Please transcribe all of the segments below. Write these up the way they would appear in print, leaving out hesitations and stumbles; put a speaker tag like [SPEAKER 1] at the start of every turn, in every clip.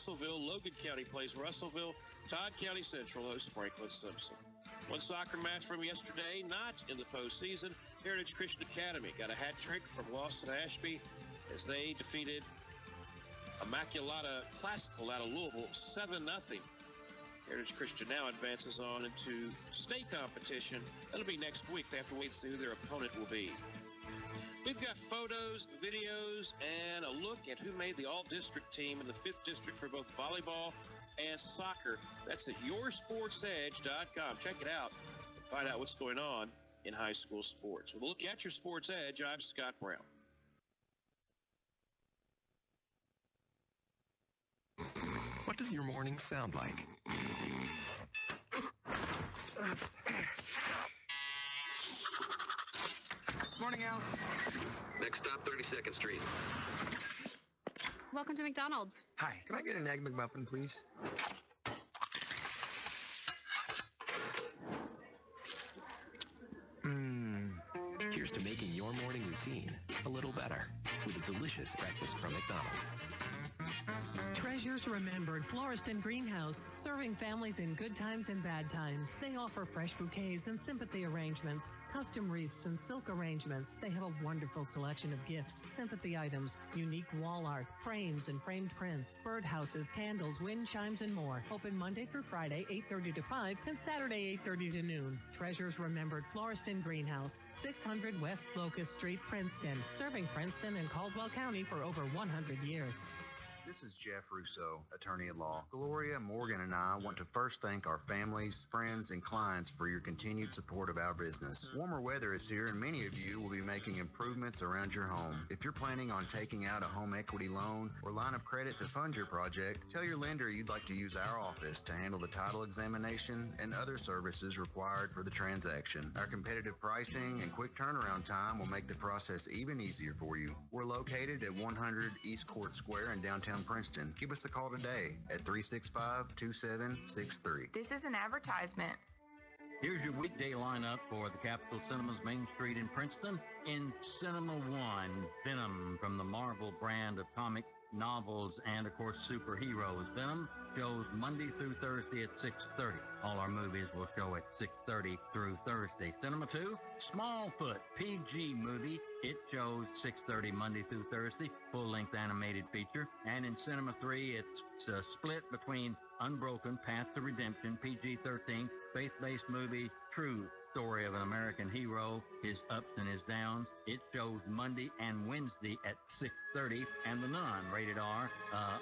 [SPEAKER 1] Russellville. Logan County plays Russellville. Todd County Central hosts Franklin Simpson. One soccer match from yesterday, not in the postseason. Heritage Christian Academy got a hat trick from Lawson Ashby as they defeated Immaculata Classical out of Louisville 7-0. Heritage Christian now advances on into state competition. That'll be next week. They have to wait and see who their opponent will be. We've got photos, videos, and a look at who made the all-district team in the 5th district for both volleyball and soccer. That's at yoursportsedge.com. Check it out and find out what's going on in high school sports. With a look at your Sports Edge, I'm Scott Brown.
[SPEAKER 2] What does your morning sound like?
[SPEAKER 3] Morning, Al.
[SPEAKER 2] Next stop, 32nd Street.
[SPEAKER 4] Welcome to McDonald's.
[SPEAKER 3] Hi, can I get an Egg McMuffin, please?
[SPEAKER 2] Here's to making your morning routine a little better with a delicious breakfast from McDonald's.
[SPEAKER 5] Treasures Remembered Florist and Greenhouse, serving families in good times and bad times. They offer fresh bouquets and sympathy arrangements, custom wreaths and silk arrangements. They have a wonderful selection of gifts, sympathy items, unique wall art, frames and framed prints, birdhouses, candles, wind chimes, and more. Open Monday through Friday, 8:30 to 5, and Saturday, 8:30 to noon. Treasures Remembered Florist and Greenhouse, 600 West Locust Street, Princeton, serving Princeton and Caldwell County for over 100 years.
[SPEAKER 6] This is Jeff Russo, attorney at law. Gloria, Morgan, and I want to first thank our families, friends, and clients for your continued support of our business. Warmer weather is here, and many of you will be making improvements around your home. If you're planning on taking out a home equity loan or line of credit to fund your project, tell your lender you'd like to use our office to handle the title examination and other services required for the transaction. Our competitive pricing and quick turnaround time will make the process even easier for you. We're located at 100 East Court Square in downtown Princeton. Give us a call today at 365-2763.
[SPEAKER 7] This is an advertisement.
[SPEAKER 8] Here's your weekday lineup for the Capitol Cinemas Main Street in Princeton. In Cinema One, Venom from the Marvel brand of comic novels and, of course, superheroes. Venom shows Monday through Thursday at 6:30. All our movies will show at 6:30 through Thursday. Cinema 2, Smallfoot, PG movie. It shows 6:30 Monday through Thursday, full-length animated feature. And in Cinema 3, it's a split between Unbroken, Path to Redemption, PG-13, faith-based movie, True Story of an American Hero, His Ups and His Downs. It shows Monday and Wednesday at 6:30. And The Nun, rated R,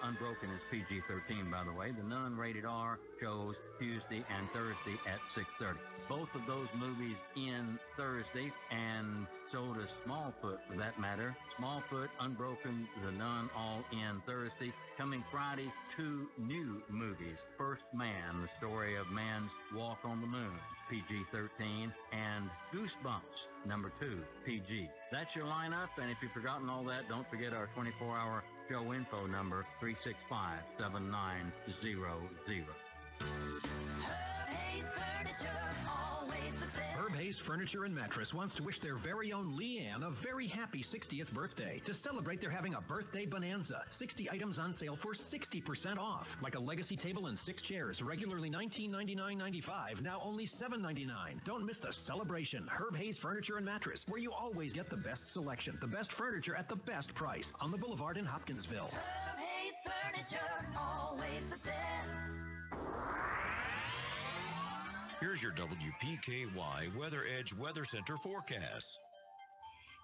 [SPEAKER 8] Unbroken is PG-13, by the way. The Nun, rated R, shows Tuesday and Thursday at 6:30. Both of those movies in Thursday, and so does Smallfoot, for that matter. Smallfoot, Unbroken, The Nun, all in Thursday. Coming Friday, 2 new movies. First Man, the story of man's walk on the moon, PG-13, and Goosebumps, number 2, PG. That's your lineup, and if you've forgotten all that, don't forget our 24-hour show info number, 365-7900.
[SPEAKER 9] Herb Hayes Furniture and Mattress wants to wish their very own Leanne a very happy 60th birthday. To celebrate, they're having a birthday bonanza. 60 items on sale for 60% off. Like a legacy table and 6 chairs, regularly $1999.95, now only $7.99. Don't miss the celebration. Herb Hayes Furniture and Mattress, where you always get the best selection, the best furniture at the best price. On the Boulevard in Hopkinsville.
[SPEAKER 10] Herb Hayes Furniture, always the best.
[SPEAKER 11] Here's your WPKY Weather Edge Weather Center forecast.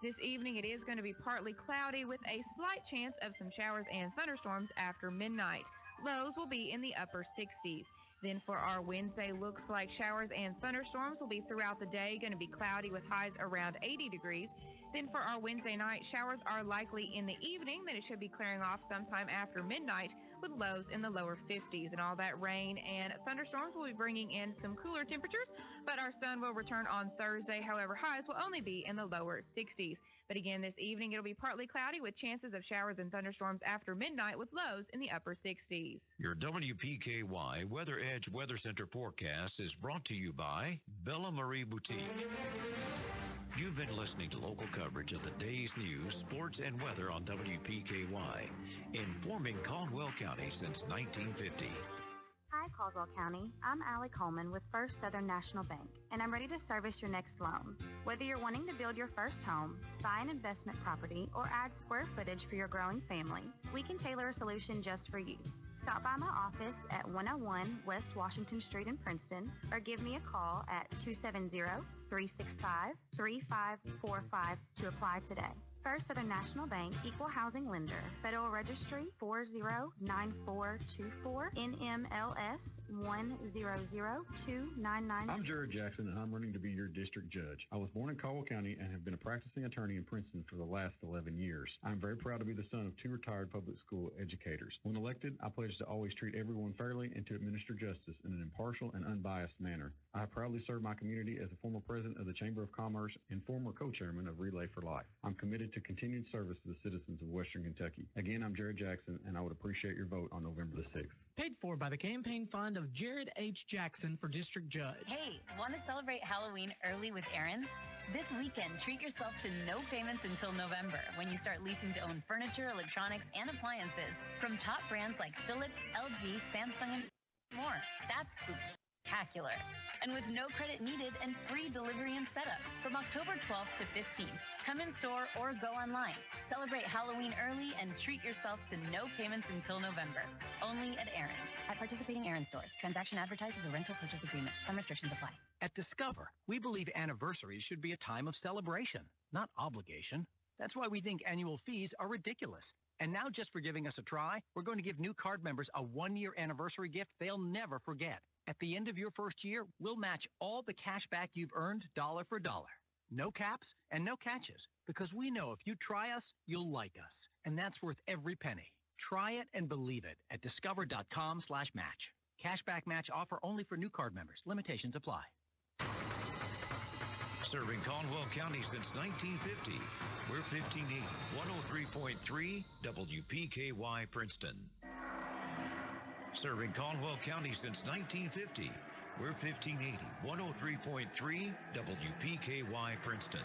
[SPEAKER 7] This evening, it is going to be partly cloudy with a slight chance of some showers and thunderstorms after midnight. Lows will be in the upper 60s. Then for our Wednesday, looks like showers and thunderstorms will be throughout the day, going to be cloudy with highs around 80 degrees. Then for our Wednesday night, showers are likely in the evening, then it should be clearing off sometime after midnight with lows in the lower 50s. And all that rain and thunderstorms will be bringing in some cooler temperatures, but our sun will return on Thursday. However, highs will only be in the lower 60s. But again, this evening, it'll be partly cloudy with chances of showers and thunderstorms after midnight with lows in the upper 60s.
[SPEAKER 11] Your WPKY Weather Edge Weather Center forecast is brought to you by Bella Marie Boutique. You've been listening to local coverage of the day's news, sports, and weather on WPKY, informing Caldwell County since 1950.
[SPEAKER 4] Hi, Caldwell County. I'm Allie Coleman with First Southern National Bank, and I'm ready to service your next loan. Whether you're wanting to build your first home, buy an investment property, or add square footage for your growing family, we can tailor a solution just for you. Stop by my office at 101 West Washington Street in Princeton, or give me a call at 270-365-3545 to apply today. First Southern National Bank, Equal Housing Lender, Federal Registry 409424, NMLS 1002999.
[SPEAKER 12] I'm Jared Jackson, and I'm running to be your district judge. I was born in Caldwell County and have been a practicing attorney in Princeton for the last 11 years. I'm very proud to be the son of two retired public school educators. When elected, I pledge to always treat everyone fairly and to administer justice in an impartial and unbiased manner. I have proudly served my community as a former president of the Chamber of Commerce and former co-chairman of Relay for Life. I'm committed to continued service to the citizens of Western Kentucky. Again, I'm Jared Jackson, and I would appreciate your vote on November the 6th.
[SPEAKER 13] Paid for by the campaign fund of Jared H. Jackson for district judge.
[SPEAKER 14] Hey, want to celebrate Halloween early with Aaron? This weekend, treat yourself to no payments until November when you start leasing to own furniture, electronics, and appliances from top brands like Philips, LG, Samsung, and more. That's spectacular. And with no credit needed and free delivery and setup from October 12th to 15th. Come in store or go online. Celebrate Halloween early and treat yourself to no payments until November. Only at Aaron's. At participating Aaron stores. Transaction advertised as a rental purchase agreement. Some restrictions apply.
[SPEAKER 15] At Discover, we believe anniversaries should be a time of celebration, not obligation. That's why we think annual fees are ridiculous. And now, just for giving us a try, we're going to give new card members a one-year anniversary gift they'll never forget. At the end of your first year, we'll match all the cash back you've earned dollar for dollar. No caps and no catches, because we know if you try us, you'll like us. And that's worth every penny. Try it and believe it at discover.com/match. Cashback match offer only for new card members. Limitations apply.
[SPEAKER 11] Serving Caldwell County since 1950. We're 1580, 103.3 WPKY Princeton. Serving Caldwell County since 1950. We're 1580, 103.3 WPKY Princeton.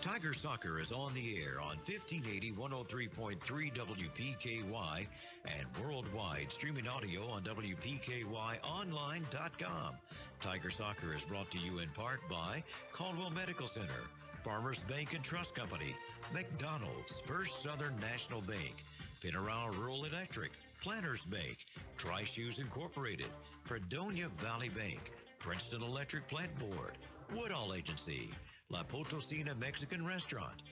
[SPEAKER 11] Tiger Soccer is on the air on 1580, 103.3 WPKY and worldwide streaming audio on WPKYonline.com. Tiger Soccer is brought to you in part by Caldwell Medical Center, Farmers Bank and Trust Company, McDonald's, First Southern National Bank, Pinarao Rural Electric, Planters Bank, Tri-Shoes Incorporated, Fredonia Valley Bank, Princeton Electric Plant Board, Woodall Agency, La Potosina Mexican Restaurant,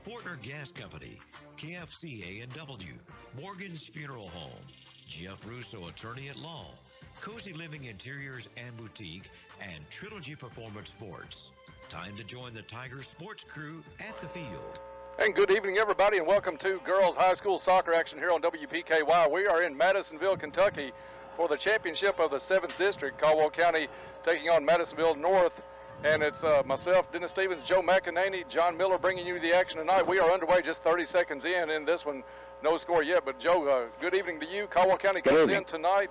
[SPEAKER 11] Fortner Gas Company, KFC A&W, Morgan's Funeral Home, Jeff Russo Attorney at Law, Cozy Living Interiors and Boutique, and Trilogy Performance Sports. Time to join the Tiger Sports Crew at the field.
[SPEAKER 16] And good evening, everybody, and welcome to girls high school soccer action here on WPKY. We are in Madisonville, Kentucky for the championship of the 7th District. Caldwell County taking on Madisonville North. And it's myself, Dennis Stevens, Joe McEnany, John Miller bringing you the action tonight. We are underway just 30 seconds in this one. No score yet, but Joe, good evening to you. Caldwell County comes in tonight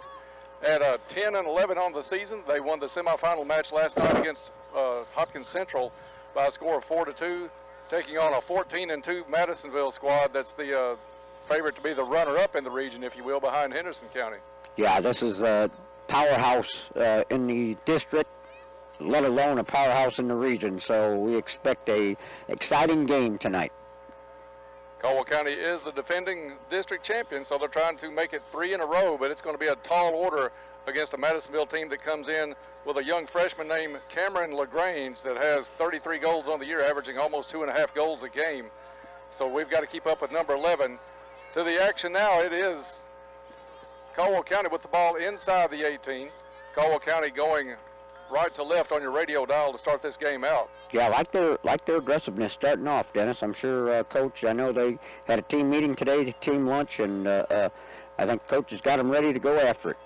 [SPEAKER 16] at 10-11 on the season. They won the semifinal match last night against Hopkins Central by a score of 4-2, taking on a 14-2 Madisonville squad that's the favorite to be the runner-up in the region, if you will, behind Henderson County.
[SPEAKER 17] Yeah, this is a powerhouse in the district, let alone a powerhouse in the region, so we expect a exciting game tonight.
[SPEAKER 16] Caldwell County is the defending district champion, so they're trying to make it 3 in a row, but it's going to be a tall order against a Madisonville team that comes in with a young freshman named Cameron LaGrange that has 33 goals on the year, averaging almost 2.5 goals a game. So we've got to keep up with number 11. To the action now, it is Caldwell County with the ball inside the 18. Caldwell County going right to left on your radio dial to start this game out.
[SPEAKER 17] Yeah, I like their aggressiveness starting off, Dennis. I'm sure, Coach, I know they had a team meeting today, the team lunch, and I think Coach has got them ready to go after it.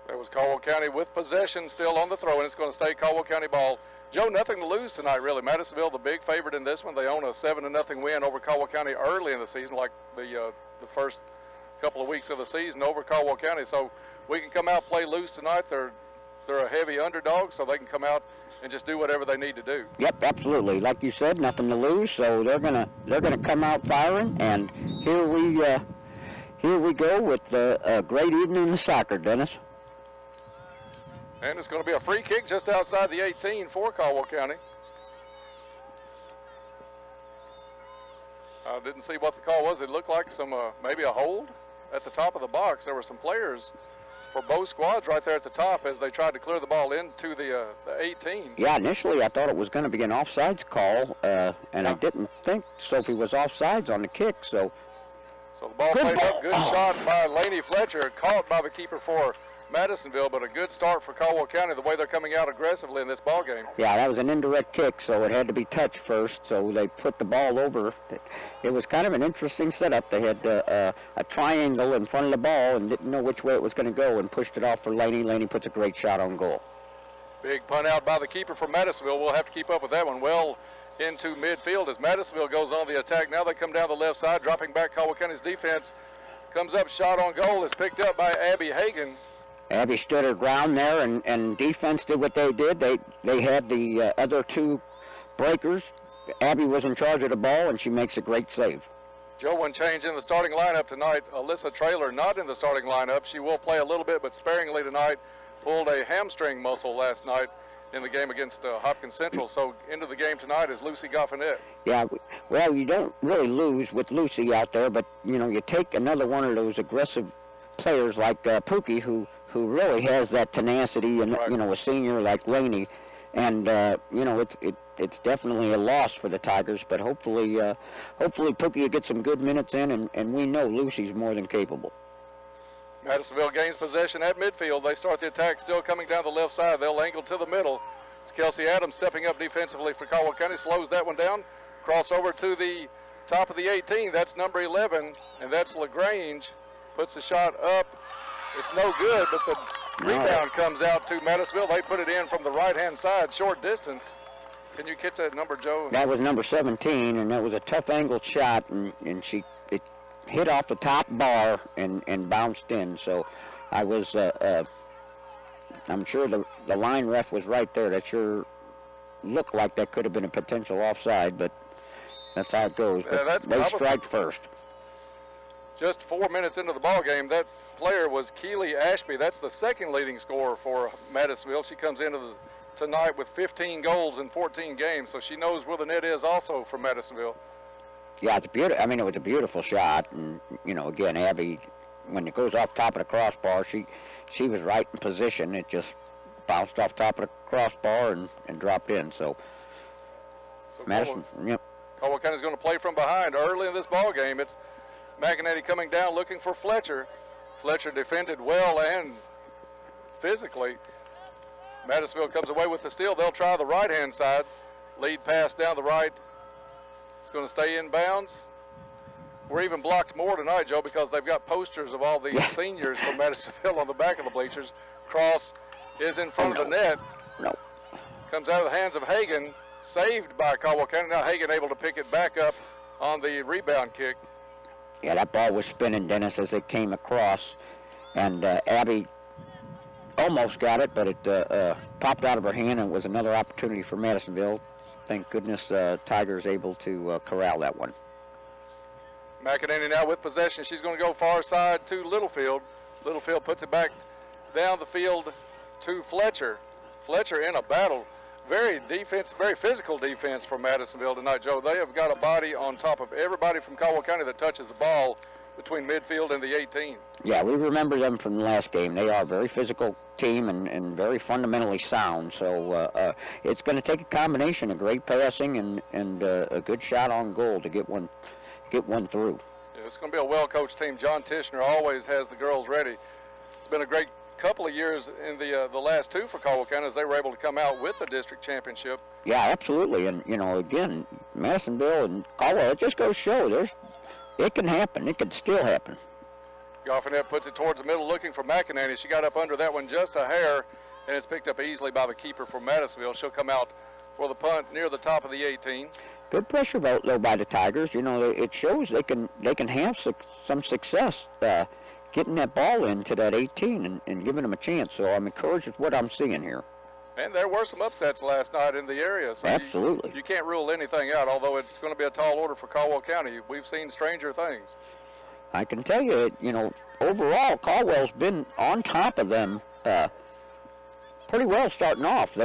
[SPEAKER 16] That was Caldwell County with possession still on the throw, and it's going to stay Caldwell County ball. Joe, nothing to lose tonight, really. Madisonville, the big favorite in this one. They own a 7-0 win over Caldwell County early in the season, like the first couple of weeks of the season over Caldwell County. So we can come out, play loose tonight. They're a heavy underdog, so they can come out and just do whatever they need to do.
[SPEAKER 17] Yep, absolutely. Like you said, nothing to lose, so they're gonna come out firing. And here we go with a great evening of soccer, Dennis.
[SPEAKER 16] And it's going to be a free kick just outside the 18 for Caldwell County. I didn't see what the call was. It looked like some maybe a hold at the top of the box. There were some players for both squads right there at the top as they tried to clear the ball into the 18.
[SPEAKER 17] Yeah, initially I thought it was going to be an offsides call, and I didn't think Sophie was offsides on the kick. So
[SPEAKER 16] the ball played up. Good shot by Laney Fletcher, caught by the keeper for Madisonville, but a good start for Caldwell County the way they're coming out aggressively in this ball game.
[SPEAKER 17] Yeah, that was an indirect kick, so it had to be touched first, so they put the ball over. It was kind of an interesting setup. They had a triangle in front of the ball and didn't know which way it was going to go and pushed it off for Laney. Laney puts a great shot on goal.
[SPEAKER 16] Big punt out by the keeper for Madisonville. We'll have to keep up with that one well into midfield as Madisonville goes on the attack. Now they come down the left side, dropping back. Caldwell County's defense comes up, shot on goal is picked up by Abby Hagan.
[SPEAKER 17] Abby stood her ground there, and defense did what they did. They had the other two breakers. Abby was in charge of the ball, and she makes a great save.
[SPEAKER 16] Joe, one change in the starting lineup tonight. Alyssa Traylor not in the starting lineup. She will play a little bit, but sparingly tonight. Pulled a hamstring muscle last night in the game against Hopkins Central. So into the game tonight is Lucy Goffinette.
[SPEAKER 17] Yeah, well, you don't really lose with Lucy out there, but, you know, you take another one of those aggressive players like Pookie, who really has that tenacity, and you know, a senior like Laney, and you know, it's definitely a loss for the Tigers, but hopefully Pookie will get some good minutes in, and we know Lucy's more than capable.
[SPEAKER 16] Madisonville gains possession at midfield. They start the attack, still coming down the left side. They'll angle to the middle. It's Kelsey Adams stepping up defensively for Caldwell County, slows that one down, cross over to the top of the 18. That's number 11, and that's LaGrange. Puts the shot up. It's no good, but the rebound comes out to Madisonville. They put it in from the right-hand side, short distance. Can you catch that number, Joe?
[SPEAKER 17] That was number 17, and that was a tough angled shot, and it hit off the top bar and bounced in. So I was, I'm sure the line ref was right there. That sure looked like that could have been a potential offside, but that's how it goes. But they strike first.
[SPEAKER 16] Just 4 minutes into the ball game, that player was Keely Ashby. That's the second leading scorer for Madisonville. She comes into tonight with 15 goals in 14 games, so she knows where the net is also for Madisonville.
[SPEAKER 17] Yeah, it's beautiful. I mean, it was a beautiful shot, and you know, again, Abby, when it goes off top of the crossbar, she was right in position. It just bounced off top of the crossbar and dropped in. So Madison, yep.
[SPEAKER 16] Caldwell County's going to play from behind early in this ball game. It's McEnany coming down looking for Fletcher. Fletcher defended well and physically. Madisonville comes away with the steal. They'll try the right-hand side. Lead pass down the right. It's going to stay in bounds. We're even blocked more tonight, Joe, because they've got posters of all the seniors from Madisonville on the back of the bleachers. Cross is in front of the net.
[SPEAKER 17] No.
[SPEAKER 16] Comes out of the hands of Hagan. Saved by Caldwell County. Now Hagan able to pick it back up on the rebound kick.
[SPEAKER 17] Yeah, that ball was spinning, Dennis, as it came across, and Abby almost got it, but it popped out of her hand, and it was another opportunity for Madisonville. Thank goodness Tigers able to corral that one.
[SPEAKER 16] McEnany now with possession. She's going to go far side to Littlefield. Littlefield puts it back down the field to Fletcher. Fletcher in a battle. Very physical defense from Madisonville tonight, Joe. They have got a body on top of everybody from Caldwell County that touches the ball between midfield and the 18.
[SPEAKER 17] Yeah, we remember them from the last game. They are a very physical team and very fundamentally sound. So it's going to take a combination of great passing and a good shot on goal to get one through.
[SPEAKER 16] Yeah, it's going to be a well-coached team. John Tishner always has the girls ready. It's been a great couple of years in the last two for Caldwell County as they were able to come out with the district championship.
[SPEAKER 17] Yeah, absolutely. And, you know, again, Madisonville and Caldwell, it just goes to show it can happen. It can still happen.
[SPEAKER 16] Goffinette puts it towards the middle looking for McEnany. She got up under that one just a hair, and it's picked up easily by the keeper for Madisonville. She'll come out for the punt near the top of the 18.
[SPEAKER 17] Good pressure vote, though, by the Tigers. You know, it shows they can have some success getting that ball into that 18 and giving them a chance. So I'm encouraged with what I'm seeing here.
[SPEAKER 16] And there were some upsets last night in the area. So
[SPEAKER 17] Absolutely.
[SPEAKER 16] You can't rule anything out, although it's going to be a tall order for Caldwell County. We've seen stranger things.
[SPEAKER 17] I can tell you, overall, Caldwell's been on top of them pretty well starting off.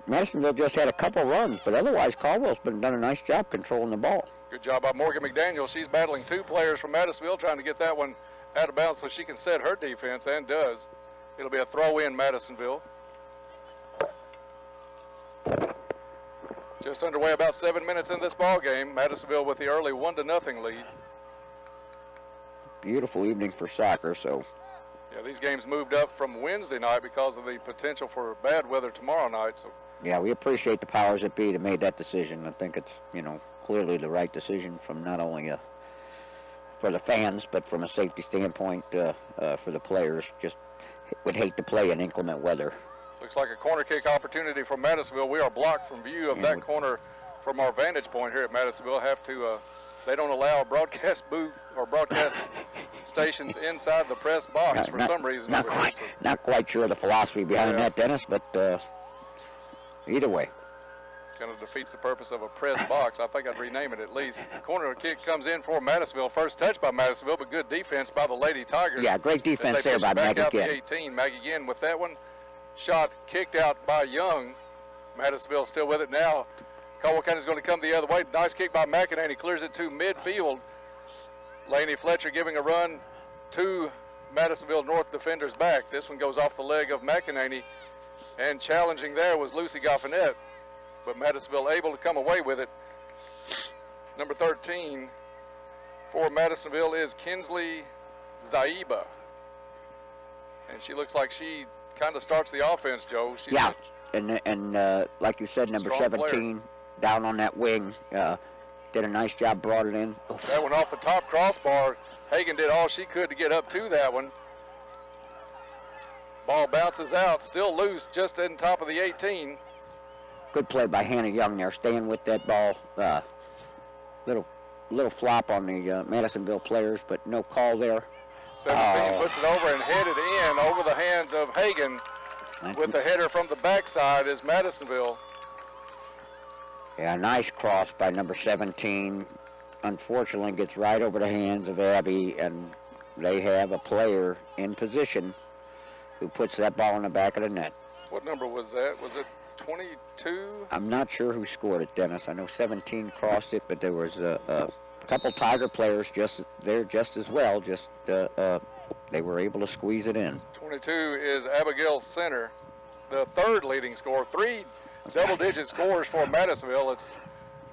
[SPEAKER 17] Madisonville just had a couple runs, but otherwise Caldwell's done a nice job controlling the ball.
[SPEAKER 16] Good job by Morgan McDaniel. She's battling two players from Madisonville, trying to get that one out of bounds so she can set her defense, and does. It'll be a throw in Madisonville. Just underway, about 7 minutes in this ball game. Madisonville with the early 1-0 lead.
[SPEAKER 17] Beautiful evening for soccer. So.
[SPEAKER 16] Yeah, these games moved up from Wednesday night because of the potential for bad weather tomorrow night. So.
[SPEAKER 17] Yeah, we appreciate the powers that be that made that decision. I think it's clearly the right decision from not only for the fans, but from a safety standpoint for the players. Just would hate to play in inclement weather.
[SPEAKER 16] Looks like a corner kick opportunity for Madisonville. We are blocked from view of that corner from our vantage point here at Madisonville. They don't allow a broadcast booth or broadcast stations inside the press box for some reason.
[SPEAKER 17] Not quite sure of the philosophy behind that, Dennis, but either way.
[SPEAKER 16] Kind of defeats the purpose of a press box. I think I'd rename it at least. Corner kick comes in for Madisonville. First touch by Madisonville, but good defense by the Lady Tigers.
[SPEAKER 17] Yeah, great defense there by Maggie Ginn.
[SPEAKER 16] 18. Maggie Ginn with that one. Shot kicked out by Young. Madisonville still with it now. Caldwell County's going to come the other way. Nice kick by McEnany. Clears it to midfield. Laney Fletcher giving a run to Madisonville North defenders back. This one goes off the leg of McEnany. And challenging there was Lucy Goffinette. But Madisonville able to come away with it. Number 13 for Madisonville is Kinsley Zaiba. And she looks like she kind of starts the offense, Joe.
[SPEAKER 17] Yeah, and like you said, number 17 player. Down on that wing, did a nice job, brought it in. Oof.
[SPEAKER 16] That one off the top crossbar. Hagan did all she could to get up to that one. Ball bounces out, still loose, just in top of the 18.
[SPEAKER 17] Good play by Hannah Young there, staying with that ball. Little flop on the Madisonville players, but no call there.
[SPEAKER 16] 17 puts it over and headed in over the hands of Hagan. With the header from the backside is Madisonville.
[SPEAKER 17] Yeah, nice cross by number 17. Unfortunately, gets right over the hands of Abby, and they have a player in position who puts that ball in the back of the net.
[SPEAKER 16] What number was that? Was it 22?
[SPEAKER 17] I'm not sure who scored it, Dennis. I know 17 crossed it, but there was a couple Tiger players there just as well. They were able to squeeze it in.
[SPEAKER 16] 22 is Abigail Center, the third leading scorer. 3 double-digit scores for Madisonville. It's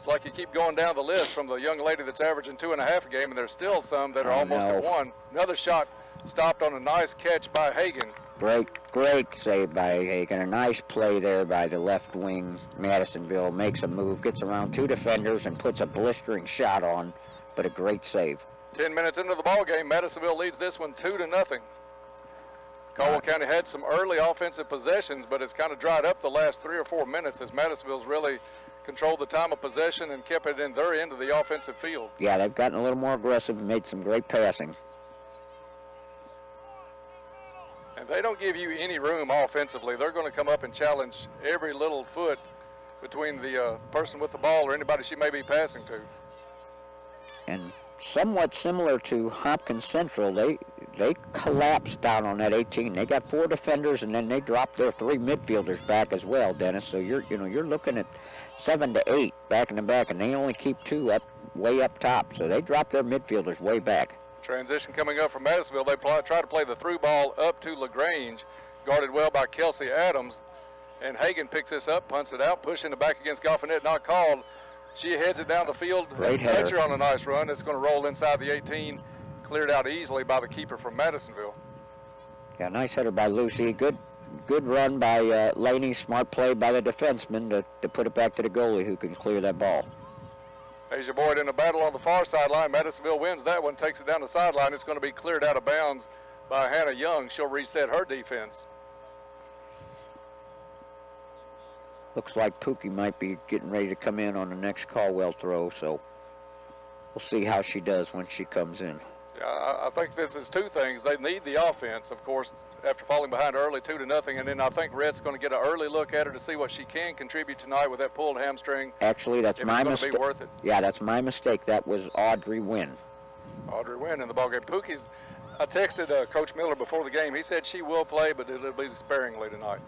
[SPEAKER 16] like you keep going down the list from the young lady that's averaging 2.5 a game, and there's still some that are almost at 1. Another shot stopped on a nice catch by Hagan.
[SPEAKER 17] Great save by Hagan. A nice play there by the left wing. Madisonville makes a move, gets around 2 defenders, and puts a blistering shot on, but a great save.
[SPEAKER 16] 10 minutes into the ball game, Madisonville leads this one 2-0. Caldwell County had some early offensive possessions, but it's kind of dried up the last 3 or 4 minutes as Madisonville's really controlled the time of possession and kept it in their end of the offensive field.
[SPEAKER 17] Yeah, they've gotten a little more aggressive and made some great passing.
[SPEAKER 16] And they don't give you any room offensively. They're going to come up and challenge every little foot between the person with the ball or anybody she may be passing to.
[SPEAKER 17] And somewhat similar to Hopkins Central, they collapsed down on that 18. They got 4 defenders, and then they dropped their 3 midfielders back as well, Dennis. So you're looking at 7 to 8 back in the back, and they only keep 2 way up top. So they dropped their midfielders way back.
[SPEAKER 16] Transition coming up from Madisonville. They try to play the through ball up to LaGrange, guarded well by Kelsey Adams. And Hagan picks this up, punts it out, pushing it back against Goffinette, not called. She heads it down the field.
[SPEAKER 17] Great
[SPEAKER 16] Fletcher on a nice run. It's going to roll inside the 18, cleared out easily by the keeper from Madisonville.
[SPEAKER 17] Yeah, nice header by Lucy. Good run by Laney. Smart play by the defenseman to put it back to the goalie who can clear that ball.
[SPEAKER 16] Asia Boyd in a battle on the far sideline. Madisonville wins that one, takes it down the sideline. It's going to be cleared out of bounds by Hannah Young. She'll reset her defense.
[SPEAKER 17] Looks like Pookie might be getting ready to come in on the next Caldwell throw, so we'll see how she does when she comes in.
[SPEAKER 16] I think this is two things. They need the offense, of course, after falling behind early 2-0, and then I think Rhett's going to get an early look at her to see what she can contribute tonight with that pulled hamstring.
[SPEAKER 17] Actually, that's my mistake.
[SPEAKER 16] Worth it.
[SPEAKER 17] Yeah, that's my mistake. That was Audrey Wynn.
[SPEAKER 16] Audrey Wynn in the ballgame. Pookie's, I texted Coach Miller before the game. He said she will play, but it'll be sparingly tonight.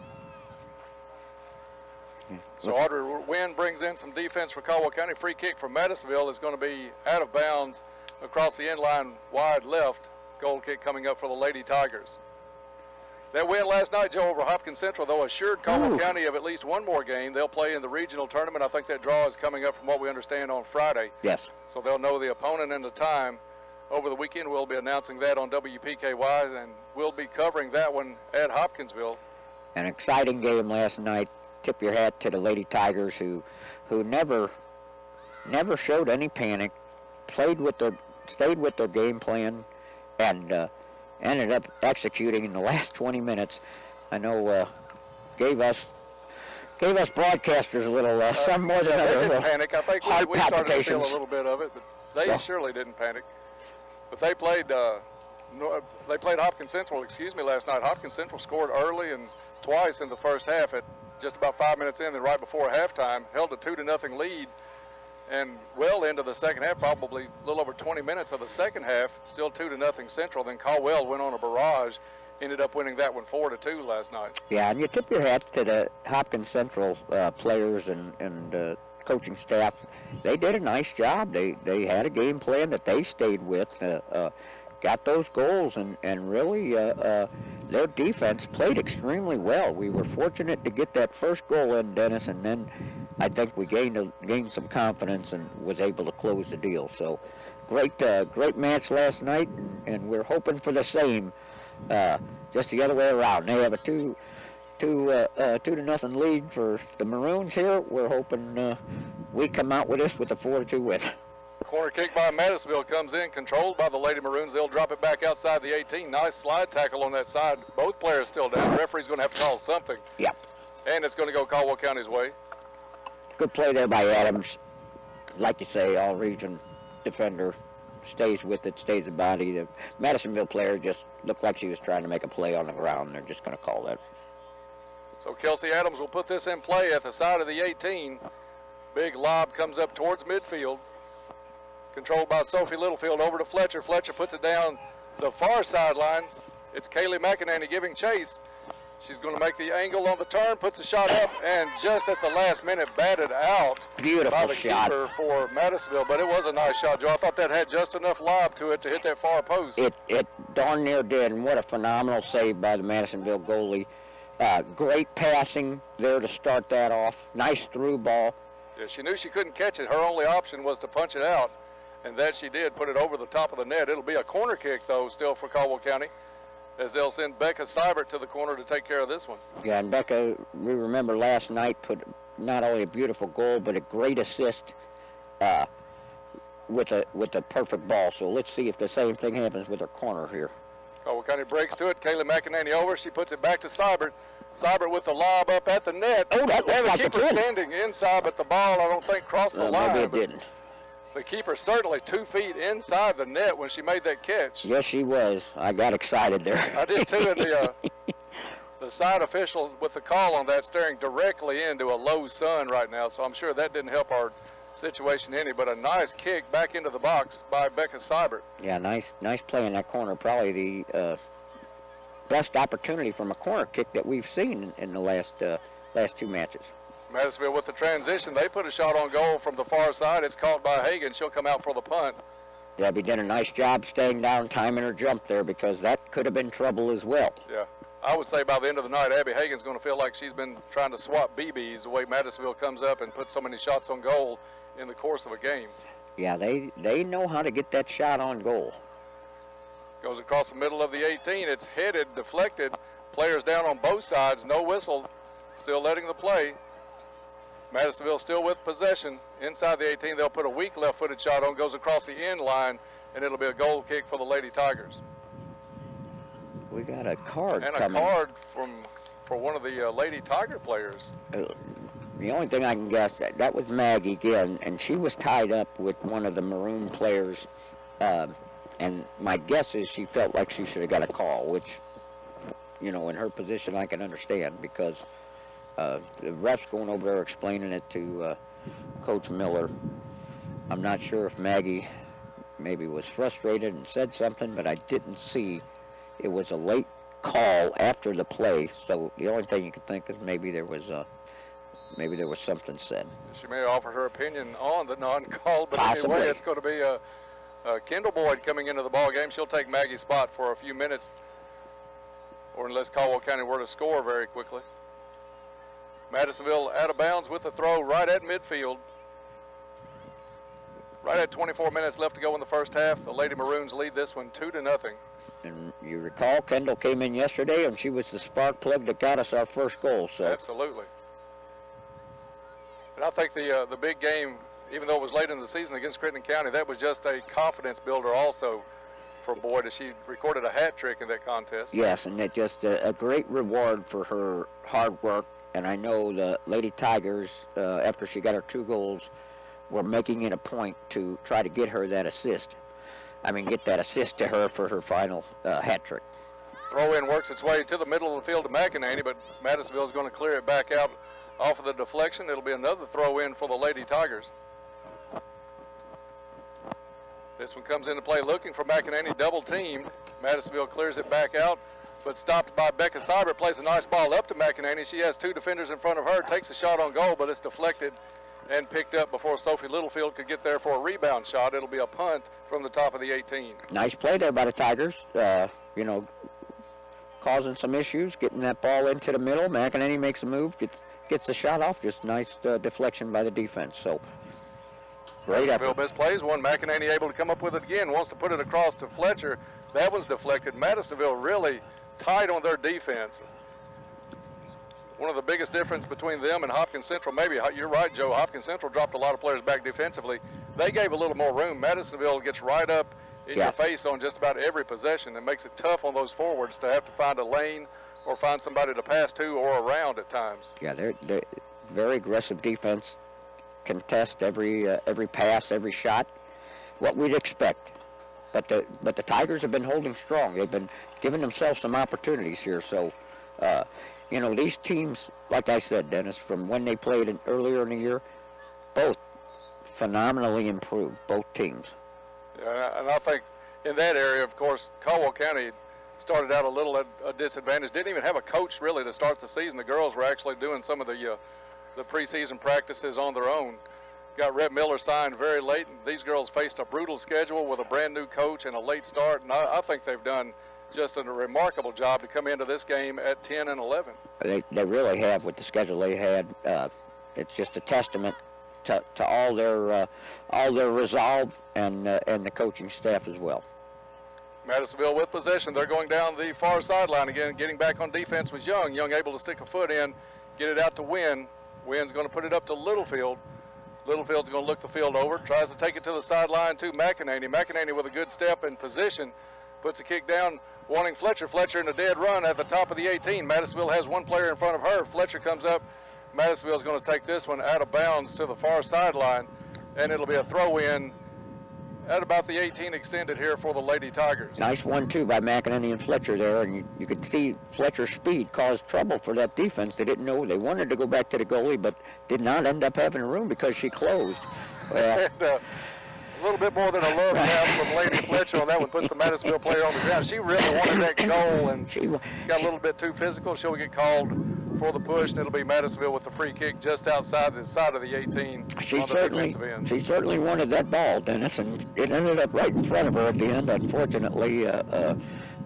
[SPEAKER 16] So Audrey Wynn brings in some defense for Caldwell County. Free kick from Madisonville is going to be out of bounds across the end line wide left. Goal kick coming up for the Lady Tigers. That win last night, Joe, over Hopkins Central, though, assured Caldwell County of at least one more game. They'll play in the regional tournament. I think that draw is coming up from what we understand on Friday.
[SPEAKER 17] Yes.
[SPEAKER 16] So they'll know the opponent and the time. Over the weekend, we'll be announcing that on WPKY, and we'll be covering that one at Hopkinsville.
[SPEAKER 17] An exciting game last night. Tip your hat to the Lady Tigers, who never showed any panic, stayed with their game plan, and ended up executing in the last 20 minutes. I know gave us broadcasters a little some more than
[SPEAKER 16] they
[SPEAKER 17] other
[SPEAKER 16] didn't panic. I think
[SPEAKER 17] heart
[SPEAKER 16] we started to feel a
[SPEAKER 17] palpitations.
[SPEAKER 16] little bit of it, but they surely didn't panic. But they played Hopkins Central, last night. Hopkins Central scored early and twice in the first half at just about 5 minutes in, and right before halftime, held a 2-0 lead, and well into the second half, probably a little over 20 minutes of the second half, still 2-0 Central. Then Caldwell went on a barrage, ended up winning that one 4-2 last night.
[SPEAKER 17] Yeah, and you tip your hat to the Hopkins Central players and coaching staff. They did a nice job. They had a game plan that they stayed with, got those goals, and really their defense played extremely well. We were fortunate to get that first goal in, Dennis, and then I think we gained some confidence and was able to close the deal. So great match last night, and we're hoping for the same, just the other way around. They have a 2-0 lead for the Maroons here. We're hoping we come out with this with a 4-2 win.
[SPEAKER 16] Corner kick by Madisonville comes in, controlled by the Lady Maroons. They'll drop it back outside the 18. Nice slide tackle on that side. Both players still down. The referee's going to have to call something.
[SPEAKER 17] Yep.
[SPEAKER 16] And it's going to go Caldwell County's way.
[SPEAKER 17] Good play there by Adams. Like you say, all-region defender stays with it, stays the body. The Madisonville player just looked like she was trying to make a play on the ground. They're just going to call that.
[SPEAKER 16] So Kelsey Adams will put this in play at the side of the 18. Big lob comes up towards midfield. Controlled by Sophie Littlefield over to Fletcher. Fletcher puts it down the far sideline. It's Kaylee McEnany giving chase. She's going to make the angle on the turn, puts a shot up, and just at the last minute batted out by the keeper for Madisonville. But it was a nice shot, Joe. I thought that had just enough lob to it to hit that far post.
[SPEAKER 17] It darn near did, and what a phenomenal save by the Madisonville goalie. Great passing there to start that off. Nice through ball.
[SPEAKER 16] Yeah, she knew she couldn't catch it. Her only option was to punch it out, and that she did, put it over the top of the net. It'll be a corner kick, though, still for Caldwell County, as they'll send Becca Seibert to the corner to take care of this one.
[SPEAKER 17] Yeah, and Becca, we remember last night, put not only a beautiful goal, but a great assist with a perfect ball. So let's see if the same thing happens with her corner here.
[SPEAKER 16] Caldwell County breaks to it. Kayla McEnany over. She puts it back to Seibert. Seibert with the lob up at the net.
[SPEAKER 17] Oh, that looked like
[SPEAKER 16] it's in. The keeper standing inside, but the ball, I don't think, crossed the line.
[SPEAKER 17] Maybe it didn't.
[SPEAKER 16] The keeper certainly 2 feet inside the net when she made that catch.
[SPEAKER 17] Yes, she was. I got excited there.
[SPEAKER 16] I did too. And the side official with the call on that staring directly into a low sun right now, so I'm sure that didn't help our situation any. But a nice kick back into the box by Becca Seibert.
[SPEAKER 17] Yeah, nice play in that corner. Probably the best opportunity from a corner kick that we've seen in the last 2 matches.
[SPEAKER 16] Madisonville with the transition. They put a shot on goal from the far side. It's caught by Hagan. She'll come out for the punt.
[SPEAKER 17] Debbie did a nice job staying down, timing her jump there, because that could have been trouble as well.
[SPEAKER 16] Yeah. I would say by the end of the night, Abby Hagan's going to feel like she's been trying to swap BBs the way Madisonville comes up and puts so many shots on goal in the course of a game.
[SPEAKER 17] Yeah, they know how to get that shot on goal.
[SPEAKER 16] Goes across the middle of the 18. It's headed, deflected. Players down on both sides. No whistle. Still letting the play. Madisonville still with possession. Inside the 18, they'll put a weak left-footed shot on. Goes across the end line, and it'll be a goal kick for the Lady Tigers.
[SPEAKER 17] We got a card
[SPEAKER 16] and
[SPEAKER 17] coming.
[SPEAKER 16] And a card for one of the Lady Tiger players.
[SPEAKER 17] The only thing I can guess, that was Maggie again, and she was tied up with one of the Maroon players, And my guess is she felt like she should have got a call, which, you know, in her position I can understand, because the ref's going over there explaining it to Coach Miller. I'm not sure if Maggie maybe was frustrated and said something, but I didn't see it was a late call after the play. So the only thing you could think is maybe there was something said.
[SPEAKER 16] She may have offered her opinion on the non-call, but
[SPEAKER 17] Possibly.
[SPEAKER 16] Anyway, it's going to be Kendall Boyd coming into the ball game. She'll take Maggie's spot for a few minutes, or unless Caldwell County were to score very quickly. Madisonville out of bounds with the throw right at midfield. Right at 24 minutes left to go in the first half. The Lady Maroons lead this one 2-0.
[SPEAKER 17] And you recall, Kendall came in yesterday, and she was the spark plug that got us our first goal. So
[SPEAKER 16] absolutely. And I think the big game, even though it was late in the season against Crittenden County, that was just a confidence builder also for Boyd, as she recorded a hat trick in that contest.
[SPEAKER 17] yes, and it just a great reward for her hard work. And I know the Lady Tigers, after she got her 2 goals, were making it a point to try to get her that assist. I mean, get that assist to her for her final hat trick.
[SPEAKER 16] Throw-in works its way to the middle of the field to McEnany, but Madisonville is going to clear it back out off of the deflection. It'll be another throw-in for the Lady Tigers. This one comes into play looking for McEnany, double-teamed. Madisonville clears it back out, but stopped by Becca Seibert. Plays a nice ball up to McEnany. She has 2 defenders in front of her, takes a shot on goal, but it's deflected and picked up before Sophie Littlefield could get there for a rebound shot. It'll be a punt from the top of the 18.
[SPEAKER 17] Nice play there by the Tigers. You know, causing some issues, getting that ball into the middle. McEnany makes a move, gets the shot off. Just nice deflection by the defense. So great effort.
[SPEAKER 16] Misplays one. McEnany able to come up with it again. Wants to put it across to Fletcher. That was deflected. Madisonville really tight on their defense. One of the biggest difference between them and Hopkins Central, maybe, you're right, Joe, Hopkins Central dropped a lot of players back defensively. They gave a little more room. Madisonville gets right up in your face on just about every possession and makes it tough on those forwards to have to find a lane or find somebody to pass to or around at times.
[SPEAKER 17] Yeah, they're very aggressive defense, contest every pass, every shot, what we'd expect. But the Tigers have been holding strong. They've been giving themselves some opportunities here. So, you know, these teams, like I said, Dennis, from when they played earlier in the year, both phenomenally improved, both teams.
[SPEAKER 16] Yeah, and I think in that area, of course, Caldwell County started out a little at a disadvantage. Didn't even have a coach really to start the season. The girls were actually doing some of the preseason practices on their own. Got Rhett Miller signed very late. And these girls faced a brutal schedule with a brand new coach and a late start. And I think they've done just a remarkable job to come into this game at 10-11.
[SPEAKER 17] They really have with the schedule they had. It's just a testament to all their resolve and the coaching staff as well.
[SPEAKER 16] Madisonville with possession. They're going down the far sideline again. Getting back on defense was Young. Young able to stick a foot in, get it out to Wynn. Wynn's going to put it up to Littlefield. Littlefield's going to look the field over. Tries to take it to the sideline to McEnany. McEnany with a good step in position. Puts a kick down, wanting Fletcher. Fletcher in a dead run at the top of the 18. Madisonville has one player in front of her. Fletcher comes up. Madisonville's going to take this one out of bounds to the far sideline, and it'll be a throw-in at about the 18 extended here for the Lady Tigers.
[SPEAKER 17] Nice 1-2 by McEnany and Fletcher there, and you could see Fletcher's speed caused trouble for that defense. They didn't know. They wanted to go back to the goalie, but did not end up having room because she closed.
[SPEAKER 16] Well, a little bit more than a love tap from Lady Fletcher on that one. Puts the Madisonville player on the ground. She really wanted that goal and she got a little bit too physical. She'll get called for the push, and it'll be Madisonville with the free kick just outside the side of the 18.
[SPEAKER 17] She certainly wanted that ball, Dennis, and it ended up right in front of her at the end. Unfortunately, a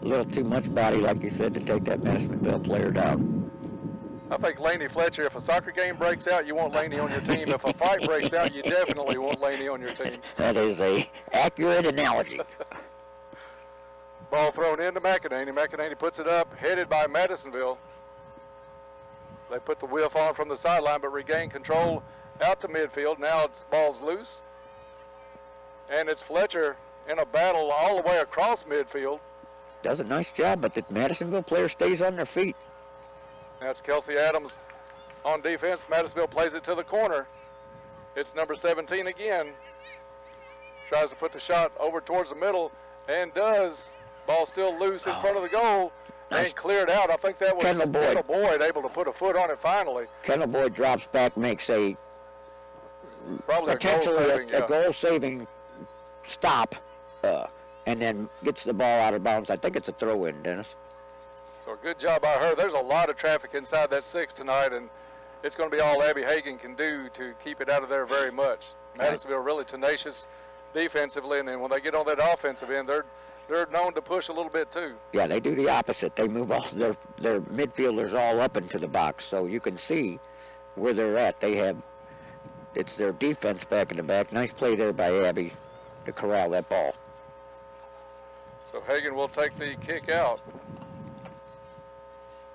[SPEAKER 17] little too much body, like you said, to take that Madisonville player down.
[SPEAKER 16] I think Laney Fletcher, if a soccer game breaks out, you want Laney on your team. If a fight breaks out, you definitely want Laney on your team.
[SPEAKER 17] That is a accurate analogy.
[SPEAKER 16] Ball thrown into McEnany. McEnany puts it up, headed by Madisonville. They put the whiff on from the sideline, but regain control out to midfield. Now it's ball's loose. And it's Fletcher in a battle all the way across midfield.
[SPEAKER 17] Does a nice job, but the Madisonville player stays on their feet.
[SPEAKER 16] That's Kelsey Adams on defense. Madisonville plays it to the corner. It's number 17 again. Tries to put the shot over towards the middle. and does. Ball still loose in front of the goal and cleared out. I think that was Kendall Boyd able to put a foot on it finally.
[SPEAKER 17] Kendall Boyd drops back, makes
[SPEAKER 16] probably
[SPEAKER 17] potentially a goal-saving stop, and then gets the ball out of bounds. I think it's a throw-in, Dennis.
[SPEAKER 16] So a good job by her. There's a lot of traffic inside that 6 tonight, and it's going to be all Abby Hagan can do to keep it out of there very much. Madisonville really tenacious defensively, and then when they get on that offensive end, they're known to push a little bit too.
[SPEAKER 17] Yeah, they do the opposite. They move all their midfielders all up into the box, so you can see where they're at. It's their defense back in the back. Nice play there by Abby to corral that ball.
[SPEAKER 16] So Hagan will take the kick out.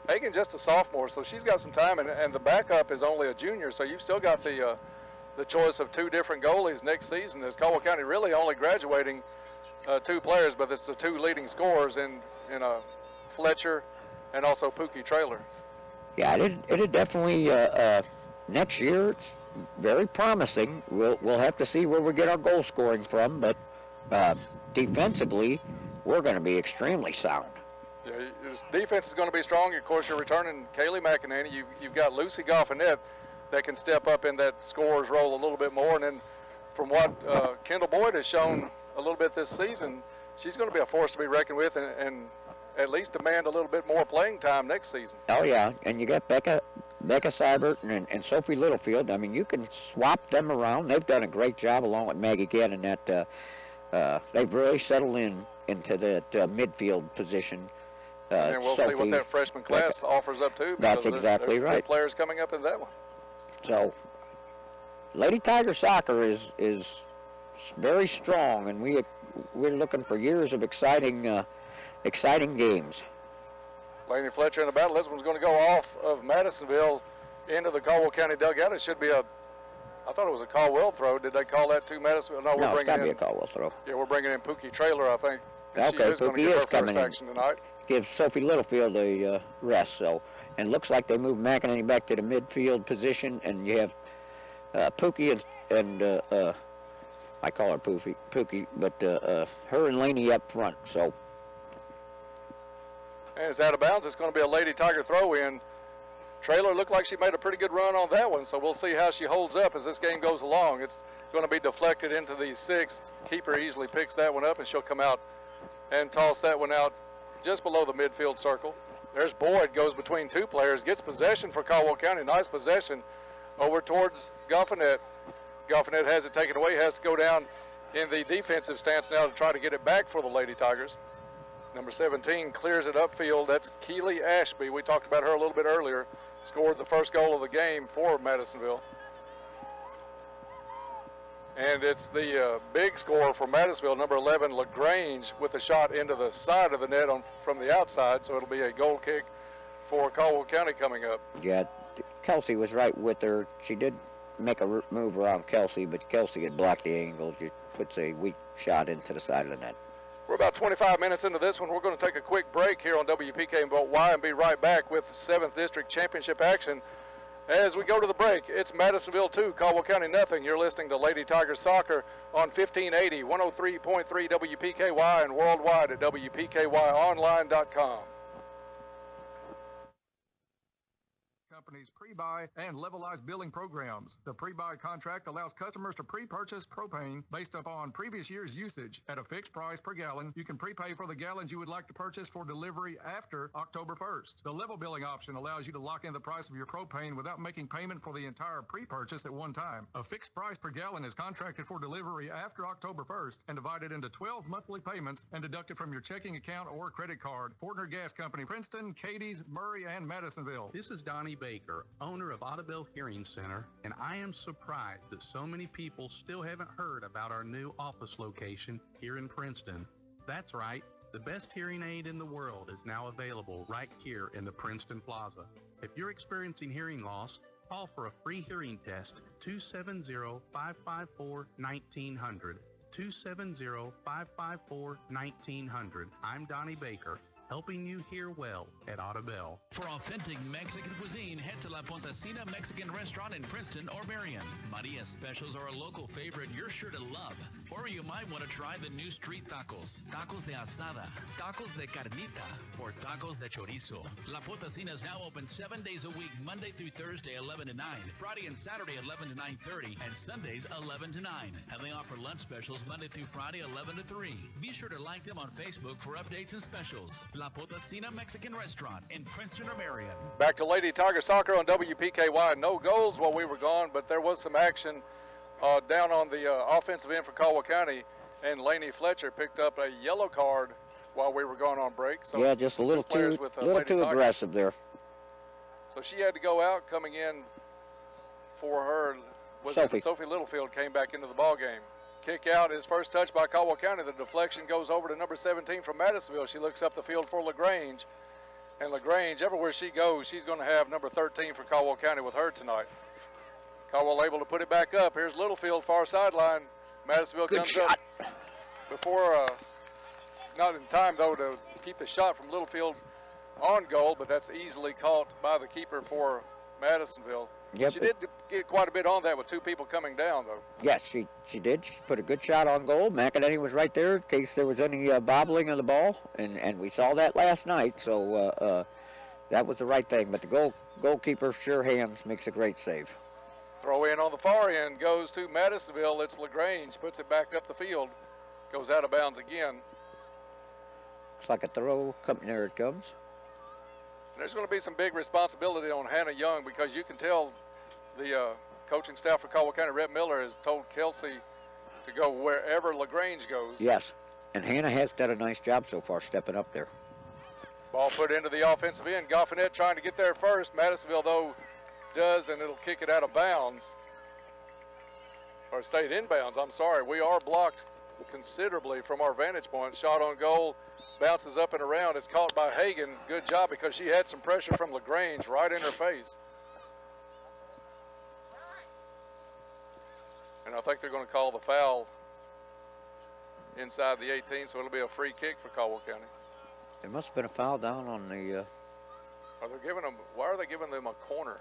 [SPEAKER 16] Hagan just a sophomore, so she's got some time, and the backup is only a junior, so you've still got the choice of 2 different goalies next season. As Caldwell County really only graduating 2 players, but it's the 2 leading scorers in Fletcher and also Pookie Traylor.
[SPEAKER 17] Yeah, it definitely next year it's very promising. We'll have to see where we get our goal scoring from, but defensively we're going to be extremely sound.
[SPEAKER 16] Yeah, your defense is going to be strong. Of course, you're returning Kaylee McEnany. You've got Lucy Goffinette that can step up in that scorer's role a little bit more. And then from what Kendall Boyd has shown a little bit this season, she's going to be a force to be reckoned with and at least demand a little bit more playing time next season.
[SPEAKER 17] Oh, yeah. And you got Becca Seibert and Sophie Littlefield. I mean, you can swap them around. They've done a great job along with Maggie Gann, and that they've really settled into that midfield position.
[SPEAKER 16] And we'll see what that freshman class offers up too.
[SPEAKER 17] That's exactly
[SPEAKER 16] there's
[SPEAKER 17] right.
[SPEAKER 16] Good players coming up in that one.
[SPEAKER 17] So, Lady Tiger Soccer is very strong, and we're looking for years of exciting games.
[SPEAKER 16] Laney Fletcher in the battle. This one's going to go off of Madisonville into the Caldwell County dugout. It should be I thought it was a Caldwell throw. Did they call that to Madisonville? No,
[SPEAKER 17] it's got to be a Caldwell throw.
[SPEAKER 16] Yeah, we're bringing in Pookie Traylor, I think.
[SPEAKER 17] Okay, Pookie is coming in.
[SPEAKER 16] Tonight.
[SPEAKER 17] Give Sophie Littlefield a rest. So, and looks like they moved McEnany back to the midfield position, and you have Pookie and I call her Pookie, but her and Laney up front. So,
[SPEAKER 16] and it's out of bounds. It's going to be a Lady Tiger throw-in. Traylor looked like she made a pretty good run on that one, so we'll see how she holds up as this game goes along. It's going to be deflected into the 6th. Keeper easily picks that one up, and she'll come out and toss that one out just below the midfield circle. There's Boyd, goes between 2 players, gets possession for Caldwell County. Nice possession over towards Goffinette. Goffinette has it taken away, has to go down in the defensive stance now to try to get it back for the Lady Tigers. Number 17 clears it upfield. That's Keely Ashby. We talked about her a little bit earlier. Scored the first goal of the game for Madisonville. And it's the big scorer for Madisonville, number 11, LaGrange, with a shot into the side of the net from the outside. So it'll be a goal kick for Caldwell County coming up.
[SPEAKER 17] Yeah, Kelsey was right with her. She did make a move around Kelsey, but Kelsey had blocked the angle. Just puts a weak shot into the side of the net.
[SPEAKER 16] We're about 25 minutes into this one. We're going to take a quick break here on WPKY and be right back with 7th District Championship action. As we go to the break, it's Madisonville 2, Caldwell County nothing. You're listening to Lady Tigers Soccer on 1580, 103.3 WPKY, and worldwide at WPKYonline.com.
[SPEAKER 18] Companies pre-buy and levelized billing programs. The pre-buy contract allows customers to pre-purchase propane based upon previous year's usage at a fixed price per gallon. You can prepay for the gallons you would like to purchase for delivery after October 1st. The level billing option allows you to lock in the price of your propane without making payment for the entire pre-purchase at one time. A fixed price per gallon is contracted for delivery after October 1st and divided into 12 monthly payments and deducted from your checking account or credit card. Fortner Gas Company, Princeton, Cadiz, Murray, and Madisonville.
[SPEAKER 19] This is Donnie Baker, owner of Audubell Hearing Center, and I am surprised that so many people still haven't heard about our new office location here in Princeton. That's right, the best hearing aid in the world is now available right here in the Princeton Plaza. If you're experiencing hearing loss, call for a free hearing test, 270-554-1900. 270-554-1900. I'm Donnie Baker. helping you hear well at Audubell.
[SPEAKER 20] For authentic Mexican cuisine, head to La Pontesina Mexican Restaurant in Princeton or Marion. Maria's specials are a local favorite you're sure to love. Or you might want to try the new street tacos, tacos de asada, tacos de carnita, or tacos de chorizo. La Pontesina is now open 7 days a week, Monday through Thursday, 11 to 9, Friday and Saturday, 11 to 9:30, and Sundays, 11 to 9. And they offer lunch specials Monday through Friday, 11 to 3. Be sure to like them on Facebook for updates and specials. La Pontesina Mexican Restaurant in Princeton or Marion.
[SPEAKER 16] Back to Lady Tiger Soccer on WPKY. No goals while we were gone, but there was some action down on the offensive end for Caldwell County, and Lainey Fletcher picked up a yellow card while we were gone on break. So
[SPEAKER 17] yeah, just a little too aggressive there.
[SPEAKER 16] So she had to go out. Coming in for her was Sophie Littlefield came back into the ball game. Kick out is first touch by Caldwell County. The deflection goes over to number 17 from Madisonville. She looks up the field for LaGrange. And LaGrange, everywhere she goes, she's going to have number 13 for Caldwell County with her tonight. Caldwell able to put it back up. Here's Littlefield, far sideline. Madisonville comes up before, not in time, though, to keep the shot from Littlefield on goal, but that's easily caught by the keeper for Madisonville.
[SPEAKER 17] Yep.
[SPEAKER 16] She did get quite a bit on that with two people coming down, though.
[SPEAKER 17] Yes, she did. She put a good shot on goal. McEnany was right there in case there was any bobbling of the ball, and we saw that last night, so that was the right thing. But the goalkeeper, sure hands, makes a great save.
[SPEAKER 16] Throw in on the far end goes to Madisonville. It's LaGrange, puts it back up the field, goes out of bounds again.
[SPEAKER 17] Looks like a throw. There it comes.
[SPEAKER 16] There's going to be some big responsibility on Hannah Young, because you can tell the coaching staff for Caldwell County, Rhett Miller, has told Kelsey to go wherever LaGrange goes.
[SPEAKER 17] Yes, and Hannah has done a nice job so far stepping up there.
[SPEAKER 16] Ball put into the offensive end. Goffinette trying to get there first. Madisonville, though, does, and it'll kick it out of bounds. Or stayed in bounds, I'm sorry. We are blocked considerably from our vantage point. Shot on goal. Bounces up and around. It's caught by Hagan. Good job, because she had some pressure from LaGrange right in her face. And I think they're going to call the foul inside the 18, so it'll be a free kick for Caldwell County.
[SPEAKER 17] There must have been a foul down on the...
[SPEAKER 16] Why are they giving them a corner?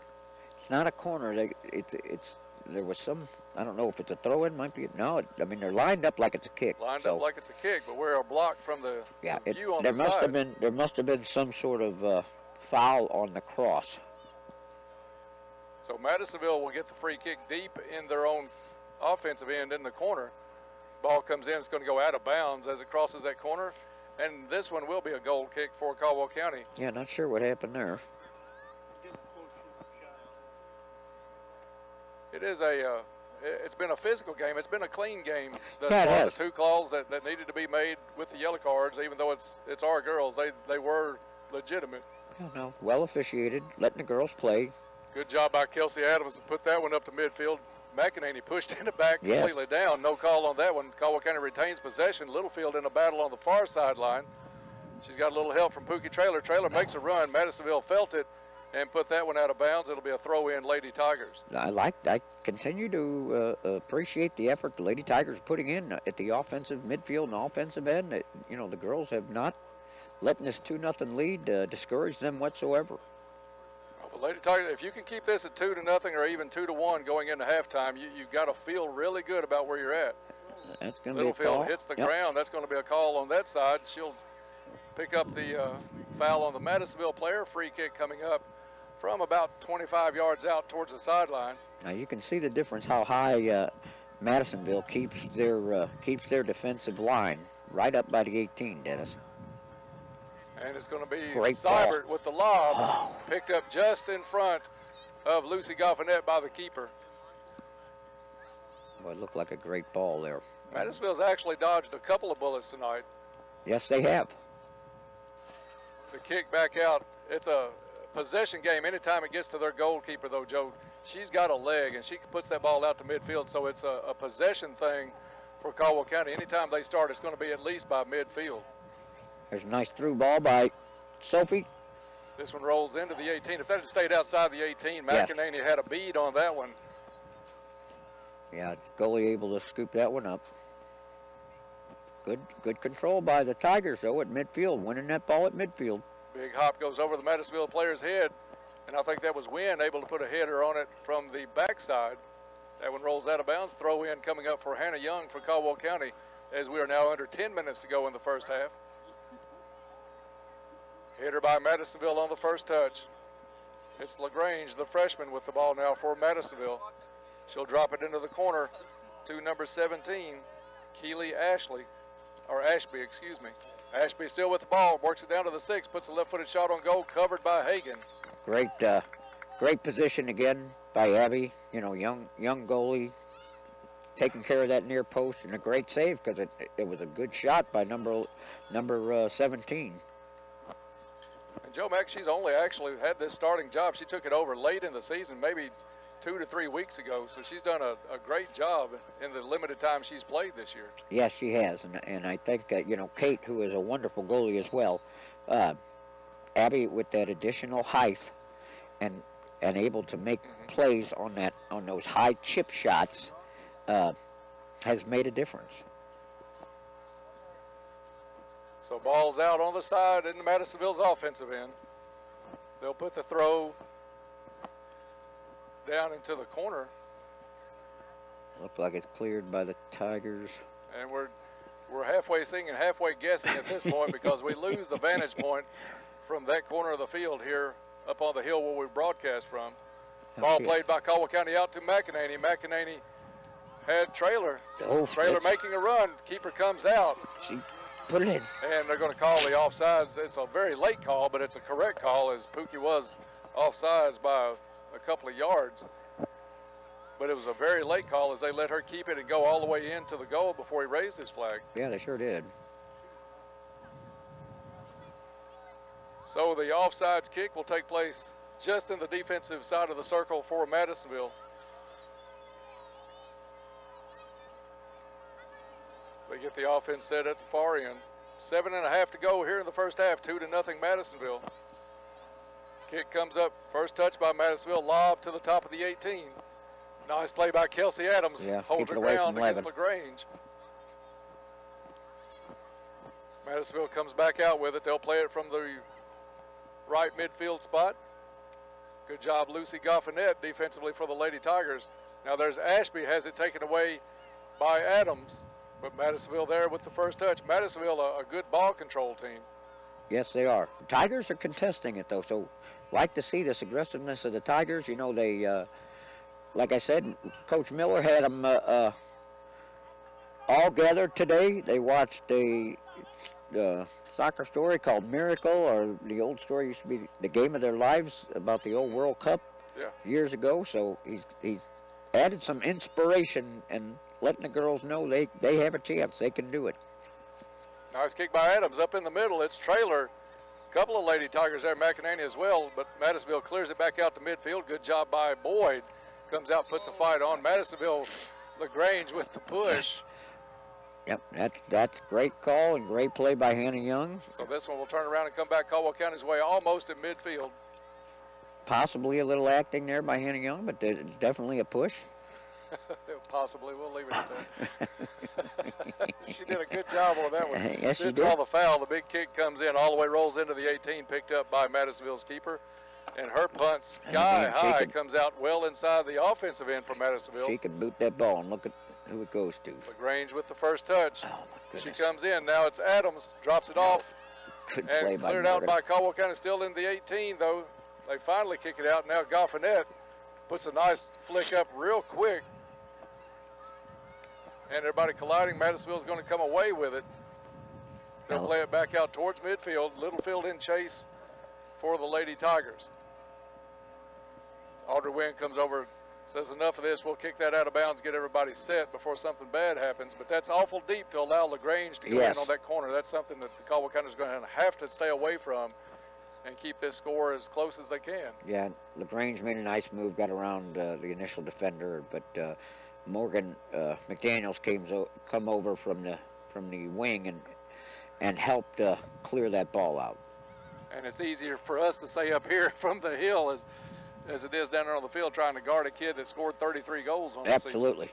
[SPEAKER 17] It's not a corner. There was some... I don't know if it's a throw-in, might be. No, I mean, they're lined up like it's a kick.
[SPEAKER 16] Lined up like it's a kick, but we're blocked from the view on
[SPEAKER 17] there
[SPEAKER 16] the
[SPEAKER 17] must
[SPEAKER 16] side.
[SPEAKER 17] Have been, there must have been some sort of foul on the cross.
[SPEAKER 16] So Madisonville will get the free kick deep in their own offensive end in the corner. Ball comes in, it's going to go out of bounds as it crosses that corner. And this one will be a goal kick for Caldwell County.
[SPEAKER 17] Yeah, not sure what happened there.
[SPEAKER 16] It is it's been a physical game. It's been a clean game. The two calls that needed to be made with the yellow cards, even though it's our girls, they were legitimate.
[SPEAKER 17] Yeah, no, well officiated, letting the girls play.
[SPEAKER 16] Good job by Kelsey Adams to put that one up to midfield. McEnany pushed in the back completely down. No call on that one. Caldwell County retains possession. Littlefield in a battle on the far sideline. She's got a little help from Pookie Traylor. Traylor makes a run. Madisonville felt it and put that one out of bounds. It'll be a throw-in Lady Tigers.
[SPEAKER 17] I continue to appreciate the effort the Lady Tigers are putting in at the offensive midfield and offensive end. The girls have not letting this 2-0 lead discourage them whatsoever.
[SPEAKER 16] Well, Lady Tigers, if you can keep this at 2-0 or even 2-1 going into halftime, you've got to feel really good about where you're at.
[SPEAKER 17] That's going to be a call.
[SPEAKER 16] Littlefield hits the ground. That's going to be a call on that side. She'll pick up the foul on the Madisonville player. Free kick coming up from about 25 yards out towards the sideline.
[SPEAKER 17] Now you can see the difference how high Madisonville keeps their defensive line right up by the 18, Dennis.
[SPEAKER 16] And it's going to be
[SPEAKER 17] Seibert
[SPEAKER 16] with the lob, picked up just in front of Lucy Goffinette by the keeper.
[SPEAKER 17] Well, it looked like a great ball there.
[SPEAKER 16] Madisonville's actually dodged a couple of bullets tonight.
[SPEAKER 17] Yes, they have.
[SPEAKER 16] The kick back out. It's a possession game. Anytime it gets to their goalkeeper, though, Joe, she's got a leg, and she puts that ball out to midfield, so it's a possession thing for Caldwell County. Anytime they start, it's going to be at least by midfield.
[SPEAKER 17] There's a nice through ball by Sophie.
[SPEAKER 16] This one rolls into the 18. If that had stayed outside the 18, McEnany had a bead on that one.
[SPEAKER 17] Yeah, goalie able to scoop that one up. Good control by the Tigers, though, at midfield, winning that ball at midfield.
[SPEAKER 16] Big hop goes over the Madisonville player's head, and I think that was Wynn able to put a header on it from the backside. That one rolls out of bounds. Throw in coming up for Hannah Young for Caldwell County, as we are now under 10 minutes to go in the first half. Header by Madisonville on the first touch. It's LaGrange, the freshman, with the ball now for Madisonville. She'll drop it into the corner to number 17, Keely Ashby, excuse me. Ashby still with the ball, works it down to the 6, puts a left-footed shot on goal, covered by Hagan.
[SPEAKER 17] Great position again by Abby. You know, young goalie, taking care of that near post, and a great save because it was a good shot by number 17.
[SPEAKER 16] And Joe Mack, she's only actually had this starting job. She took it over late in the season, maybe 2 to 3 weeks ago, so she's done a great job in the limited time she's played this year.
[SPEAKER 17] Yes, she has, and I think, you know, Kate, who is a wonderful goalie as well, Abby with that additional height and able to make plays on those high chip shots has made a difference.
[SPEAKER 16] So ball's out on the side in Madisonville's offensive end. They'll put the throw down into the corner.
[SPEAKER 17] Looks like it's cleared by the Tigers.
[SPEAKER 16] And we're halfway singing, halfway guessing at this point because we lose the vantage point from that corner of the field here up on the hill where we broadcast from. Ball played by Caldwell County out to McEnany. McEnany had Trailer. Trailer making a run. Keeper comes out.
[SPEAKER 17] She put it in.
[SPEAKER 16] And they're going to call the offsides. It's a very late call, but it's a correct call as Pookie was offsides by a couple of yards. But it was a very late call as they let her keep it and go all the way into the goal before he raised his flag.
[SPEAKER 17] Yeah, they sure did.
[SPEAKER 16] So the offsides kick will take place just in the defensive side of the circle for Madisonville. They get the offense set at the far end. 7.5 to go here in the first half, 2-0 Madisonville. Kick comes up, first touch by Madisonville, lob to the top of the 18. Nice play by Kelsey Adams, holds it down against LaGrange. Madisonville comes back out with it. They'll play it from the right midfield spot. Good job, Lucy Goffinette, defensively for the Lady Tigers. Now there's Ashby, has it taken away by Adams, but Madisonville there with the first touch. Madisonville, a good ball control team.
[SPEAKER 17] Yes, they are. Tigers are contesting it, though, so like to see this aggressiveness of the Tigers. You know, they, like I said, Coach Miller had them all gathered today. They watched a soccer story called Miracle, or the old story used to be The Game of Their Lives about the old World Cup years ago. So he's added some inspiration and letting the girls know they have a chance. They can do it.
[SPEAKER 16] Nice kick by Adams up in the middle. It's Trailer. A couple of Lady Tigers there, McEnany as well, but Madisonville clears it back out to midfield. Good job by Boyd. Comes out, puts a fight on. Madisonville, LaGrange with the push.
[SPEAKER 17] Yep, that's great call and great play by Hannah Young.
[SPEAKER 16] So this one will turn around and come back Caldwell County's way, almost in midfield.
[SPEAKER 17] Possibly a little acting there by Hannah Young, but definitely a push.
[SPEAKER 16] Possibly, we'll leave it at that. She did a good job on that one.
[SPEAKER 17] Yes, she did.
[SPEAKER 16] Draw the foul. The big kick comes in, all the way rolls into the 18, picked up by Madisonville's keeper. And her punt sky high comes out well inside the offensive end for Madisonville.
[SPEAKER 17] She can boot that ball, and look at who it goes to.
[SPEAKER 16] LaGrange with the first touch.
[SPEAKER 17] Oh, my goodness.
[SPEAKER 16] She comes in. Now it's Adams. Drops it off.
[SPEAKER 17] Good
[SPEAKER 16] and
[SPEAKER 17] play by
[SPEAKER 16] cleared out by Caldwell County. Still in the 18, though. They finally kick it out. Now Goffinette puts a nice flick up real quick. And everybody colliding. Madisonville's going to come away with it. They'll play it back out towards midfield. Littlefield in chase for the Lady Tigers. Audrey Wynn comes over, says enough of this. We'll kick that out of bounds, get everybody set before something bad happens. But that's awful deep to allow LaGrange to go in on that corner. That's something that the Caldwell County is going to have to stay away from and keep this score as close as they can.
[SPEAKER 17] Yeah, LaGrange made a nice move, got around the initial defender, but Morgan McDaniels come over from the wing and helped clear that ball out.
[SPEAKER 16] And it's easier for us to say up here from the hill as it is down there on the field trying to guard a kid that scored 33 goals on the season.
[SPEAKER 17] Absolutely.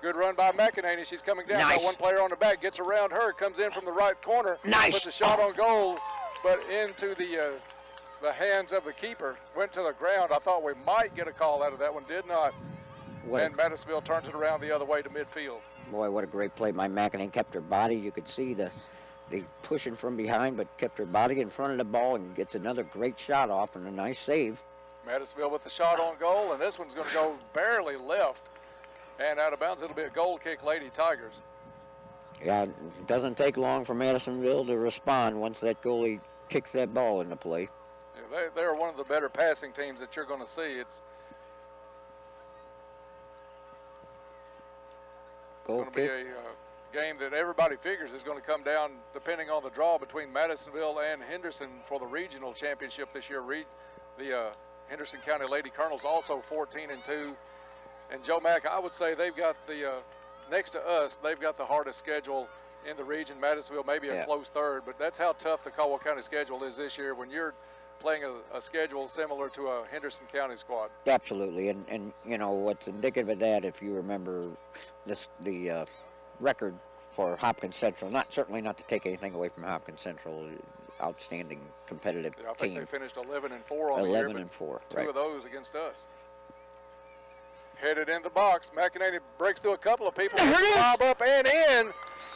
[SPEAKER 16] Good run by McEnany. She's coming down.
[SPEAKER 17] Nice.
[SPEAKER 16] Got one player on the back. Gets around her. Comes in from the right corner.
[SPEAKER 17] Nice.
[SPEAKER 16] Puts a shot on goal, but into the hands of the keeper. Went to the ground. I thought we might get a call out of that one. Did not. And Madisonville turns it around the other way to midfield.
[SPEAKER 17] Boy, what a great play by McEnany. Kept her body. You could see the pushing from behind, but kept her body in front of the ball and gets another great shot off and a nice save.
[SPEAKER 16] Madisonville with the shot on goal, and this one's going to go barely left. And out of bounds, it'll be a goal kick, Lady Tigers.
[SPEAKER 17] Yeah, it doesn't take long for Madisonville to respond once that goalie kicks that ball into play.
[SPEAKER 16] Yeah, they're one of the better passing teams that you're going to see. It's
[SPEAKER 17] goal
[SPEAKER 16] going to be a game that everybody figures is going to come down depending on the draw between Madisonville and Henderson for the regional championship this year. The Henderson County Lady Colonels also 14-2. And Joe Mack, I would say they've got next to us, they've got the hardest schedule in the region. Madisonville maybe a close third, but that's how tough the Caldwell County schedule is this year when you're playing a schedule similar to a Henderson County squad.
[SPEAKER 17] Absolutely, and you know what's indicative of that, if you remember the record for Hopkins Central, certainly not to take anything away from Hopkins Central, outstanding competitive
[SPEAKER 16] I think
[SPEAKER 17] team.
[SPEAKER 16] they finished 11-4 on the year,
[SPEAKER 17] 11-4,
[SPEAKER 16] two
[SPEAKER 17] right.
[SPEAKER 16] of those against us. Headed in the box. McEnany breaks through a couple of people. Lob up and in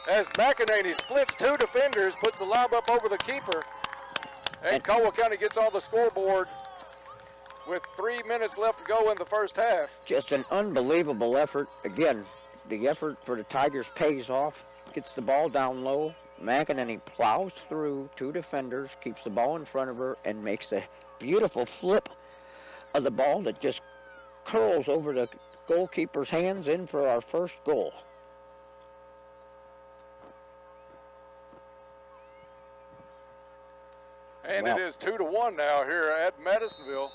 [SPEAKER 16] as McEnany splits two defenders, puts the lob up over the keeper. And Caldwell County gets on the scoreboard with 3 minutes left to go in the first half.
[SPEAKER 17] Just an unbelievable effort. Again, the effort for the Tigers pays off. Gets the ball down low. McEnany plows through two defenders, keeps the ball in front of her, and makes a beautiful flip of the ball that just curls over the goalkeeper's hands in for our first goal.
[SPEAKER 16] And it is 2-1 now here at Madisonville.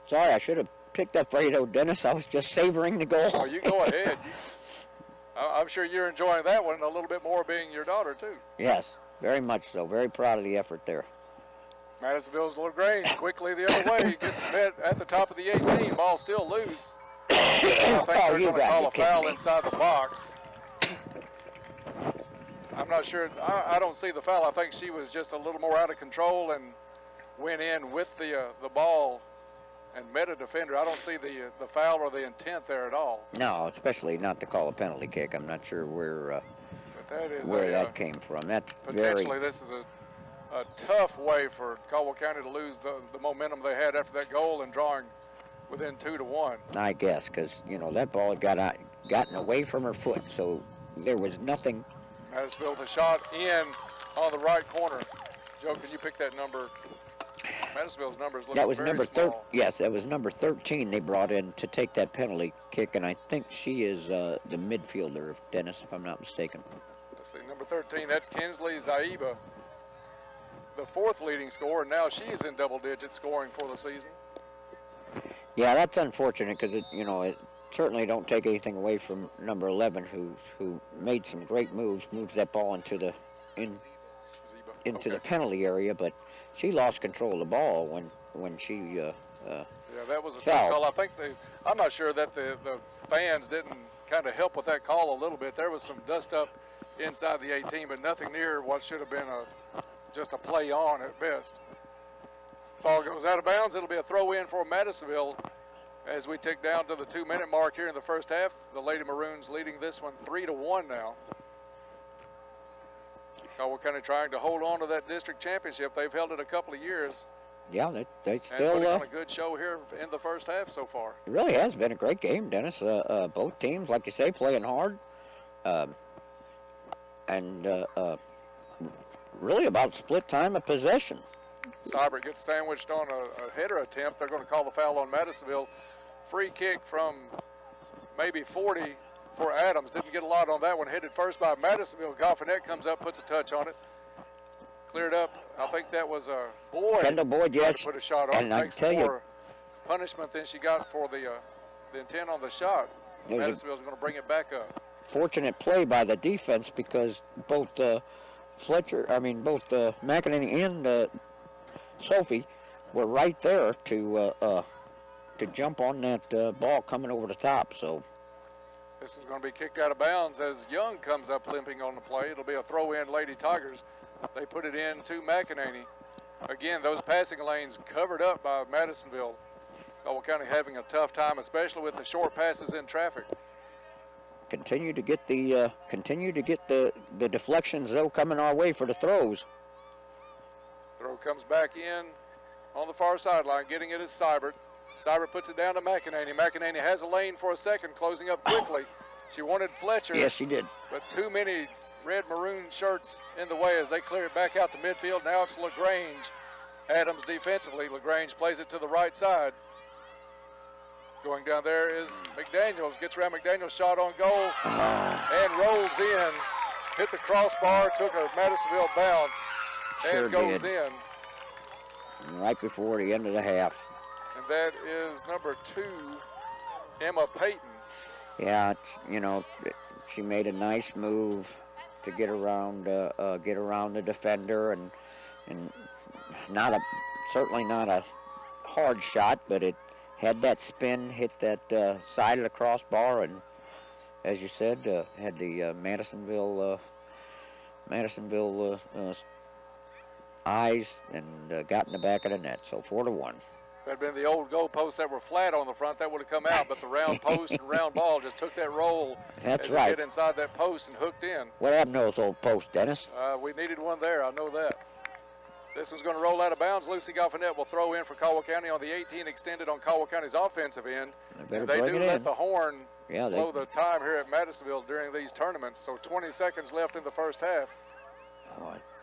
[SPEAKER 17] Sorry, I should have picked up Fredo Dennis. I was just savoring the goal.
[SPEAKER 16] Oh, you go ahead. I'm sure you're enjoying that one a little bit more being your daughter, too.
[SPEAKER 17] Yes, very much so. Very proud of the effort there.
[SPEAKER 16] Madisonville's LaGrange quickly the other way. Gets met at the top of the 18. Ball still loose. I think they're going to call a foul inside the box. I'm not sure. I don't see the foul. I think she was just a little more out of control and went in with the ball and met a defender. I don't see the foul or the intent there at all.
[SPEAKER 17] No, especially not to call a penalty kick. I'm not sure where that came from. That's
[SPEAKER 16] potentially this is a tough way for Caldwell County to lose the momentum they had after that goal and drawing within 2-1.
[SPEAKER 17] I guess, because, you know, that ball had gotten away from her foot, so there was nothing.
[SPEAKER 16] Madisonville with a shot in on the right corner. Joe, can you pick that number? Madisonville's number is looking
[SPEAKER 17] That was
[SPEAKER 16] very
[SPEAKER 17] number
[SPEAKER 16] small.
[SPEAKER 17] Yes, that was number 13 they brought in to take that penalty kick, and I think she is the midfielder, Dennis, if I'm not mistaken.
[SPEAKER 16] Let's see, number 13, that's Kinsley Zaiba, the fourth leading scorer, and now she is in double digits scoring for the season.
[SPEAKER 17] Yeah, that's unfortunate because it certainly don't take anything away from number 11, who made some great moves, moved that ball into the the penalty area, but she lost control of the ball when she
[SPEAKER 16] yeah, that was a
[SPEAKER 17] foul.
[SPEAKER 16] tough call. I think I'm not sure that the fans didn't kind of help with that call a little bit. There was some dust up inside the 18, but nothing near what should have been just a play on at best. Ball goes out of bounds. It'll be a throw in for Madisonville as we tick down to the 2-minute mark here in the first half. The Lady Maroons leading this one 3-1 now. Caldwell County trying to hold on to that district championship. They've held it a couple of years.
[SPEAKER 17] Yeah, they
[SPEAKER 16] And
[SPEAKER 17] still
[SPEAKER 16] putting on a good show here in the first half so far.
[SPEAKER 17] It really has been a great game, Dennis. Both teams, like you say, playing hard, and really about split time of possession.
[SPEAKER 16] Seibert gets sandwiched on a header attempt. They're going to call the foul on Madisonville. Free kick from maybe 40 for Adams. Didn't get a lot on that one. Headed first by Madisonville. Goffinette comes up, puts a touch on it. Cleared up. I think that was Boyd.
[SPEAKER 17] Kendall Boyd, yes.
[SPEAKER 16] Put a shot on.
[SPEAKER 17] And I
[SPEAKER 16] Takes
[SPEAKER 17] tell you,
[SPEAKER 16] more punishment than she got for the intent on the shot. Madisonville's going to bring it back up.
[SPEAKER 17] Fortunate play by the defense because both McEnany and Sophie were right there to jump on that ball coming over the top. So
[SPEAKER 16] This is going to be kicked out of bounds as Young comes up limping on the play. It'll be a throw-in Lady Tigers. They put it in to McEnany. Again, those passing lanes covered up by Madisonville. Caldwell County having a tough time, especially with the short passes in traffic.
[SPEAKER 17] Continue to get the deflections though coming our way for the throws.
[SPEAKER 16] Throw comes back in on the far sideline, getting it is Seibert. Seibert puts it down to McEnany. McEnany has a lane for a second, closing up quickly. She wanted Fletcher.
[SPEAKER 17] Yes, she did.
[SPEAKER 16] But too many red-maroon shirts in the way as they clear it back out to midfield. Now it's LaGrange. Adams defensively. LaGrange plays it to the right side. Going down there is McDaniels. Gets around McDaniels, shot on goal, and rolls in. Hit the crossbar, took a Madisonville bounce, and goes in.
[SPEAKER 17] Right before the end of the half.
[SPEAKER 16] And that is number 2, Emma Payton.
[SPEAKER 17] Yeah, she made a nice move to get around the defender, and certainly not a hard shot, but it had that spin, hit that side of the crossbar, and as you said, had the Madisonville eyes and got in the back of the net. So 4-1.
[SPEAKER 16] If that had been the old goalposts that were flat on the front, that would have come out, but the round post and round ball just took that roll.
[SPEAKER 17] That's right.
[SPEAKER 16] Hit inside that post and hooked in.
[SPEAKER 17] What happened to those old posts, Dennis?
[SPEAKER 16] We needed one there, I know that. This one's going to roll out of bounds. Lucy Goffinette will throw in for Caldwell County on the 18, extended on Caldwell County's offensive end.
[SPEAKER 17] They
[SPEAKER 16] do let the horn
[SPEAKER 17] Yeah,
[SPEAKER 16] blow the time here at Madisonville during these tournaments. So 20 seconds left in the first half.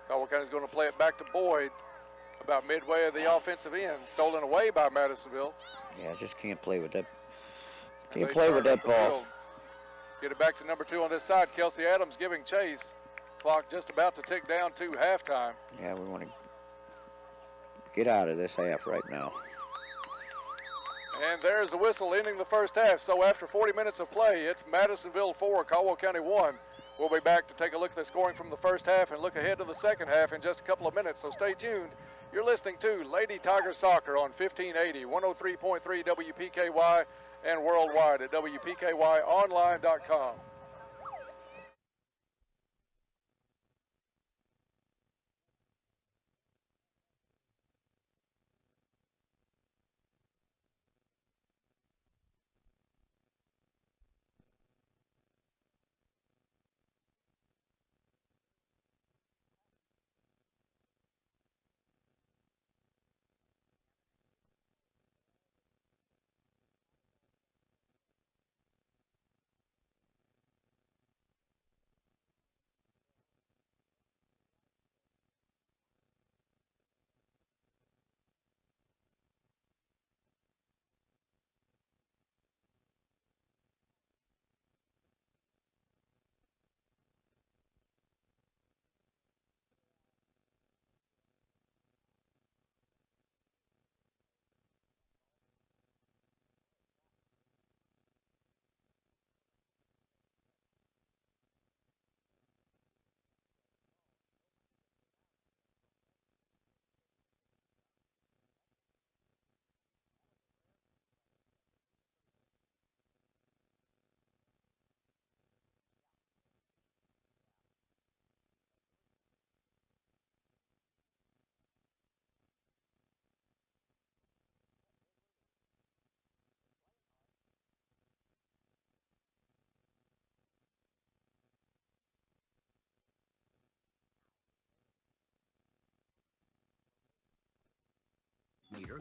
[SPEAKER 16] Caldwell County's going to play it back to Boyd about midway of the offensive end. Stolen away by Madisonville.
[SPEAKER 17] Yeah, just can't play with that. Can't play with that ball.
[SPEAKER 16] Get it back to number 2 on this side. Kelsey Adams giving chase. Clock just about to tick down to halftime.
[SPEAKER 17] Yeah, we want to get out of this half right now.
[SPEAKER 16] And there's the whistle ending the first half. So after 40 minutes of play, it's Madisonville 4, Caldwell County 1. We'll be back to take a look at the scoring from the first half and look ahead to the second half in just a couple of minutes. So stay tuned. You're listening to Lady Tiger Soccer on 1580, 103.3 WPKY, and worldwide at WPKYonline.com.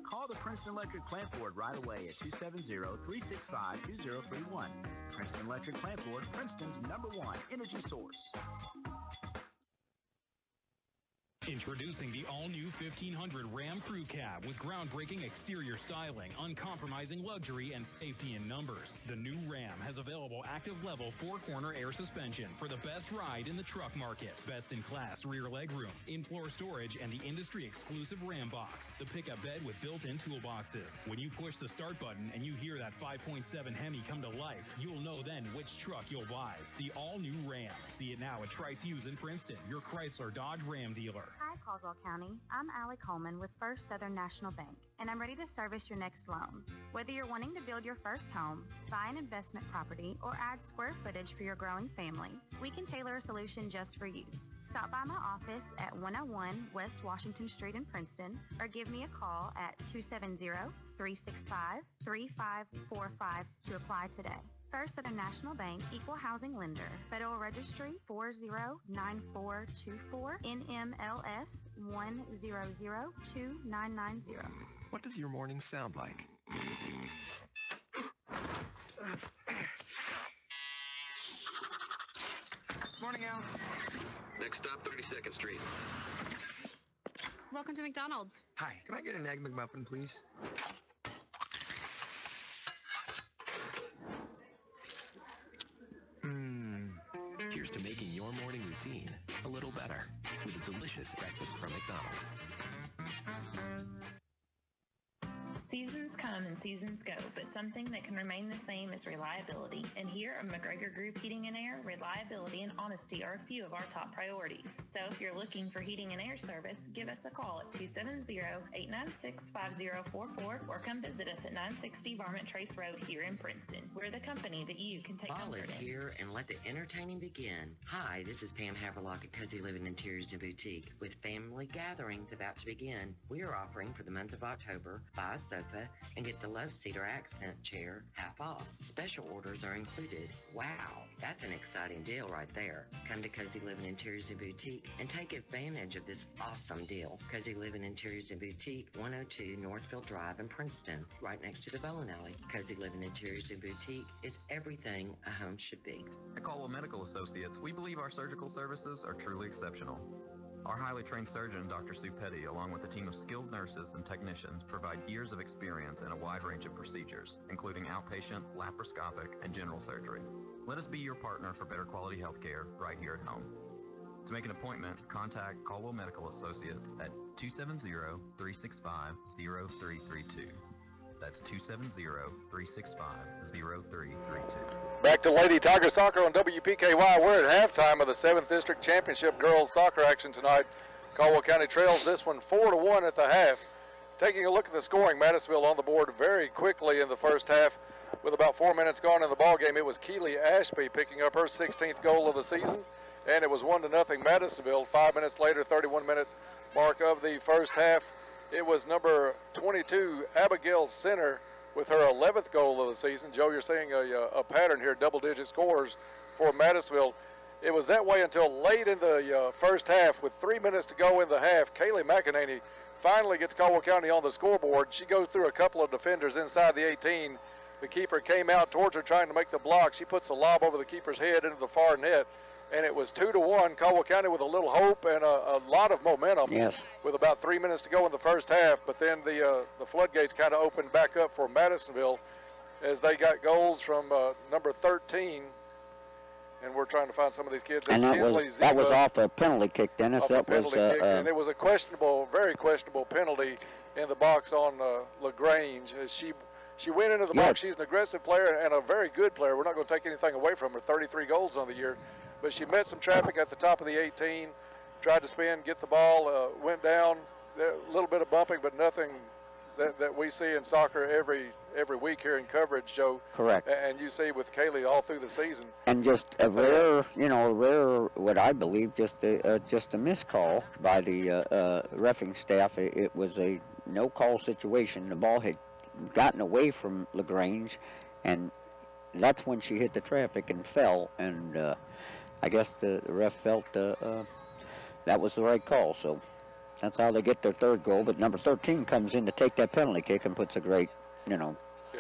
[SPEAKER 21] Call the Princeton Electric Plant Board right away at 270-365-2031. Princeton Electric Plant Board, Princeton's #1 energy source.
[SPEAKER 22] Introducing the all-new 1500 Ram Crew Cab with groundbreaking exterior styling, uncompromising luxury, and safety in numbers. The new Ram has available active-level 4-corner air suspension for the best ride in the truck market. Best-in-class rear legroom, in-floor storage, and the industry-exclusive Ram Box. The pickup bed with built-in toolboxes. When you push the start button and you hear that 5.7 Hemi come to life, you'll know then which truck you'll buy. The all-new Ram. See it now at Trice Hughes in Princeton, your Chrysler Dodge Ram dealer.
[SPEAKER 4] Hi, Caldwell County. I'm Allie Coleman with First Southern National Bank, and I'm ready to service your next loan. Whether you're wanting to build your first home, buy an investment property, or add square footage for your growing family, we can tailor a solution just for you. Stop by my office at 101 West Washington Street in Princeton, or give me a call at 270-365-3545 to apply today. First Southern National Bank, Equal Housing Lender, Federal Registry 409424, NMLS 1002990.
[SPEAKER 2] What does your morning sound like?
[SPEAKER 1] Morning, Al.
[SPEAKER 2] Next stop, 32nd Street.
[SPEAKER 1] Welcome to McDonald's.
[SPEAKER 3] Hi, can I get an Egg McMuffin, please?
[SPEAKER 2] Here's to making your morning routine a little better with a delicious breakfast from McDonald's.
[SPEAKER 23] Seasons come and seasons go, but something that can remain the same is reliability. And here at McGregor Group Heating and Air, reliability and honesty are a few of our top priorities. So if you're looking for heating and air service, give us a call at 270-896-5044 or come visit us at 960 Varmint Trace Road here in Princeton. We're the company that you can take
[SPEAKER 24] Fall
[SPEAKER 23] comfort
[SPEAKER 24] is
[SPEAKER 23] in.
[SPEAKER 24] here, and let the entertaining begin. Hi, this is Pam Haverlock at Cozy Living Interiors and Boutique. With family gatherings about to begin, we are offering for the month of October, buy a sofa and get the Love Seat or Accent chair half off. Special orders are included. Wow, that's an exciting deal right there. Come to Cozy Living Interiors and Boutique and take advantage of this awesome deal. Cozy Living Interiors and Boutique, 102 Northfield Drive in Princeton, right next to the bowling alley. Cozy Living Interiors and Boutique is everything a home should be.
[SPEAKER 25] At Caldwell Medical Associates, we believe our surgical services are truly exceptional. Our highly trained surgeon, Dr. Sue Petty, along with a team of skilled nurses and technicians, provide years of experience in a wide range of procedures, including outpatient, laparoscopic, and general surgery. Let us be your partner for better quality health care right here at home. To make an appointment, contact Caldwell Medical Associates at 270-365-0332. That's 270-365-0332.
[SPEAKER 16] Back to Lady Tiger Soccer on WPKY. We're at halftime of the 7th District Championship Girls Soccer action tonight. Caldwell County trails this one 4-1 at the half. Taking a look at the scoring, Madisonville on the board very quickly in the first half. With about 4 minutes gone in the ball game, it was Keely Ashby picking up her 16th goal of the season, and it was 1-0 Madisonville. 5 minutes later, 31-minute mark of the first half, it was number 22, Abigail Center, with her 11th goal of the season. Joe, you're seeing a pattern here, double-digit scores for Madisonville. It was that way until late in the first half. With 3 minutes to go in the half, Kaylee McEnany finally gets Caldwell County on the scoreboard. She goes through a couple of defenders inside the 18. The keeper came out towards her trying to make the block. She puts the lob over the keeper's head into the far net, and it was 2-1. Caldwell County with a little hope and a lot of momentum.
[SPEAKER 17] Yes.
[SPEAKER 16] With about 3 minutes to go in the first half, but then the floodgates kind of opened back up for Madisonville as they got goals from number 13, and we're trying to find some of these kids.
[SPEAKER 17] And that was off a penalty kick, Dennis. That was
[SPEAKER 16] and it was a questionable, very questionable penalty in the box on LaGrange. As she went into the box. She's an aggressive player and a very good player. We're not going to take anything away from her. 33 goals on the year. But she met some traffic at the top of the 18, tried to spin, get the ball, went down, a little bit of bumping, but nothing that we see in soccer every week here in coverage, Joe.
[SPEAKER 17] Correct.
[SPEAKER 16] And you see with Kaylee all through the season.
[SPEAKER 17] And just a rare, what I believe, just a miscall by the reffing staff. It was a no-call situation. The ball had gotten away from LaGrange, and that's when she hit the traffic and fell, and I guess the ref felt that was the right call, so that's how they get their third goal. But number 13 comes in to take that penalty kick and puts a great,
[SPEAKER 16] yeah,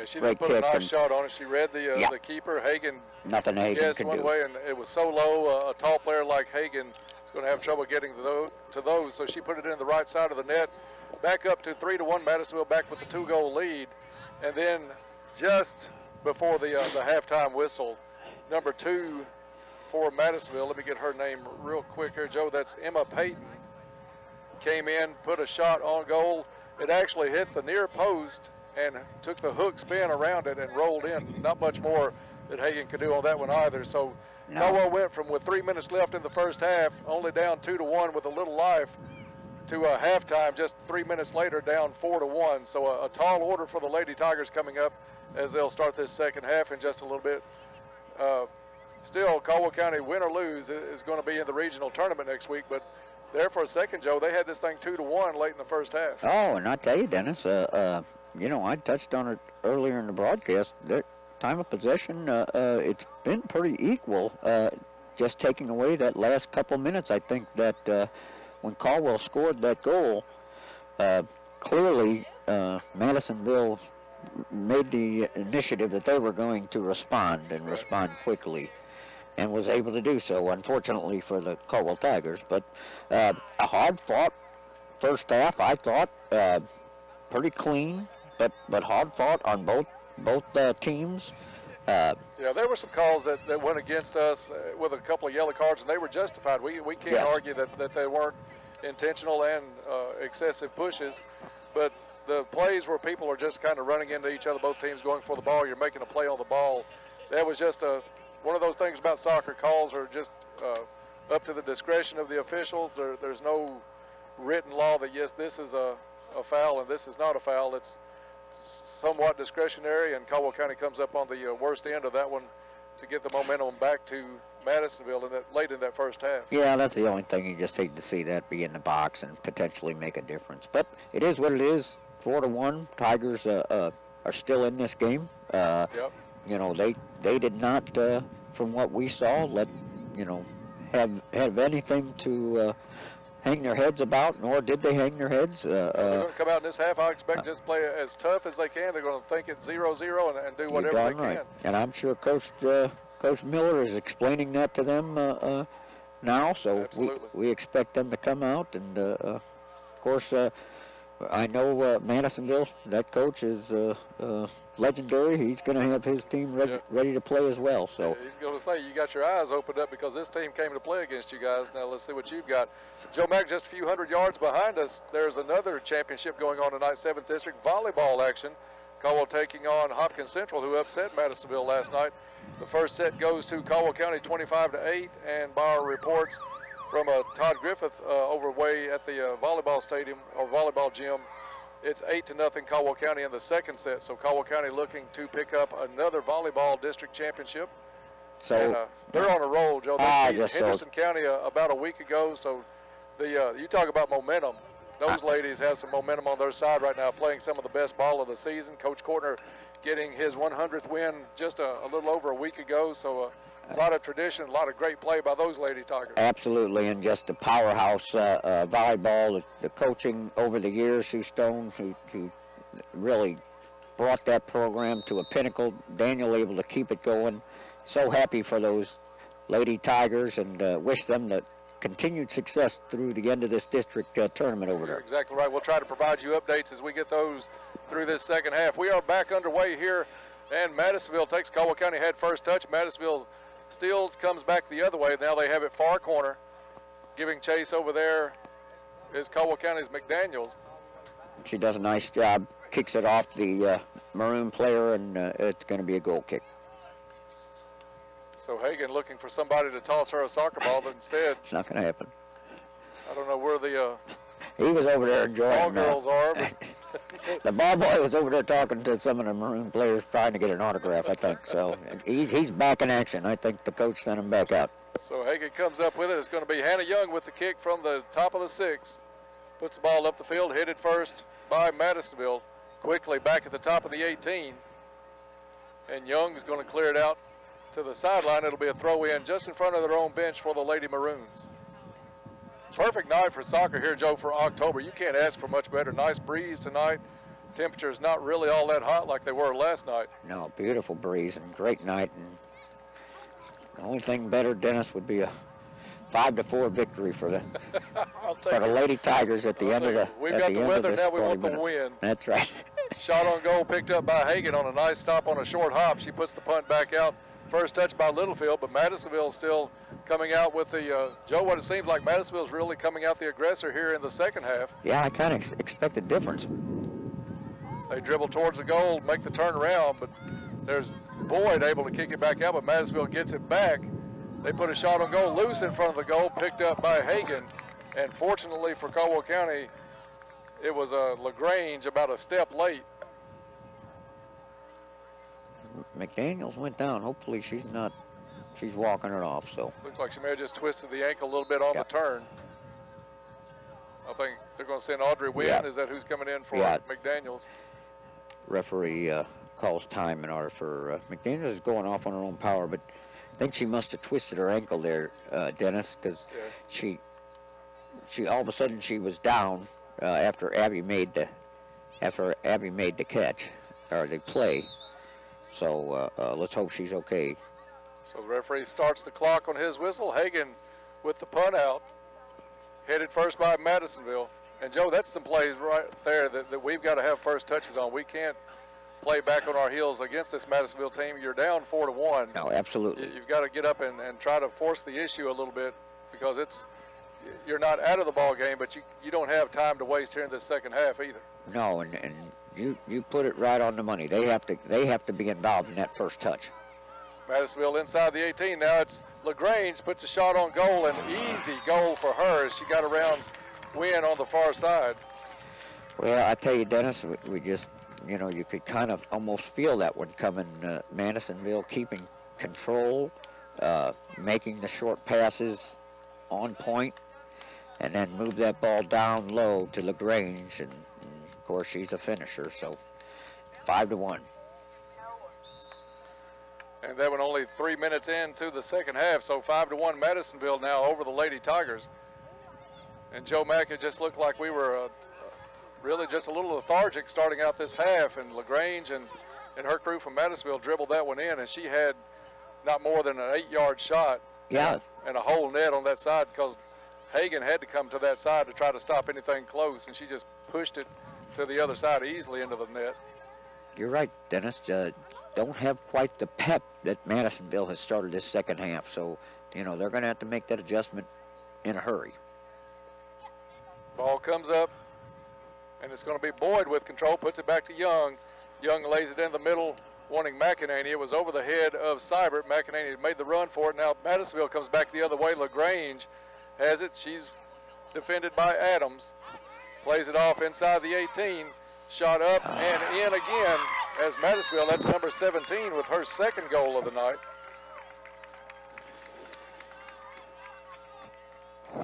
[SPEAKER 16] she
[SPEAKER 17] great
[SPEAKER 16] put
[SPEAKER 17] kick.
[SPEAKER 16] A nice shot on it. She read the keeper, Hagan.
[SPEAKER 17] Nothing Hagan could
[SPEAKER 16] one
[SPEAKER 17] do.
[SPEAKER 16] way, and it was so low, a tall player like Hagan is going to have trouble getting to those, so she put it in the right side of the net. Back up to 3-1, Madisonville back with the 2-goal lead. And then just before the halftime whistle, number 2 for Madisonville, let me get her name real quick here, Joe. That's Emma Payton. Came in, put a shot on goal. It actually hit the near post and took the hook spin around it and rolled in. Not much more that Hagan could do on that one either. So Caldwell went from, with 3 minutes left in the first half, only down 2-1 with a little life, to halftime just 3 minutes later, down 4-1. So a tall order for the Lady Tigers coming up as they'll start this second half in just a little bit. Still, Caldwell County, win or lose, is going to be in the regional tournament next week. But there for a second, Joe, they had this thing 2-1 late in the first half.
[SPEAKER 17] Oh, and I tell you, Dennis, you know, I touched on it earlier in the broadcast. Their time of possession, it's been pretty equal. Just taking away that last couple minutes, I think that when Caldwell scored that goal, clearly Madisonville made the initiative that they were going to respond and respond quickly, and was able to do so, unfortunately for the Caldwell Tigers. But a hard-fought first half, I thought, pretty clean, but hard-fought on both teams.
[SPEAKER 16] Yeah, there were some calls that went against us with a couple of yellow cards, and they were justified. We can't argue that they weren't intentional and excessive pushes, but the plays where people are just kind of running into each other, both teams going for the ball, you're making a play on the ball, that was just one of those things about soccer. Calls are just up to the discretion of the officials. There's no written law that, yes, this is a foul and this is not a foul. It's somewhat discretionary, and Caldwell County comes up on the worst end of that one to get the momentum back to Madisonville late in that first half.
[SPEAKER 17] Yeah, that's the only thing. You just hate to see that be in the box and potentially make a difference. But it is what it is. 4-1. Tigers are still in this game.
[SPEAKER 16] Yep.
[SPEAKER 17] You know, they did not, from what we saw, have anything to hang their heads about, nor did they hang their heads.
[SPEAKER 16] They're going to come out in this half, I expect, just play as tough as they can. They're going to think it's 0-0 and do whatever they can.
[SPEAKER 17] And I'm sure Coach Miller is explaining that to them now, so we expect them to come out. And, of course, I know Madisonville, that coach is legendary. He's going to have his team ready to play as well. So
[SPEAKER 16] yeah, he's going to say, you got your eyes opened up because this team came to play against you guys. Now let's see what you've got. Joe Mack, just a few hundred yards behind us, there's another championship going on tonight, 7th District volleyball action. Caldwell taking on Hopkins Central, who upset Madisonville last night. The first set goes to Caldwell County 25-8, and by our reports from Todd Griffith overway at the volleyball stadium or volleyball gym, it's 8-0 Caldwell County in the second set. So Caldwell County looking to pick up another volleyball district championship.
[SPEAKER 17] So
[SPEAKER 16] and, they're on a roll, Joe. They beat Henderson County about a week ago. So you talk about momentum. Those ladies have some momentum on their side right now, playing some of the best ball of the season. Coach Kortner getting his 100th win just a little over a week ago. So a lot of tradition, a lot of great play by those Lady Tigers.
[SPEAKER 17] Absolutely, and just the powerhouse volleyball, the coaching over the years, Sue Stone, who really brought that program to a pinnacle. Daniel able to keep it going. So happy for those Lady Tigers, and wish them the continued success through the end of this district tournament over there.
[SPEAKER 16] You're exactly right. We'll try to provide you updates as we get those through this second half. We are back underway here, and Madisonville takes Caldwell County head first touch. Madisonville steals, comes back the other way. Now they have it far corner. Giving chase over there is Caldwell County's McDaniels.
[SPEAKER 17] She does a nice job, kicks it off the maroon player, and it's going to be a goal kick.
[SPEAKER 16] So Hagan looking for somebody to toss her a soccer ball, but instead
[SPEAKER 17] it's not going to happen.
[SPEAKER 16] I don't know where the
[SPEAKER 17] he was over there enjoying
[SPEAKER 16] ball girls are, but
[SPEAKER 17] the ball boy was over there talking to some of the maroon players, trying to get an autograph, I think. So he's back in action. I think the coach sent him back out.
[SPEAKER 16] So Hagan comes up with it. It's going to be Hannah Young with the kick from the top of the 6. Puts the ball up the field, hit it first by Madisonville. Quickly back at the top of the 18. And Young is going to clear it out to the sideline. It'll be a throw in just in front of their own bench for the Lady Maroons. Perfect night for soccer here, Joe, for October. You can't ask for much better. Nice breeze tonight. Temperatures not really all that hot like they were last night.
[SPEAKER 17] No, beautiful breeze and great night. And the only thing better, Dennis, would be a 5-4 victory for the Lady Tigers at the end of the
[SPEAKER 16] We've got the weather now. We want the win.
[SPEAKER 17] That's right.
[SPEAKER 16] Shot on goal picked up by Hagan on a nice stop on a short hop. She puts the punt back out. First touch by Littlefield, but Madisonville still coming out with the, Joe, what it seems like Madisonville's really coming out the aggressor here in the second half.
[SPEAKER 17] Yeah, I kind of expect a difference.
[SPEAKER 16] They dribble towards the goal, make the turnaround, but there's Boyd able to kick it back out, but Madisonville gets it back. They put a shot on goal loose in front of the goal, picked up by Hagan. And fortunately for Caldwell County, it was LaGrange about a step late.
[SPEAKER 17] McDaniels went down. Hopefully she's walking it off. So
[SPEAKER 16] Looks like she may have just twisted the ankle a little bit on the turn. I think they're going to send Audrey Wynn.
[SPEAKER 17] Yep.
[SPEAKER 16] Is that who's coming in for McDaniels?
[SPEAKER 17] Referee calls time in order for McDaniels is going off on her own power, but I think she must have twisted her ankle there, Dennis, because she all of a sudden she was down after Abby made the catch or the play. So let's hope she's okay.
[SPEAKER 16] So the referee starts the clock on his whistle. Hagan with the punt out, headed first by Madisonville. And Joe, that's some plays right there that we've got to have first touches on. We can't play back on our heels against this Madisonville team. You're down 4-1.
[SPEAKER 17] No, absolutely.
[SPEAKER 16] You've got to get up and try to force the issue a little bit, because you're not out of the ball game, but you don't have time to waste here in this second half either.
[SPEAKER 17] No, and you put it right on the money. They have to be involved in that first touch.
[SPEAKER 16] Madisonville inside the 18. Now it's LaGrange puts a shot on goal, an easy goal for her as she got around Wynn on the far side.
[SPEAKER 17] Well, I tell you, Dennis, we just, you could kind of almost feel that one coming. Madisonville keeping control, making the short passes on point, and then move that ball down low to LaGrange, and of course she's a finisher. So 5-1.
[SPEAKER 16] And that one only 3 minutes into the second half, so 5-1 Madisonville now over the Lady Tigers. And Joe Mack, it just looked like we were really just a little lethargic starting out this half, and LaGrange and her crew from Madisonville dribbled that one in, and she had not more than an 8-yard shot.
[SPEAKER 17] Yeah.
[SPEAKER 16] And a whole net on that side, because Hagan had to come to that side to try to stop anything close, and she just pushed it to the other side easily into the net.
[SPEAKER 17] You're right, Dennis. Don't have quite the pep that Madisonville has started this second half, so they're going to have to make that adjustment in a hurry.
[SPEAKER 16] Ball comes up, and it's going to be Boyd with control, puts it back to Young. Young lays it in the middle, wanting McEnany. It was over the head of Seibert. McEnany made the run for it. Now Madisonville comes back the other way. LaGrange has it. She's defended by Adams. Plays it off inside the 18. Shot up and in again as Madisonville. That's number 17 with her second goal of the night.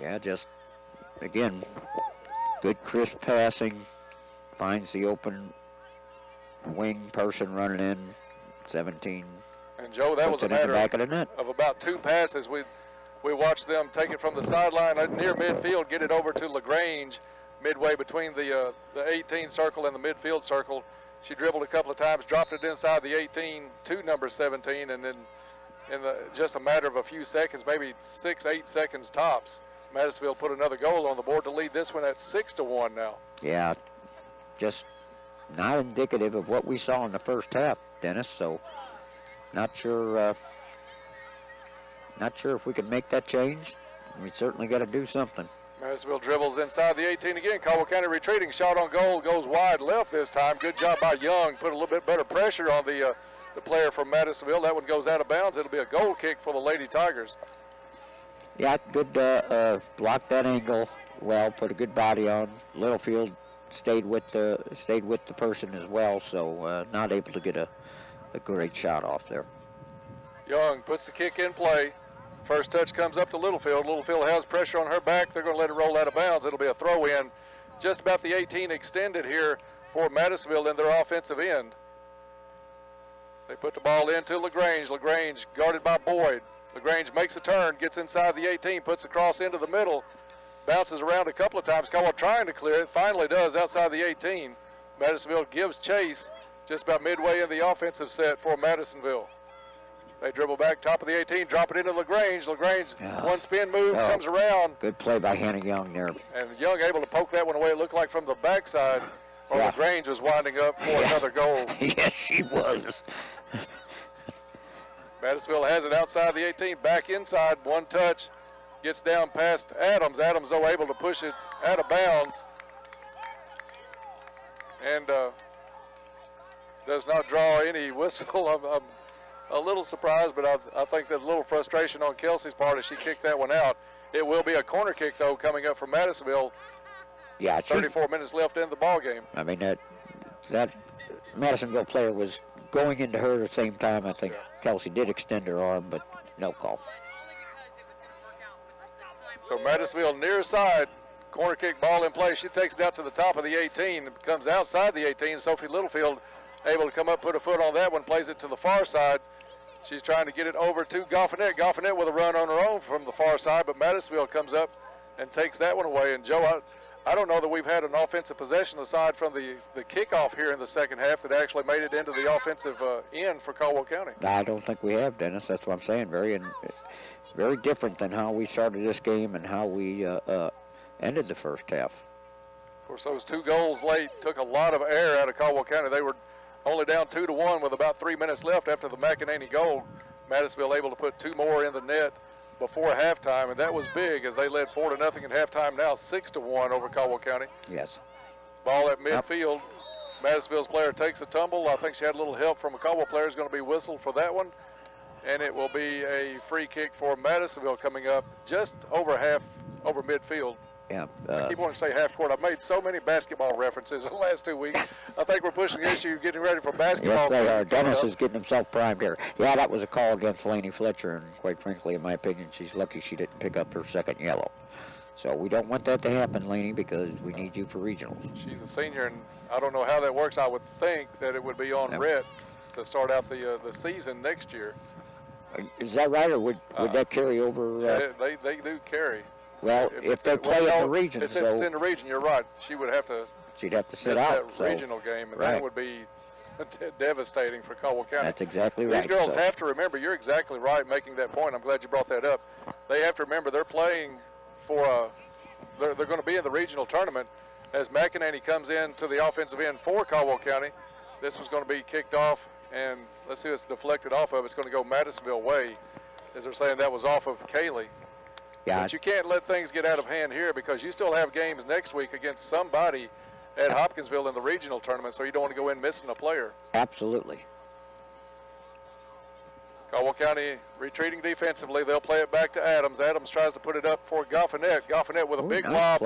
[SPEAKER 17] Yeah, just, again, good crisp passing. Finds the open wing person running in. 17.
[SPEAKER 16] And Joe, that was a matter of about 2 passes. We watched them take it from the sideline near midfield, get it over to LaGrange, midway between the 18 circle and the midfield circle. She dribbled a couple of times, dropped it inside the 18 to number 17, and then in just a matter of a few seconds, maybe 6-8 seconds tops, Madisonville put another goal on the board to lead this one at 6-1 now.
[SPEAKER 17] Yeah, just not indicative of what we saw in the first half, Dennis. So not sure if we can make that change. We certainly got to do something.
[SPEAKER 16] Madisonville dribbles inside the 18 again. Caldwell County retreating. Shot on goal. Goes wide left this time. Good job by Young. Put a little bit better pressure on the player from Madisonville. That one goes out of bounds. It'll be a goal kick for the Lady Tigers.
[SPEAKER 17] Yeah, good block that angle well. Put a good body on. Littlefield stayed with the person as well. So not able to get a great shot off there.
[SPEAKER 16] Young puts the kick in play. First touch comes up to Littlefield. Littlefield has pressure on her back. They're going to let it roll out of bounds. It'll be a throw in. Just about the 18 extended here for Madisonville in their offensive end. They put the ball into LaGrange. LaGrange guarded by Boyd. LaGrange makes a turn, gets inside the 18, puts the cross into the middle, bounces around a couple of times. Caldwell trying to clear it, finally does outside the 18. Madisonville gives chase just about midway in the offensive set for Madisonville. They dribble back, top of the 18, drop it into LaGrange. LaGrange, one spin move, comes around.
[SPEAKER 17] Good play by Hannah Young there.
[SPEAKER 16] And Young able to poke that one away, it looked like from the backside, or LaGrange was winding up for another goal.
[SPEAKER 17] Yes, she was.
[SPEAKER 16] Madisonville has it outside the 18, back inside, one touch, gets down past Adams. Adams, though, able to push it out of bounds. And does not draw any whistle. I'm a little surprised, but I think there's a little frustration on Kelsey's part as she kicked that one out. It will be a corner kick, though, coming up from Madisonville.
[SPEAKER 17] Yeah,
[SPEAKER 16] 34 minutes left in the ball game.
[SPEAKER 17] I mean, that Madisonville player was going into her at the same time. I think Kelsey did extend her arm, but no call.
[SPEAKER 16] So Madisonville near side, corner kick ball in play. She takes it out to the top of the 18 and comes outside the 18. Sophie Littlefield able to come up, put a foot on that one, plays it to the far side. She's trying to get it over to Goffinette. Goffinette with a run on her own from the far side, but Madisonville comes up and takes that one away. And Joe, I don't know that we've had an offensive possession aside from the kickoff here in the second half that actually made it into the offensive end for Caldwell County.
[SPEAKER 17] I don't think we have, Dennis. That's what I'm saying. Very different than how we started this game and how we ended the first half.
[SPEAKER 16] Of course, those 2 goals late took a lot of air out of Caldwell County. They were only down 2-1 with about 3 minutes left after the McEnany goal. Madisonville able to put 2 more in the net before halftime, and that was big as they led 4-0 at halftime. Now 6-1 over Caldwell County.
[SPEAKER 17] Yes.
[SPEAKER 16] Ball at midfield. Madisonville's player takes a tumble. I think she had a little help from a Caldwell player. Is going to be whistled for that one, and it will be a free kick for Madisonville coming up just over midfield.
[SPEAKER 17] Yeah.
[SPEAKER 16] I keep wanting to say half court. I've made so many basketball references in the last 2 weeks. I think we're pushing the issue, getting ready for basketball.
[SPEAKER 17] Yes, they are. Dennis is getting himself primed here. Yeah, that was a call against Laney Fletcher, and quite frankly, in my opinion, she's lucky she didn't pick up her second yellow. So we don't want that to happen, Laney, because we need you for regionals.
[SPEAKER 16] She's a senior, and I don't know how that works. I would think that it would be on red to start out the season next year.
[SPEAKER 17] Is that right, or would that carry over?
[SPEAKER 16] They do carry.
[SPEAKER 17] Well, if they play in the region,
[SPEAKER 16] if it's in the region, you're right. She'd have to
[SPEAKER 17] sit out.
[SPEAKER 16] That regional game, and that would be devastating for Caldwell County.
[SPEAKER 17] That's exactly right.
[SPEAKER 16] These girls have to remember. You're exactly right making that point. I'm glad you brought that up. They have to remember they're playing for they're going to be in the regional tournament as McEnany comes in to the offensive end for Caldwell County. This one's going to be kicked off, and let's see what's deflected off of. It's going to go Madisonville way, as they're saying that was off of Kaylee.
[SPEAKER 17] Yeah.
[SPEAKER 16] But you can't let things get out of hand here because you still have games next week against somebody at Hopkinsville in the regional tournament, so you don't want to go in missing a player.
[SPEAKER 17] Absolutely.
[SPEAKER 16] Caldwell County retreating defensively. They'll play it back to Adams. Adams tries to put it up for Goffinette. Goffinette with a big lob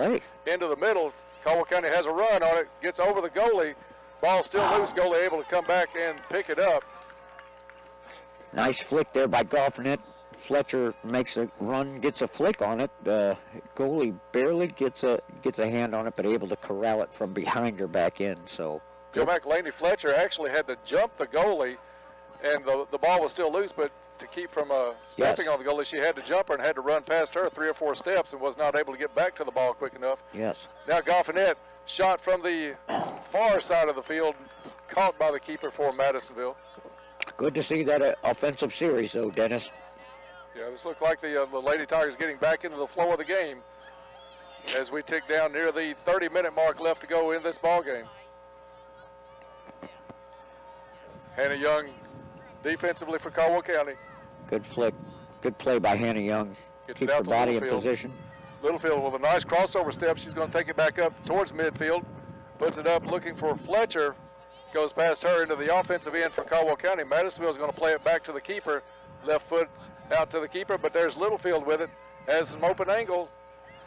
[SPEAKER 16] into the middle. Caldwell County has a run on it, gets over the goalie. Ball still loose. Goalie able to come back and pick it up.
[SPEAKER 17] Nice flick there by Goffinette. Fletcher makes a run, gets a flick on it. Goalie barely gets a hand on it, but able to corral it from behind her back in. So
[SPEAKER 16] go back. Laney Fletcher actually had to jump the goalie, and the ball was still loose. But to keep from stepping on the goalie, she had to jump her and had to run past her 3 or 4 steps and was not able to get back to the ball quick enough.
[SPEAKER 17] Yes.
[SPEAKER 16] Now Goffinette shot from the far side of the field, caught by the keeper for Madisonville.
[SPEAKER 17] Good to see that offensive series, though, Dennis.
[SPEAKER 16] Yeah, this looked like the Lady Tigers getting back into the flow of the game as we tick down near the 30-minute mark left to go in this ball game. Hannah Young defensively for Caldwell County.
[SPEAKER 17] Good flick. Good play by Hannah Young. Keeps her body in position.
[SPEAKER 16] Littlefield with a nice crossover step. She's going to take it back up towards midfield. Puts it up looking for Fletcher. Goes past her into the offensive end for Caldwell County. Madisonville is going to play it back to the keeper. Left foot out to the keeper, but there's Littlefield with it. Has some open angle.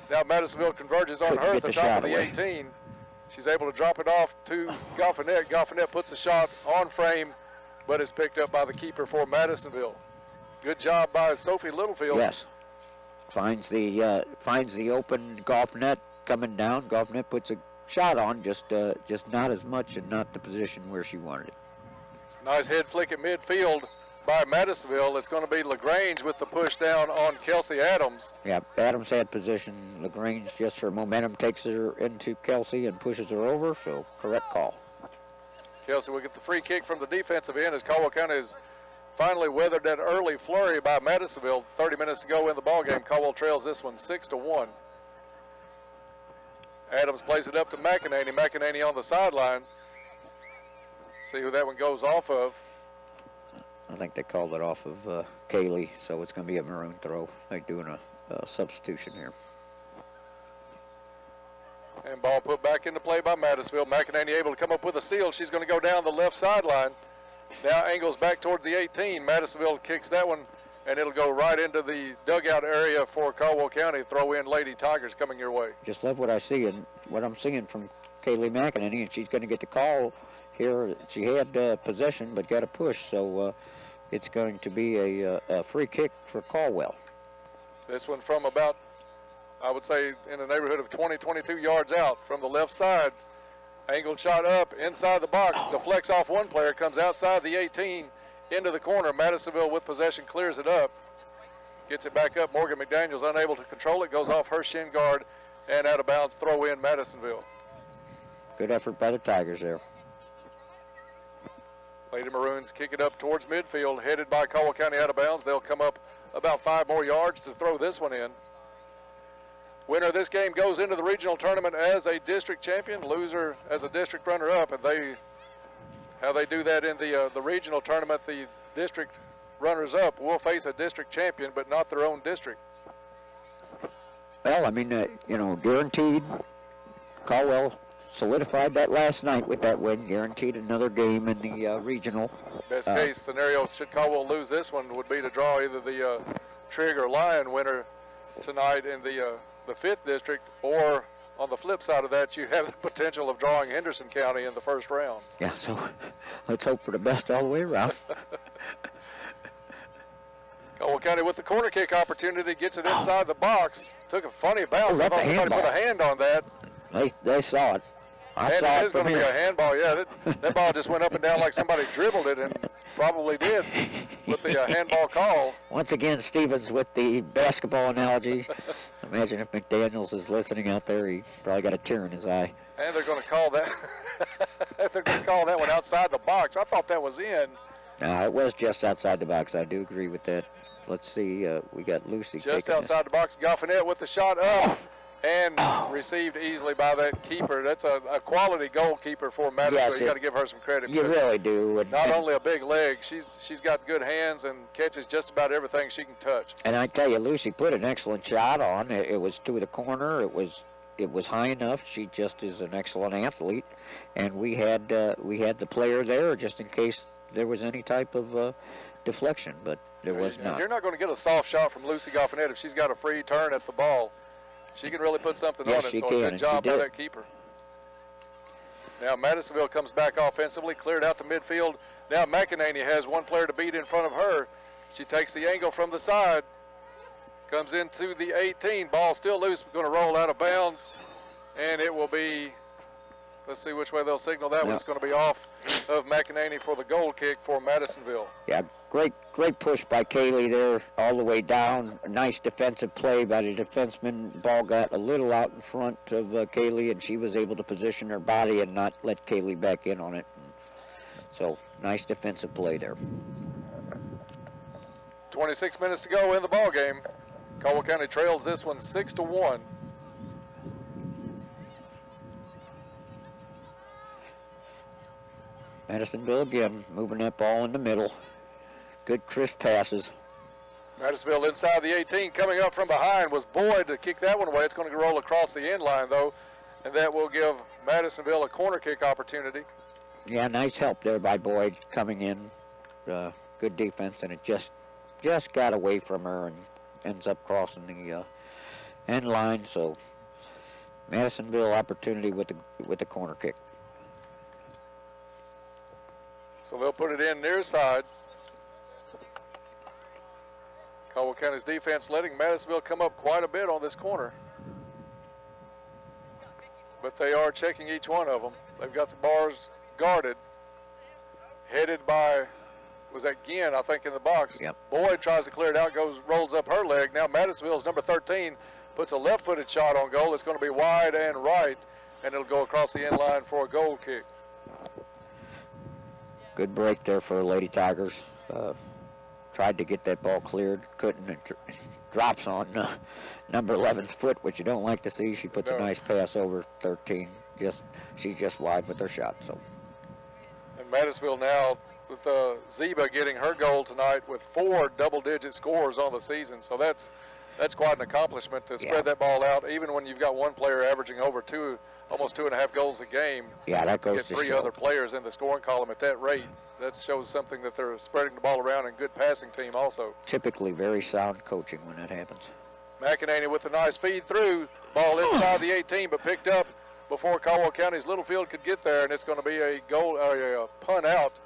[SPEAKER 16] Now Madisonville converges on her at the top of the 18. She's able to drop it off to Goffinette. Goffinette puts a shot on frame, but is picked up by the keeper for Madisonville. Good job by Sophie Littlefield.
[SPEAKER 17] Yes. Finds the open Goffinette coming down. Goffinette puts a shot on, just not as much and not the position where she wanted it.
[SPEAKER 16] Nice head flick at midfield by Madisonville. It's going to be LaGrange with the push down on Kelsey Adams.
[SPEAKER 17] Yeah, Adams had position. LaGrange, just her momentum, takes her into Kelsey and pushes her over, so correct call.
[SPEAKER 16] Kelsey will get the free kick from the defensive end as Caldwell County has finally weathered that early flurry by Madisonville. 30 minutes to go in the ballgame. Caldwell trails this one 6-1. Adams plays it up to McEnany. McEnany on the sideline. See who that one goes off of.
[SPEAKER 17] I think they called it off of Kaylee, so it's going to be a maroon throw. They're doing a substitution here.
[SPEAKER 16] And ball put back into play by Madisonville. McEnany able to come up with a steal. She's going to go down the left sideline. Now angles back toward the 18. Madisonville kicks that one and it'll go right into the dugout area for Caldwell County. Throw in Lady Tigers coming your way.
[SPEAKER 17] Just love what I see and what I'm seeing from Kaylee McEnany, and she's going to get the call here. She had possession but got a push, so it's going to be a free kick for Caldwell.
[SPEAKER 16] This one from about, I would say, in the neighborhood of 20, 22 yards out from the left side. Angled shot up inside the box, deflects off one player, comes outside the 18 into the corner. Madisonville with possession clears it up, gets it back up. Morgan McDaniel's unable to control it, goes off her shin guard and out of bounds. Throw in Madisonville.
[SPEAKER 17] Good effort by the Tigers there.
[SPEAKER 16] Lady Maroons kick it up towards midfield, headed by Caldwell County out of bounds. They'll come up about 5 more yards to throw this one in. Winner of this game goes into the regional tournament as a district champion, loser as a district runner-up, and how they do that in the regional tournament, the district runners-up will face a district champion, but not their own district.
[SPEAKER 17] Well, I mean, guaranteed. Caldwell solidified that last night with that win, guaranteed another game in the regional.
[SPEAKER 16] Best case scenario, should Caldwell lose this one, would be to draw either the Trig or Lion winner tonight in the 5th district, or on the flip side of that, you have the potential of drawing Henderson County in the first round.
[SPEAKER 17] Yeah, so let's hope for the best all the way around.
[SPEAKER 16] Caldwell County with the corner kick opportunity, gets it inside the box. Took a funny bounce. I thought somebody put a hand on that.
[SPEAKER 17] They saw it. I
[SPEAKER 16] and
[SPEAKER 17] saw
[SPEAKER 16] it is going to be a handball. Yeah, that ball just went up and down like somebody dribbled it, and probably did with the handball call.
[SPEAKER 17] Once again, Stevens with the basketball analogy. Imagine if McDaniels is listening out there. He's probably got a tear in his eye.
[SPEAKER 16] And they're going to call that. They're going to call that one outside the box. I thought that was in.
[SPEAKER 17] No, it was just outside the box. I do agree with that. Let's see. We got Lucy
[SPEAKER 16] just outside the box. Goffinette with the shot up. And received easily by that keeper. That's a quality goalkeeper for Madison.
[SPEAKER 17] Yes,
[SPEAKER 16] you got to give her some credit.
[SPEAKER 17] You really do.
[SPEAKER 16] Not only a big leg, she's got good hands and catches just about everything she can touch.
[SPEAKER 17] And I tell you, Lucy put an excellent shot on. It was to the corner. It was high enough. She just is an excellent athlete, and we had the player there just in case there was any type of deflection, but there was not.
[SPEAKER 16] You're not going to get a soft shot from Lucy Goffinette if she's got a free turn at the ball. She can really put something on it, so good job by that keeper. Now Madisonville comes back offensively, cleared out to midfield. Now McEnany has one player to beat in front of her. She takes the angle from the side, comes into the 18. Ball still loose, going to roll out of bounds, and it will be, let's see which way they'll signal that one. It's going to be off of McEnany for the goal kick for Madisonville.
[SPEAKER 17] Yeah, great push by Kaylee there all the way down. A nice defensive play by the defenseman. Ball got a little out in front of Kaylee, and she was able to position her body and not let Kaylee back in on it. So, nice defensive play there.
[SPEAKER 16] 26 minutes to go in the ball game. Caldwell County trails this one 6-1.
[SPEAKER 17] Madisonville again, moving that ball in the middle. Good crisp passes.
[SPEAKER 16] Madisonville inside the 18, coming up from behind was Boyd to kick that one away. It's going to roll across the end line, though, and that will give Madisonville a corner kick opportunity.
[SPEAKER 17] Yeah, nice help there by Boyd coming in. Good defense, and it just got away from her and ends up crossing the end line. So Madisonville opportunity with the corner kick.
[SPEAKER 16] So they'll put it in near side. Caldwell County's defense letting Madisonville come up quite a bit on this corner. But they are checking each one of them. They've got the bars guarded. Headed by, was that Ginn, I think, in the box.
[SPEAKER 17] Yep.
[SPEAKER 16] Boyd tries to clear it out, rolls up her leg. Now Madisonville's number 13 puts a left-footed shot on goal. It's going to be wide and right, and it'll go across the end line for a goal kick.
[SPEAKER 17] Good break there for Lady Tigers. Tried to get that ball cleared, couldn't. It drops on number 11's foot, which you don't like to see. She puts a nice pass over 13. She's just wide with her shot. So.
[SPEAKER 16] And Madisonville now with Zeba getting her goal tonight with 4 double-digit scores on the season. So that's That's quite an accomplishment to spread that ball out, even when you've got one player averaging over almost 2.5 goals a game.
[SPEAKER 17] Yeah, that goes
[SPEAKER 16] to
[SPEAKER 17] show.
[SPEAKER 16] Get 3 other players in the scoring column at that rate. That shows something that they're spreading the ball around, and good passing team also.
[SPEAKER 17] Typically very sound coaching when that happens.
[SPEAKER 16] McEnany with a nice feed through. Ball inside the 18, but picked up before Caldwell County's Littlefield could get there, and it's going to be a goal, a punt out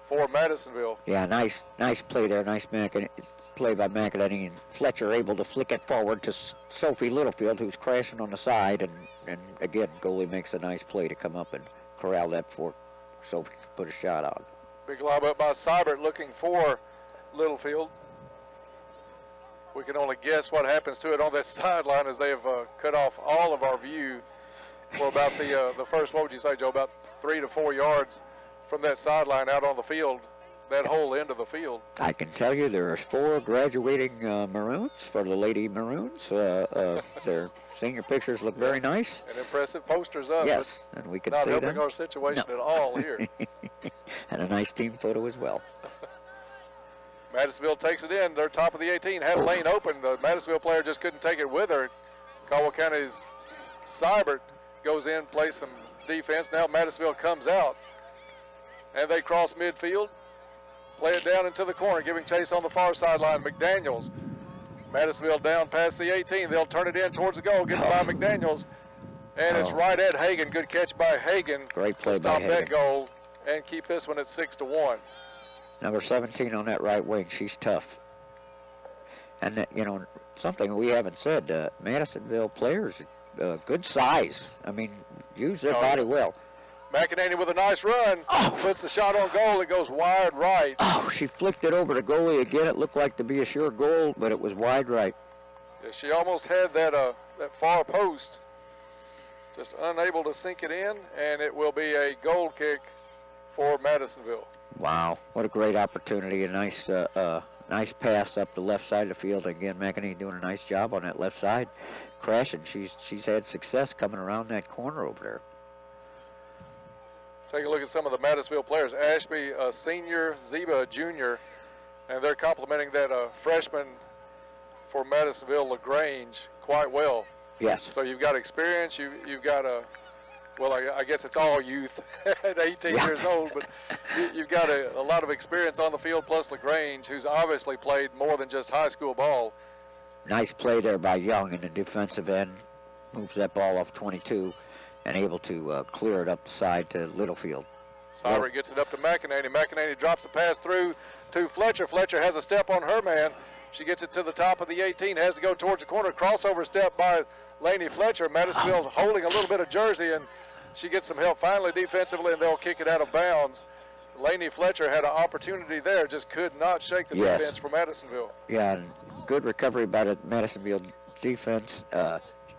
[SPEAKER 16] for Madisonville.
[SPEAKER 17] Yeah, nice play there. Nice play by McEnany, and Fletcher able to flick it forward to Sophie Littlefield, who's crashing on the side, and again, goalie makes a nice play to come up and corral that before Sophie can put a shot out.
[SPEAKER 16] Big lob up by Seibert looking for Littlefield. We can only guess what happens to it on that sideline as they have cut off all of our view for about the first, what would you say, Joe, about 3 to 4 yards from that sideline out on the field, that whole end of the field.
[SPEAKER 17] I can tell you there are 4 graduating Maroons for the Lady Maroons. Their senior pictures look very nice.
[SPEAKER 16] And impressive posters up.
[SPEAKER 17] Yes, and we can
[SPEAKER 16] not
[SPEAKER 17] see
[SPEAKER 16] helping
[SPEAKER 17] them.
[SPEAKER 16] Our situation at all here.
[SPEAKER 17] And a nice team photo as well.
[SPEAKER 16] Madisonville takes it in. They're top of the 18. Had a lane open. The Madisonville player just couldn't take it with her. Caldwell County's Seibert goes in, plays some defense. Now Madisonville comes out. And they cross midfield. Play it down into the corner, giving chase on the far sideline. McDaniels. Madisonville down past the 18. They'll turn it in towards the goal. Gets by McDaniels. And it's right at Hagan. Good catch by Hagan.
[SPEAKER 17] Great play by Hagan.
[SPEAKER 16] Stop that goal and keep this one at 6-1.
[SPEAKER 17] Number 17 on that right wing, she's tough. And, you know, something we haven't said, Madisonville players, good size. I mean, use their body well.
[SPEAKER 16] McEnany with a nice run, puts the shot on goal. It goes wide right.
[SPEAKER 17] Oh, she flicked it over to goalie again. It looked like to be a sure goal, but it was wide right.
[SPEAKER 16] Yeah, she almost had that far post, just unable to sink it in, and it will be a goal kick for Madisonville.
[SPEAKER 17] Wow, what a great opportunity. A nice nice pass up the left side of the field. Again, McEnany doing a nice job on that left side. Crashing. She's had success coming around that corner over there.
[SPEAKER 16] Take a look at some of the Madisonville players. Ashby, a senior, Zeba, a junior, and they're complimenting that freshman for Madisonville, LaGrange, quite well.
[SPEAKER 17] Yes.
[SPEAKER 16] So you've got experience. You've got well, I guess it's all youth at 18 years old, but you've got a lot of experience on the field, plus LaGrange, who's obviously played more than just high school ball.
[SPEAKER 17] Nice play there by Young in the defensive end. Moves that ball off 22 and able to clear it up the side to Littlefield.
[SPEAKER 16] Seibert gets it up to McEnany. McEnany drops the pass through to Fletcher. Fletcher has a step on her man. She gets it to the top of the 18, has to go towards the corner. Crossover step by Laney Fletcher. Madisonville holding a little bit of jersey, and she gets some help finally defensively, and they'll kick it out of bounds. Laney Fletcher had an opportunity there, just could not shake the defense for Madisonville.
[SPEAKER 17] Yeah, and good recovery by the Madisonville defense.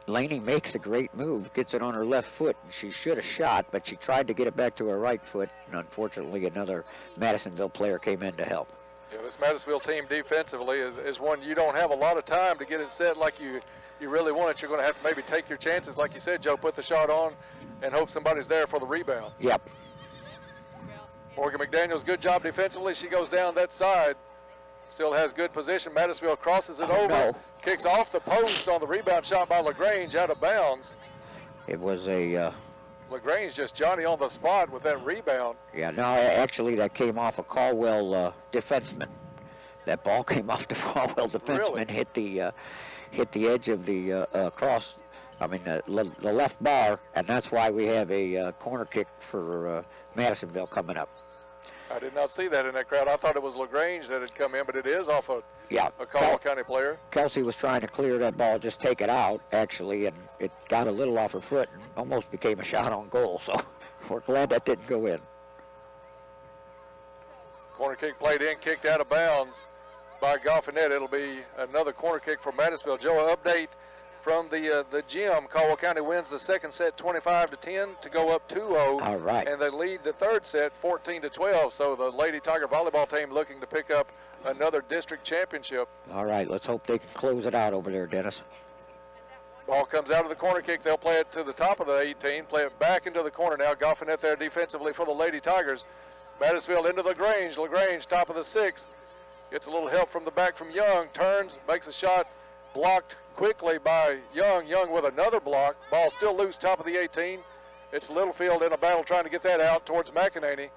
[SPEAKER 17] Laney makes a great move, gets it on her left foot, and she should have shot, but she tried to get it back to her right foot, and unfortunately another Madisonville player came in to help.
[SPEAKER 16] Yeah, this Madisonville team defensively is one you don't have a lot of time to get it set like you really want it. You're going to have to maybe take your chances, like you said, Joe, put the shot on and hope somebody's there for the rebound.
[SPEAKER 17] Yep.
[SPEAKER 16] Morgan McDaniels, good job defensively. She goes down that side. Still has good position. Madisonville crosses it over. Kicks off the post on the rebound shot by LaGrange out of bounds.
[SPEAKER 17] It was a...
[SPEAKER 16] LaGrange just Johnny on the spot with that rebound.
[SPEAKER 17] Yeah, no, actually that came off a Caldwell defenseman. That ball came off the Caldwell defenseman,
[SPEAKER 16] really?
[SPEAKER 17] hit the edge of the cross. I mean, the left bar, and that's why we have a corner kick for Madisonville coming up.
[SPEAKER 16] I did not see that in that crowd. I thought it was LaGrange that had come in, but it is off a Caldwell County player.
[SPEAKER 17] Kelsey was trying to clear that ball, just take it out, actually, and it got a little off her foot and almost became a shot on goal, so we're glad that didn't go in.
[SPEAKER 16] Corner kick played in, kicked out of bounds by Goffinette. It'll be another corner kick for Madisonville. Joe, update from the gym. Caldwell County wins the second set 25-10 to go up 2-0.
[SPEAKER 17] All right.
[SPEAKER 16] And they lead the third set 14-12. So the Lady Tiger volleyball team looking to pick up another district championship.
[SPEAKER 17] All right, let's hope they can close it out over there, Dennis.
[SPEAKER 16] Ball comes out of the corner kick. They'll play it to the top of the 18, play it back into the corner now. Goffinette there defensively for the Lady Tigers. Madisonville into LaGrange. LaGrange top of the 6. Gets a little help from the back from Young. Turns, makes a shot. blocked quickly by Young. Young with another block. Ball still loose, top of the 18. It's Littlefield in a battle trying to get that out towards McEnany.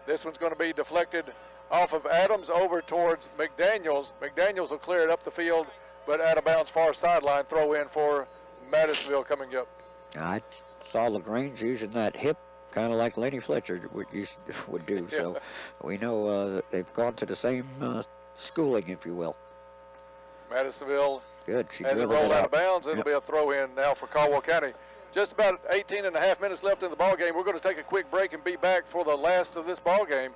[SPEAKER 16] This one's going to be deflected off of Adams over towards McDaniels. McDaniels will clear it up the field, but out of bounds far sideline. Throw in for Madisonville coming up.
[SPEAKER 17] I saw LaGrange using that hip kind of like Lady Fletcher would do. So we know that they've gone to the same schooling, if you will.
[SPEAKER 16] Madisonville
[SPEAKER 17] good. She
[SPEAKER 16] has it rolled out of bounds. It'll be a throw in now for Caldwell County. Just about 18 and a half minutes left in the ball game. We're going to take a quick break and be back for the last of this ball game.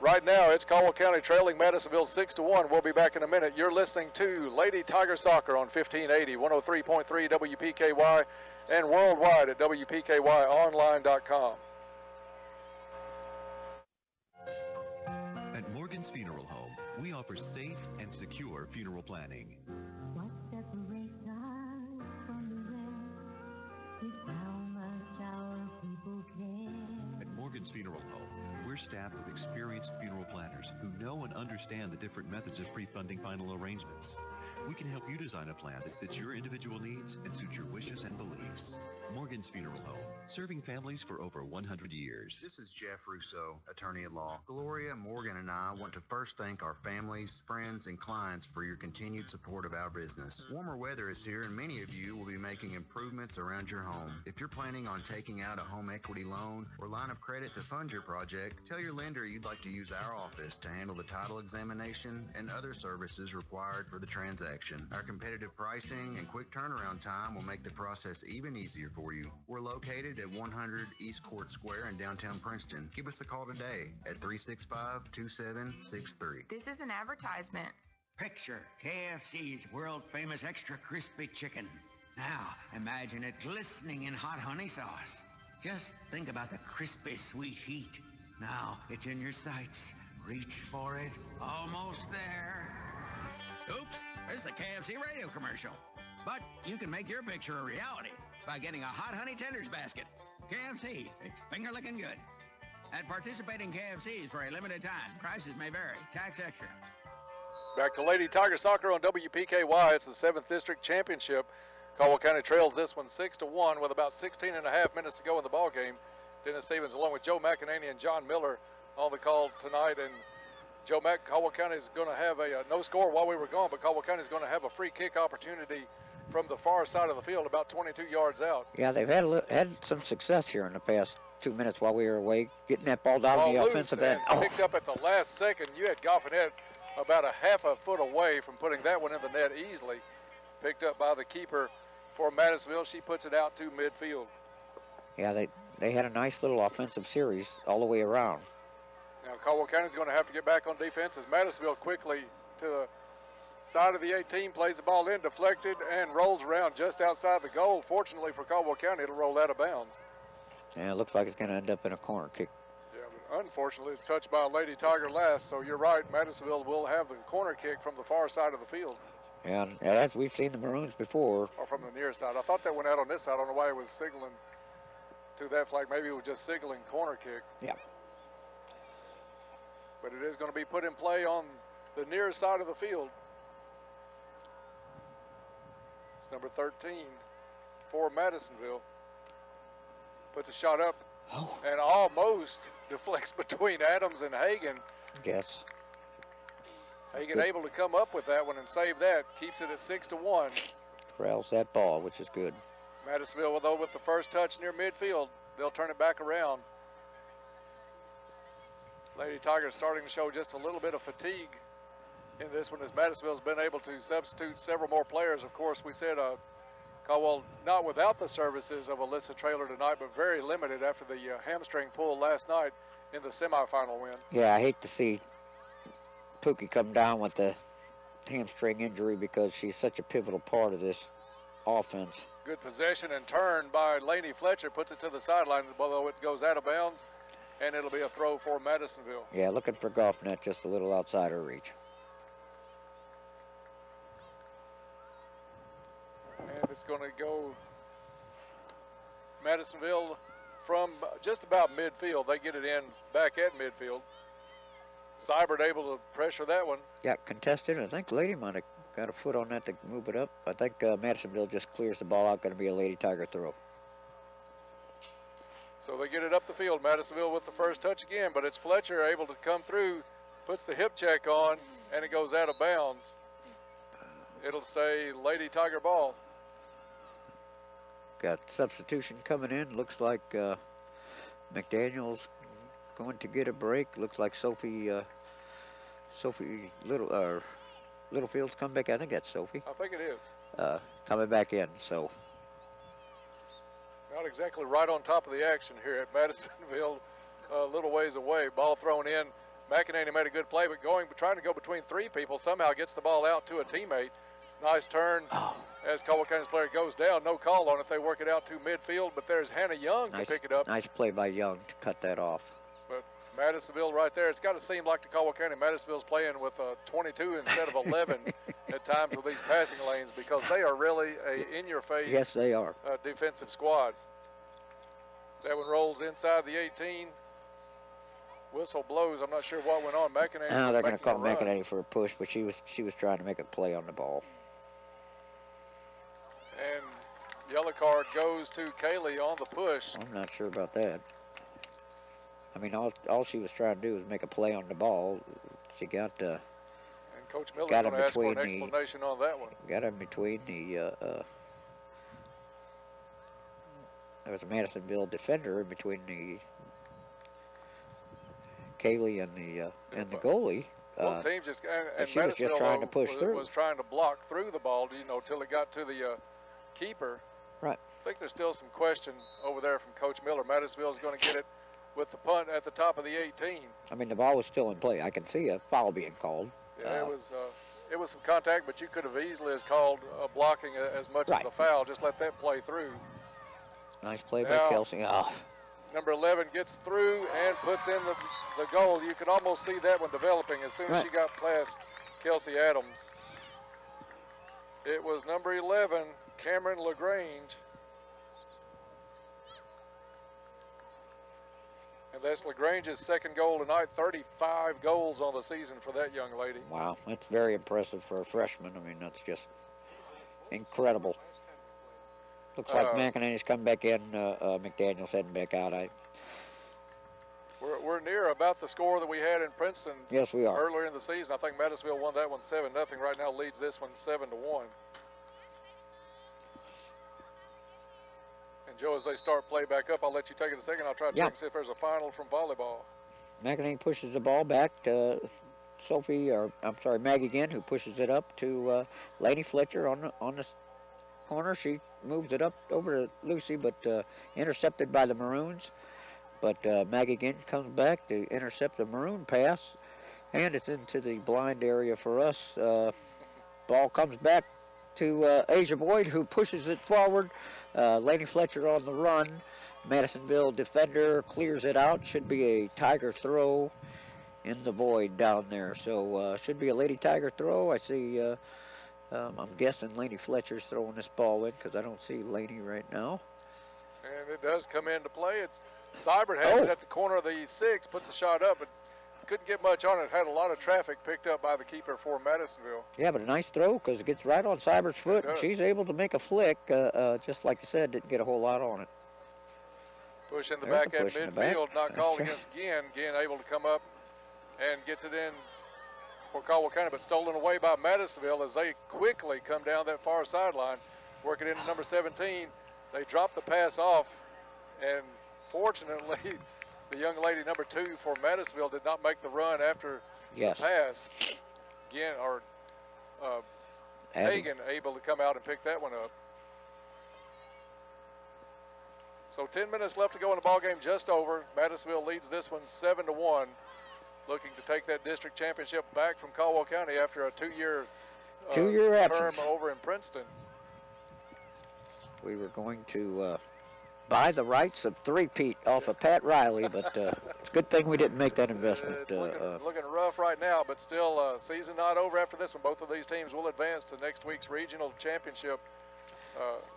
[SPEAKER 16] Right now, it's Caldwell County trailing Madisonville 6-1. We'll be back in a minute. You're listening to Lady Tiger Soccer on 1580, 103.3 WPKY, and worldwide at WPKYonline.com.
[SPEAKER 2] At Morgan's Funeral Home, we offer safe and secure funeral planning.
[SPEAKER 10] What separates us from the rest is how much our people care.
[SPEAKER 2] At Morgan's Funeral Home, we're staffed with experienced funeral planners who know and understand the different methods of pre-funding final arrangements. We can help you design a plan that fits your individual needs and suits your wishes and beliefs. Morgan's Funeral Home, serving families for over 100 years.
[SPEAKER 1] This is Jeff Russo, attorney-at-law. Gloria, Morgan, and I want to first thank our families, friends, and clients for your continued support of our business. Warmer weather is here, and many of you will be making improvements around your home. If you're planning on taking out a home equity loan or line of credit to fund your project, tell your lender you'd like to use our office to handle the title examination and other services required for the transaction. Our competitive pricing and quick turnaround time will make the process even easier for you. We're located at 100 East Court Square in downtown Princeton. Give us a call today at 365-2763.
[SPEAKER 4] This is an advertisement.
[SPEAKER 5] Picture KFC's world-famous extra crispy chicken. Now, imagine it glistening in hot honey sauce. Just think about the crispy, sweet heat. Now, it's in your sights. Reach for it. Almost there. Oops, this is a KFC radio commercial. But you can make your picture a reality by getting a hot honey tenders basket. KFC, it's finger-licking good. At participating KFCs for a limited time. Prices may vary. Tax extra.
[SPEAKER 16] Back to Lady Tiger Soccer on WPKY. It's the 7th District Championship. Caldwell County trails this one 6-1 with about 16 and a half minutes to go in the ball game. Dennis Stevens along with Joe McEnany and John Miller on the call tonight. And Joe Caldwell County is going to have a no score while we were gone, but Caldwell County is going to have a free kick opportunity from the far side of the field, about 22 yards out.
[SPEAKER 17] Yeah, they've had some success here in the past 2 minutes while we were away, getting that ball down the offensive end.
[SPEAKER 16] Picked up at the last second. You had Goffinette about a half a foot away from putting that one in the net easily. Picked up by the keeper for Madisonville. She puts it out to midfield.
[SPEAKER 17] Yeah, they had a nice little offensive series all the way around.
[SPEAKER 16] Now Caldwell County is going to have to get back on defense as Madisonville quickly to the side of the 18, plays the ball in, deflected, and rolls around just outside the goal. Fortunately for Caldwell County, it'll roll out of bounds.
[SPEAKER 17] Yeah, it looks like it's going to end up in a corner kick.
[SPEAKER 16] Yeah, but unfortunately, it's touched by Lady Tiger last, so you're right, Madisonville will have the corner kick from the far side of the field.
[SPEAKER 17] And as we've seen the Maroons before.
[SPEAKER 16] Or from the near side. I thought that went out on this side. I don't know why it was signaling to that flag. Maybe it was just signaling corner kick.
[SPEAKER 17] Yeah.
[SPEAKER 16] But it is going to be put in play on the near side of the field. It's number 13 for Madisonville. Puts a shot up and almost deflects between Adams and Hagan.
[SPEAKER 17] Yes.
[SPEAKER 16] Hagan able to come up with that one and save that. Keeps it at 6-1.
[SPEAKER 17] Corrals that ball, which is good.
[SPEAKER 16] Madisonville, though, with the first touch near midfield, they'll turn it back around. Lady Tigers starting to show just a little bit of fatigue in this one as Madisonville's been able to substitute several more players. Of course, we said Caldwell not without the services of Alyssa Traylor tonight, but very limited after the hamstring pull last night in the semifinal win.
[SPEAKER 17] Yeah, I hate to see Pookie come down with the hamstring injury because she's such a pivotal part of this offense.
[SPEAKER 16] Good possession and turn by Laney Fletcher, puts it to the sideline, although it goes out of bounds, and it'll be a throw for Madisonville.
[SPEAKER 17] Yeah, looking for Goffinette just a little outside her reach.
[SPEAKER 16] And it's going to go Madisonville from just about midfield. They get it in back at midfield. Seibert able to pressure that one.
[SPEAKER 17] Yeah, contested. I think Lady might have got a foot on that to move it up. I think Madisonville just clears the ball out. Going to be a Lady Tiger throw.
[SPEAKER 16] So they get it up the field. Madisonville with the first touch again, but it's Fletcher able to come through, puts the hip check on, and it goes out of bounds. It'll say Lady Tiger ball.
[SPEAKER 17] Got substitution coming in. Looks like McDaniel's going to get a break. Looks like Sophie Littlefield's come back. I think that's Sophie.
[SPEAKER 16] I think it is.
[SPEAKER 17] Coming back in. So
[SPEAKER 16] not exactly right on top of the action here at Madisonville. A little ways away. Ball thrown in. McEnany made a good play, but trying to go between three people. Somehow gets the ball out to a teammate. Nice turn as Caldwell County's player goes down. No call on it. They work it out to midfield, but there's Hannah Young to pick it up.
[SPEAKER 17] Nice play by Young to cut that off.
[SPEAKER 16] But Madisonville right there, it's got to seem like the Caldwell County Madisonville's playing with 22 instead of 11 at times with these passing lanes, because they are really a in-your-face
[SPEAKER 17] yes, they are.
[SPEAKER 16] Defensive squad. That one rolls inside the 18. Whistle blows. I'm not sure what went on. McEnany.
[SPEAKER 17] Now they're going to call McEnany for a push, but she was trying to make a play on the ball.
[SPEAKER 16] And yellow card goes to Kaylee on the push.
[SPEAKER 17] I'm not sure about that. I mean, all she was trying to do was make a play on the ball. She got
[SPEAKER 16] and Coach Miller's
[SPEAKER 17] got
[SPEAKER 16] going to ask for an explanation on that one.
[SPEAKER 17] Got in between the there was a Madisonville defender in between the Kaylee and the goalie.
[SPEAKER 16] One team just and
[SPEAKER 17] she was just trying to push through.
[SPEAKER 16] Was trying to block through the ball, till it got to the keeper.
[SPEAKER 17] Right.
[SPEAKER 16] I think there's still some question over there from Coach Miller. Madisonville's going to get it with the punt at the top of the 18.
[SPEAKER 17] I mean, the ball was still in play. I can see a foul being called.
[SPEAKER 16] Yeah, it was some contact, but you could have easily as called blocking as much as a foul. Just let that play through.
[SPEAKER 17] Nice play by Kelsey. Oh.
[SPEAKER 16] Number 11 gets through and puts in the goal. You could almost see that one developing as soon as she got past Kelsey Adams. It was number 11, Cameron LaGrange. And that's LaGrange's second goal tonight. 35 goals on the season for that young lady.
[SPEAKER 17] Wow, that's very impressive for a freshman. I mean, that's just incredible. Looks like McEnany's come back in. McDaniel's heading back out.
[SPEAKER 16] We're near about the score that we had in Princeton.
[SPEAKER 17] Yes, we are.
[SPEAKER 16] Earlier in the season, I think Madisonville won that one 7-0. Right now, leads this one 7-1. And Joe, as they start play back up, I'll let you take it a second. I'll try to check and see if there's a final from volleyball.
[SPEAKER 17] McEnany pushes the ball back to Maggie again, who pushes it up to Lady Fletcher on the corner. She moves it up over to Lucy, but intercepted by the Maroons. But Maggie again comes back to intercept the Maroon pass, and it's into the blind area for us. Ball comes back to Asia Boyd, who pushes it forward. Lady Fletcher on the run. Madisonville defender clears it out. Should be a Tiger throw in the void down there. So should be a Lady Tiger throw. I see, I'm guessing Lady Fletcher's throwing this ball in because I don't see Lady right now.
[SPEAKER 16] And it does come into play. Seibert had it at the corner of the 6, puts a shot up, but couldn't get much on it. Had a lot of traffic picked up by the keeper for Madisonville.
[SPEAKER 17] Yeah, but a nice throw because it gets right on Seibert's foot. And she's able to make a flick, just like you said, didn't get a whole lot on it.
[SPEAKER 16] Push in the back at midfield, not called against Ginn. Ginn able to come up and gets it in for Caldwell County, but stolen away by Madisonville as they quickly come down that far sideline, work it into number 17. They drop the pass off, and fortunately, the young lady number 2 for Madisonville did not make the run after the pass. Again, Hagan able to come out and pick that one up. So 10 minutes left to go in the ball game, just over. Madisonville leads this one 7-1, looking to take that district championship back from Caldwell County after a two-year term over in Princeton.
[SPEAKER 17] We were going to buy the rights of three-peat off of Pat Riley, but it's a good thing we didn't make that investment.
[SPEAKER 16] Looking rough right now, but still season not over after this one. Both of these teams will advance to next week's regional championship,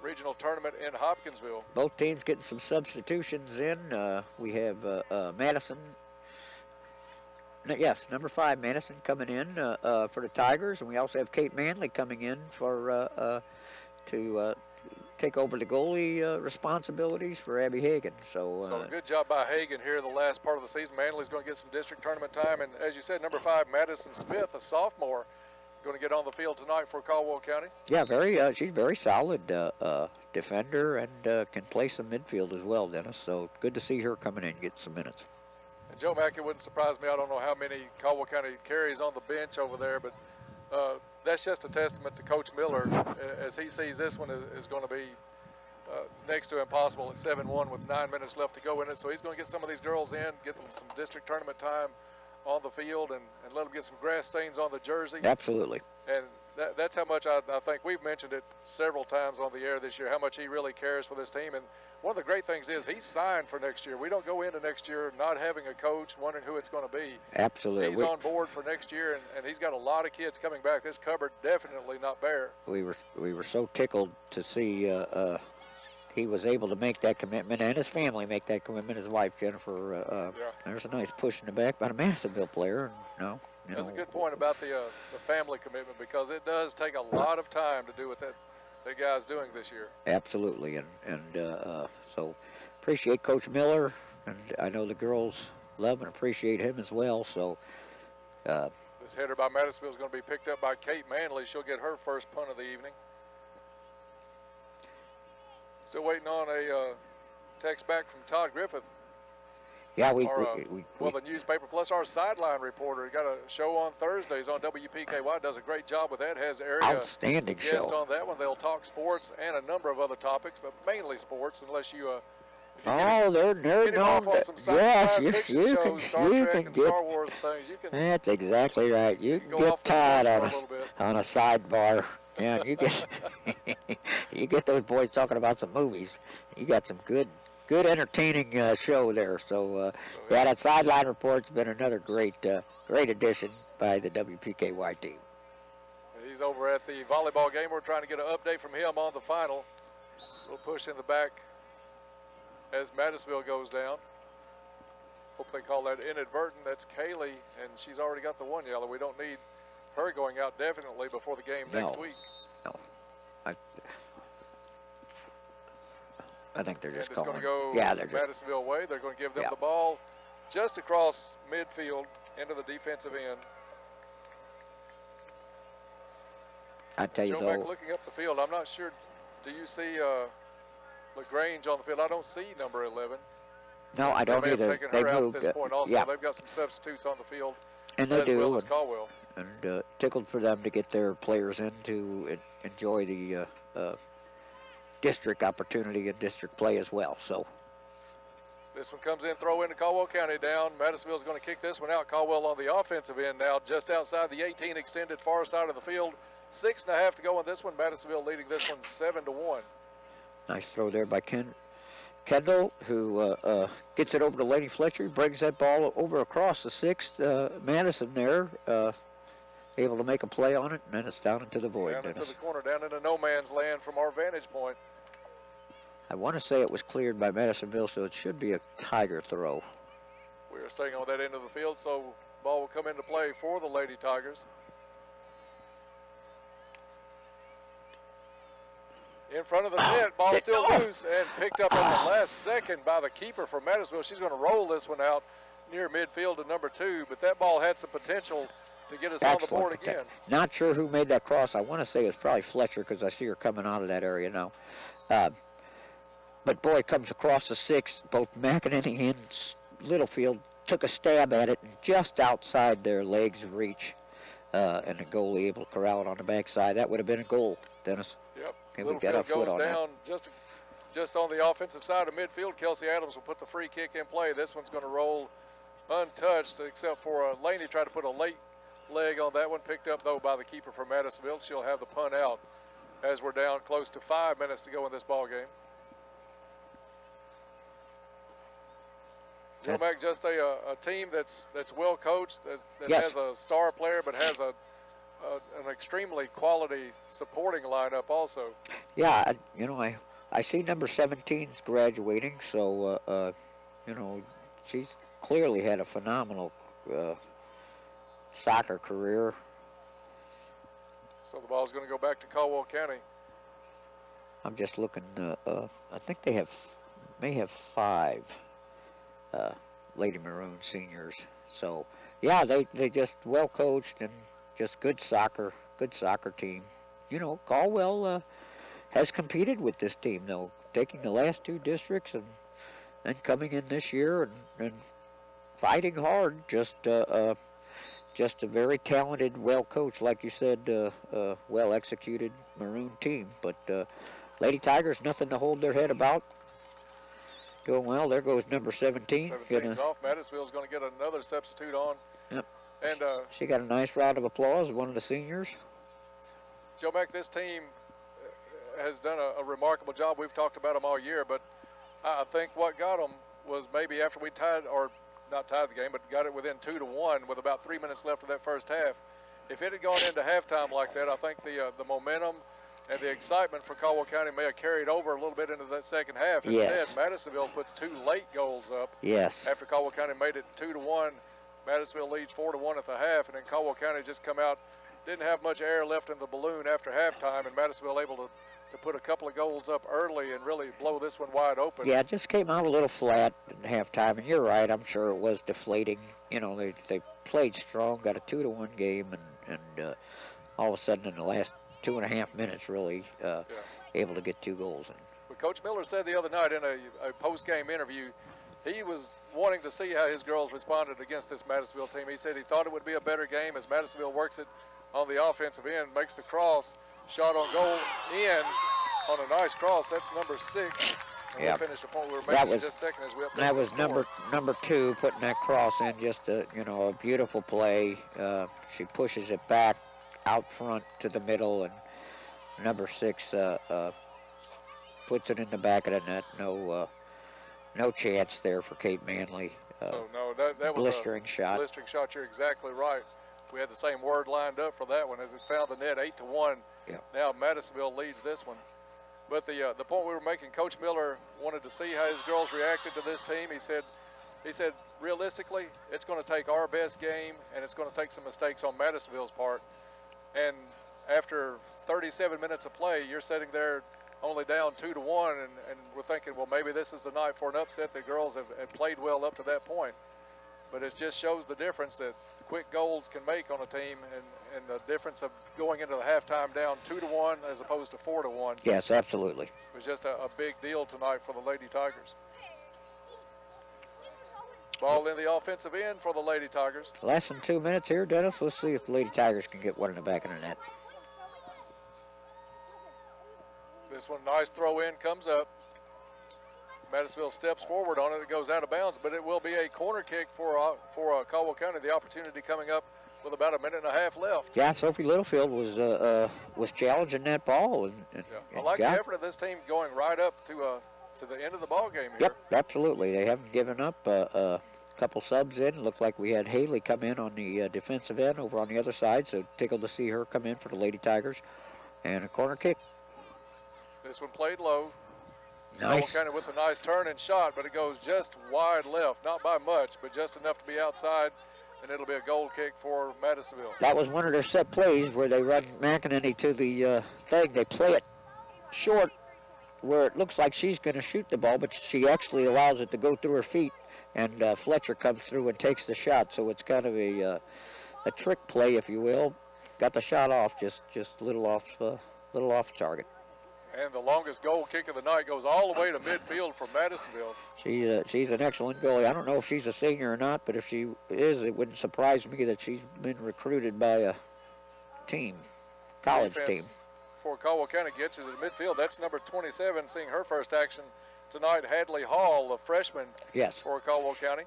[SPEAKER 16] regional tournament in Hopkinsville.
[SPEAKER 17] Both teams getting some substitutions in. We have Madison Yes, number 5, Madison, coming in for the Tigers, and we also have Kate Manley coming in for to take over the goalie responsibilities for Abby Hagan.
[SPEAKER 16] So good job by Hagan here in the last part of the season. Manley's going to get some district tournament time, and as you said, number 5, Madison Smith, a sophomore, going to get on the field tonight for Caldwell County.
[SPEAKER 17] Yeah, she's very solid defender and can play some midfield as well, Dennis. So good to see her coming in and get some minutes.
[SPEAKER 16] And Joe Mack, it wouldn't surprise me. I don't know how many Caldwell County carries on the bench over there, but that's just a testament to Coach Miller, as he sees this one is going to be next to impossible at 7-1 with 9 minutes left to go in it. So he's going to get some of these girls in, get them some district tournament time on the field, and let them get some grass stains on the jersey.
[SPEAKER 17] Absolutely.
[SPEAKER 16] And that's how much I think we've mentioned it several times on the air this year, how much he really cares for this team. And one of the great things is he's signed for next year. We don't go into next year not having a coach, wondering who it's going to be.
[SPEAKER 17] Absolutely.
[SPEAKER 16] He's on board for next year, and he's got a lot of kids coming back. This cupboard definitely not bare.
[SPEAKER 17] We were so tickled to see he was able to make that commitment, and his family make that commitment. His wife Jennifer. There's a nice push in the back by a Madisonville player.
[SPEAKER 16] That's a good point about the family commitment, because it does take a lot of time to do what that guy's doing this year.
[SPEAKER 17] Absolutely, and so appreciate Coach Miller, and I know the girls love and appreciate him as well. So
[SPEAKER 16] this header by Madisonville is going to be picked up by Kate Manley. She'll get her first punt of the evening. Still waiting on a text back from Todd Griffith.
[SPEAKER 17] Yeah,
[SPEAKER 16] well, the newspaper plus our sideline reporter. He got a show on Thursdays on WPKY. Does a great job with that. Has area
[SPEAKER 17] outstanding
[SPEAKER 16] guest
[SPEAKER 17] show
[SPEAKER 16] on that one. They'll talk sports and a number of other topics, but mainly sports, unless you.
[SPEAKER 17] They're known. Yes, you can get.
[SPEAKER 16] Star Wars things. You can.
[SPEAKER 17] That's exactly right. You can get Todd on a sidebar. Yeah, you get you get those boys talking about some movies. You got some good entertaining show there. So yeah, that sideline report's been another great addition by the WPKY team.
[SPEAKER 16] He's over at the volleyball game. We're trying to get an update from him on the final. We'll push in the back as Madisonville goes down. Hope they call that inadvertent. That's Kaylee, and she's already got the 1 yellow. We don't need her going out definitely before the game next week.
[SPEAKER 17] No. I think they're just
[SPEAKER 16] going to go Madisonville way. They're going to give them the ball just across midfield into the defensive end.
[SPEAKER 17] I tell you,
[SPEAKER 16] Joe Mack looking up the field, I'm not sure. Do you see LaGrange on the field? I don't see number 11.
[SPEAKER 17] No, I don't either.
[SPEAKER 16] They moved at this point also.
[SPEAKER 17] Yeah.
[SPEAKER 16] They've got some substitutes on the field.
[SPEAKER 17] And they do.
[SPEAKER 16] Well as Caldwell.
[SPEAKER 17] And tickled for them to get their players in to enjoy the district opportunity and district play as well. So
[SPEAKER 16] this one comes in, throw into Caldwell County down. Madisonville's going to kick this one out. Caldwell on the offensive end now, just outside the 18 extended far side of the field. 6.5 to go in this one. Madisonville leading this one 7-1.
[SPEAKER 17] Nice throw there by Kendall, who gets it over to Lady Fletcher, brings that ball over across the 6th. Madison there, able to make a play on it, and then it's down into the void.
[SPEAKER 16] Down into the corner, down into no man's land from our vantage point.
[SPEAKER 17] I want to say it was cleared by Madisonville, so it should be a Tiger throw.
[SPEAKER 16] We're staying on that end of the field, so ball will come into play for the Lady Tigers. In front of the net, ball still loose and picked up at the last second by the keeper for Madisonville. She's going to roll this one out near midfield to number 2, but that ball had some potential to get us on the board again.
[SPEAKER 17] Not sure who made that cross. I want to say it's probably Fletcher because I see her coming out of that area now. But boy, comes across the 6. Both McEnany and Littlefield took a stab at it, and just outside their legs' reach, and the goalie able to corral it on the backside. That would have been a goal, Dennis.
[SPEAKER 16] Yep.
[SPEAKER 17] Okay, we got our foot on
[SPEAKER 16] down just on the offensive side of midfield. Kelsey Adams will put the free kick in play. This one's going to roll untouched, except for Laney tried to put a late leg on that one. Picked up, though, by the keeper from Madisonville. She'll have the punt out as we're down close to 5 minutes to go in this ball game. Joe Mack, just a team that's well coached, that has a star player, but has an extremely quality supporting lineup also.
[SPEAKER 17] Yeah, I see number 17's graduating, so she's clearly had a phenomenal soccer career.
[SPEAKER 16] So the ball's going to go back to Caldwell County.
[SPEAKER 17] I'm just looking. I think they may have 5 Lady Maroon seniors. So yeah, they just well coached and just good soccer team. You know, Caldwell has competed with this team though, taking the last 2 districts and coming in this year and fighting hard. Just a very talented, well coached, like you said, well executed Maroon team. But Lady Tigers, nothing to hold their head about. Doing well. There goes number 17.
[SPEAKER 16] 17's off. Madisonville's going to get another substitute on.
[SPEAKER 17] Yep.
[SPEAKER 16] And
[SPEAKER 17] she got a nice round of applause, one of the seniors.
[SPEAKER 16] Joe Mack, this team has done a remarkable job. We've talked about them all year, but I think what got them was maybe after we tied, or not tied the game, but got it within 2-1 with about 3 minutes left of that first half. If it had gone into halftime like that, I think the momentum and the excitement for Caldwell County may have carried over a little bit into that second half.
[SPEAKER 17] Yes.
[SPEAKER 16] Instead, Madisonville puts 2 late goals up.
[SPEAKER 17] Yes.
[SPEAKER 16] After Caldwell County made it 2-1, Madisonville leads 4-1 at the half, and then Caldwell County just come out, didn't have much air left in the balloon after halftime, and Madisonville able to put a couple of goals up early and really blow this one wide open.
[SPEAKER 17] Yeah, it just came out a little flat in halftime, and you're right, I'm sure it was deflating. You know, they played strong, got a 2-1 game, and all of a sudden in the last 2.5 minutes really able to get 2 goals in.
[SPEAKER 16] But Coach Miller said the other night in a post-game interview, he was wanting to see how his girls responded against this Madisonville team. He said he thought it would be a better game as Madisonville works it on the offensive end, makes the cross, shot on goal in on a nice cross. That's number 6. And we'll finish the point we were making in just a second as we update.
[SPEAKER 17] That was number 2 putting that cross in. Just a beautiful play. She pushes it back out front to the middle, and number 6 puts it in the back of the net. No chance there for Kate Manley.
[SPEAKER 16] So no, that was
[SPEAKER 17] blistering shot.
[SPEAKER 16] Blistering shot. You're exactly right. We had the same word lined up for that one as it found the net 8-1.
[SPEAKER 17] Yep.
[SPEAKER 16] Now Madisonville leads this one. But the point we were making, Coach Miller wanted to see how his girls reacted to this team. He said realistically, it's going to take our best game, and it's going to take some mistakes on Madisonville's part. And after 37 minutes of play, you're sitting there only down 2-1, and we're thinking, well, maybe this is the night for an upset. The girls have played well up to that point. But it just shows the difference that quick goals can make on a team, and the difference of going into the halftime down 2-1 as opposed to 4-1.
[SPEAKER 17] Yes, absolutely.
[SPEAKER 16] It was just a big deal tonight for the Lady Tigers. Ball in the offensive end for the Lady Tigers.
[SPEAKER 17] Less than 2 minutes here, Dennis. Let's see if the Lady Tigers can get one in the back of the net.
[SPEAKER 16] This one, nice throw in, comes up. Madisonville steps forward on it. It goes out of bounds, but it will be a corner kick for Caldwell County. The opportunity coming up with about a minute and a half left.
[SPEAKER 17] Yeah, Sophie Littlefield was challenging that ball, and
[SPEAKER 16] I like the effort of this team going right up to the end of the ball game here.
[SPEAKER 17] Yep, absolutely. They haven't given up. A couple subs in. Looked like we had Haley come in on the defensive end over on the other side, so tickled to see her come in for the Lady Tigers. And a corner kick.
[SPEAKER 16] This one played low.
[SPEAKER 17] Nice.
[SPEAKER 16] Kind of with a nice turn and shot, but it goes just wide left. Not by much, but just enough to be outside, and it'll be a goal kick for Madisonville.
[SPEAKER 17] That was one of their set plays where they run McEnany to the thing. They play it short where it looks like she's going to shoot the ball, but she actually allows it to go through her feet, and Fletcher comes through and takes the shot. So it's kind of a trick play, if you will. Got the shot off, just a little off target.
[SPEAKER 16] And the longest goal kick of the night goes all the way to midfield for Madisonville.
[SPEAKER 17] She's an excellent goalie. I don't know if she's a senior or not, but if she is, it wouldn't surprise me that she's been recruited by a team, college team.
[SPEAKER 16] For Caldwell County gets it to midfield. That's number 27, seeing her first action tonight. Hadley Hall, a freshman.
[SPEAKER 17] Yes.
[SPEAKER 16] For Caldwell County.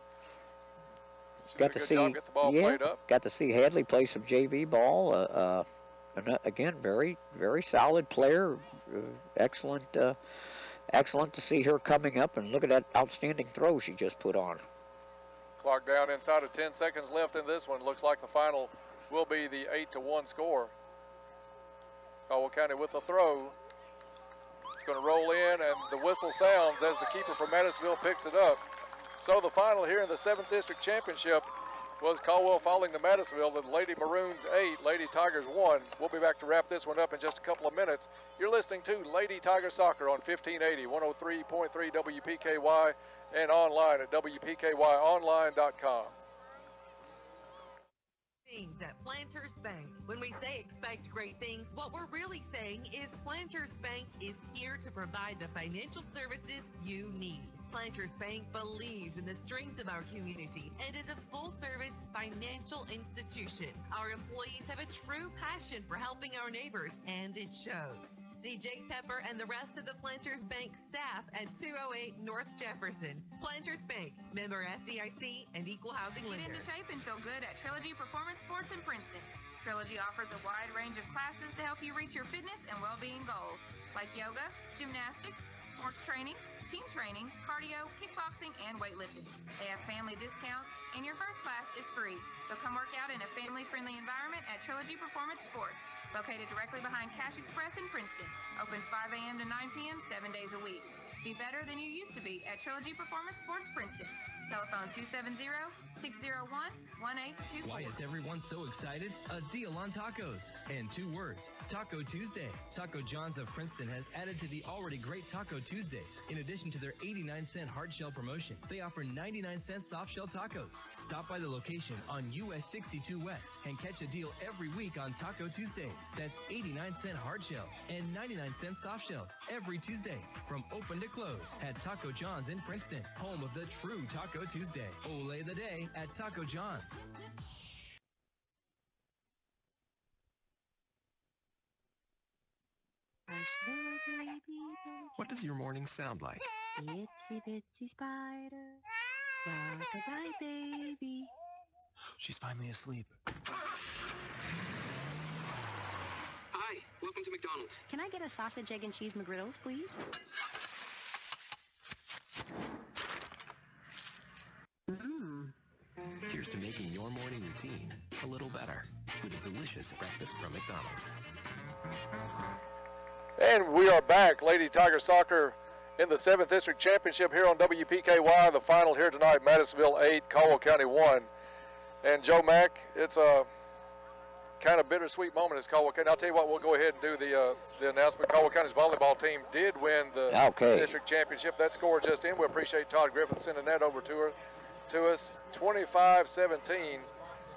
[SPEAKER 17] Got to see.
[SPEAKER 16] Get the ball played up.
[SPEAKER 17] Got to see Hadley play some JV ball. And again, very, very solid player. Excellent to see her coming up, and look at that outstanding throw she just put on.
[SPEAKER 16] Clock down inside of 10 seconds left in this one. Looks like the final will be the 8-1 score. Caldwell County with the throw. It's going to roll in, and the whistle sounds as the keeper from Madisonville picks it up. So the final here in the 7th District Championship, was Caldwell falling to Madisonville. The Lady Maroons 8, Lady Tigers 1. We'll be back to wrap this one up in just a couple of minutes. You're listening to Lady Tiger Soccer on 1580, 103.3 WPKY, and online at WPKYonline.com.
[SPEAKER 6] At Planters Bank. When we say expect great things, what we're really saying is Planters Bank is here to provide the financial services you need. Planters Bank believes in the strength of our community and is a full-service financial institution. Our employees have a true passion for helping our neighbors, and it shows. See Jake Pepper and the rest of the Planters Bank staff at 208 North Jefferson. Planters Bank, member FDIC and equal housing lender.
[SPEAKER 7] Get into shape and feel good at Trilogy Performance Sports in Princeton. Trilogy offers a wide range of classes to help you reach your fitness and well-being goals, like yoga, gymnastics, sports training, team training, cardio, kickboxing, and weightlifting. They have family discounts, and your first class is free. So come work out in a family-friendly environment at Trilogy Performance Sports, located directly behind Cash Express in Princeton. Open 5 a.m. to 9 p.m., 7 days a week. Be better than you used to be at Trilogy Performance Sports Princeton. Telephone 270-601-1824.
[SPEAKER 8] Why is everyone so excited? A deal on tacos. And 2 words, Taco Tuesday. Taco John's of Princeton has added to the already great Taco Tuesdays. In addition to their 89-cent hard shell promotion, they offer 99-cent soft shell tacos. Stop by the location on US 62 West and catch a deal every week on Taco Tuesdays. That's 89-cent hard shells and 99-cent soft shells every Tuesday from open to close at Taco John's in Princeton, home of the true Taco Tuesday. Ole the day at Taco John's.
[SPEAKER 9] What does your morning sound like?
[SPEAKER 10] Itsy bitsy spider, rock-a-bye baby.
[SPEAKER 9] She's finally asleep.
[SPEAKER 12] Hi, welcome to McDonald's.
[SPEAKER 10] Can I get a sausage, egg, and cheese McGriddles, please?
[SPEAKER 9] Here's to making your morning routine a little better with a delicious breakfast from McDonald's.
[SPEAKER 16] And we are back, Lady Tiger Soccer in the 7th District Championship here on WPKY. The final here tonight, Madisonville 8, Caldwell County 1. And Joe Mack, it's a kind of bittersweet moment as Caldwell County. I'll tell you what, we'll go ahead and do the announcement. Caldwell County's volleyball team did win the district championship. That score just in. We appreciate Todd Griffin sending that over to us. 25-17.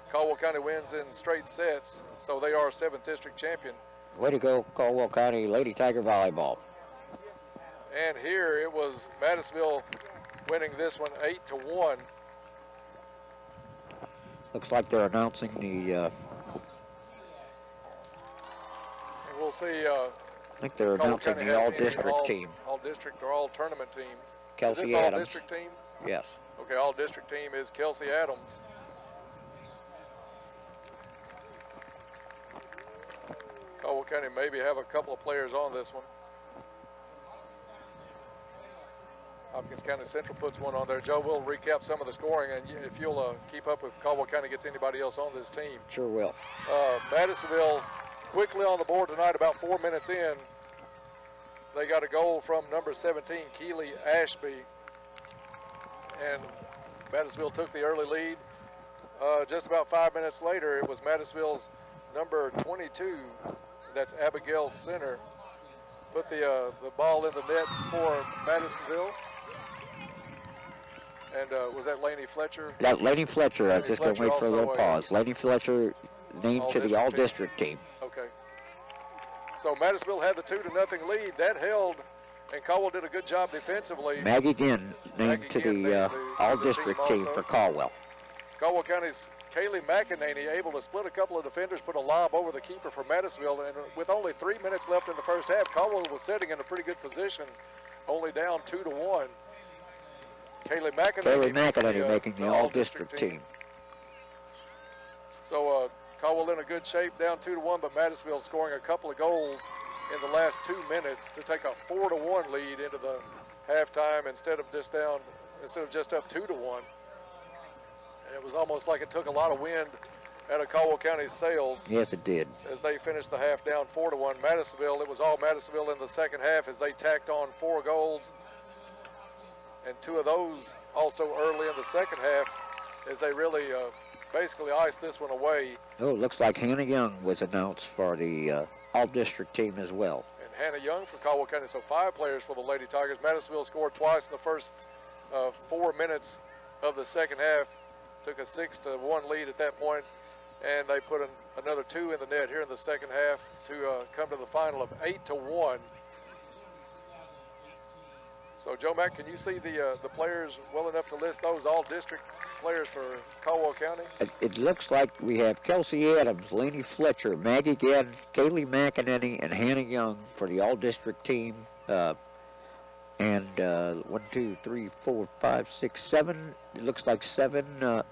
[SPEAKER 16] Caldwell County wins in straight sets, so they are 7th District champion.
[SPEAKER 17] Way to go, Caldwell County Lady Tiger volleyball.
[SPEAKER 16] And here it was Madisonville winning this one 8-1.
[SPEAKER 17] Looks like they're announcing the.
[SPEAKER 16] We'll see.
[SPEAKER 17] I think they're announcing the all-district team.
[SPEAKER 16] All-district or all-tournament teams.
[SPEAKER 17] Kelsey
[SPEAKER 16] is this
[SPEAKER 17] Adams.
[SPEAKER 16] All-district team?
[SPEAKER 17] Yes.
[SPEAKER 16] Okay, all-district team is Kelsey Adams. Caldwell County maybe have a couple of players on this one. Hopkins County Central puts one on there. Joe, we'll recap some of the scoring, and if you'll keep up with Caldwell County gets anybody else on this team.
[SPEAKER 17] Sure will.
[SPEAKER 16] Madisonville quickly on the board tonight, about 4 minutes in. They got a goal from number 17, Keely Ashby. And Madisonville took the early lead. Just about 5 minutes later, it was Madisonville's number 22, that's Abigail Center, put the ball in the net for Madisonville. And was that Laney Fletcher?
[SPEAKER 17] That Laney Fletcher, I was just going to wait for a little pause. Laney Fletcher named to the all-district team.
[SPEAKER 16] Okay. So Madisonville had the 2-0 lead. That held, and Caldwell did a good job defensively.
[SPEAKER 17] Maggie Ginn named to the all-district team for Caldwell.
[SPEAKER 16] Caldwell County's Kaylee McEnany able to split a couple of defenders, put a lob over the keeper for Madisonville, and with only 3 minutes left in the first half, Caldwell was sitting in a pretty good position, only down 2-1. Kaylee McEnany making the all-district team. So Caldwell in a good shape, down 2-1, but Madisonville scoring a couple of goals in the last 2 minutes to take a 4-1 lead into the halftime instead of just up 2-1. It was almost like it took a lot of wind out of Caldwell County's sails.
[SPEAKER 17] Yes, it did.
[SPEAKER 16] As they finished the half down 4-1. Madisonville, it was all Madisonville in the second half as they tacked on 4 goals. And 2 of those also early in the second half as they really basically iced this one away.
[SPEAKER 17] Oh, it looks like Hannah Young was announced for the all-district team as well.
[SPEAKER 16] And Hannah Young from Caldwell County, so 5 players for the Lady Tigers. Madisonville scored twice in the first 4 minutes of the second half. Took a 6-1 lead at that point, and they put another 2 in the net here in the second half to come to the final of 8-1. So, Joe Mack, can you see the players well enough to list those all-district players for Caldwell County?
[SPEAKER 17] It looks like we have Kelsey Adams, Laney Fletcher, Maggie Gadd, Kaylee McEnany, and Hannah Young for the all-district team. And 1, 2, 3, 4, 5, 6, 7. It looks like 7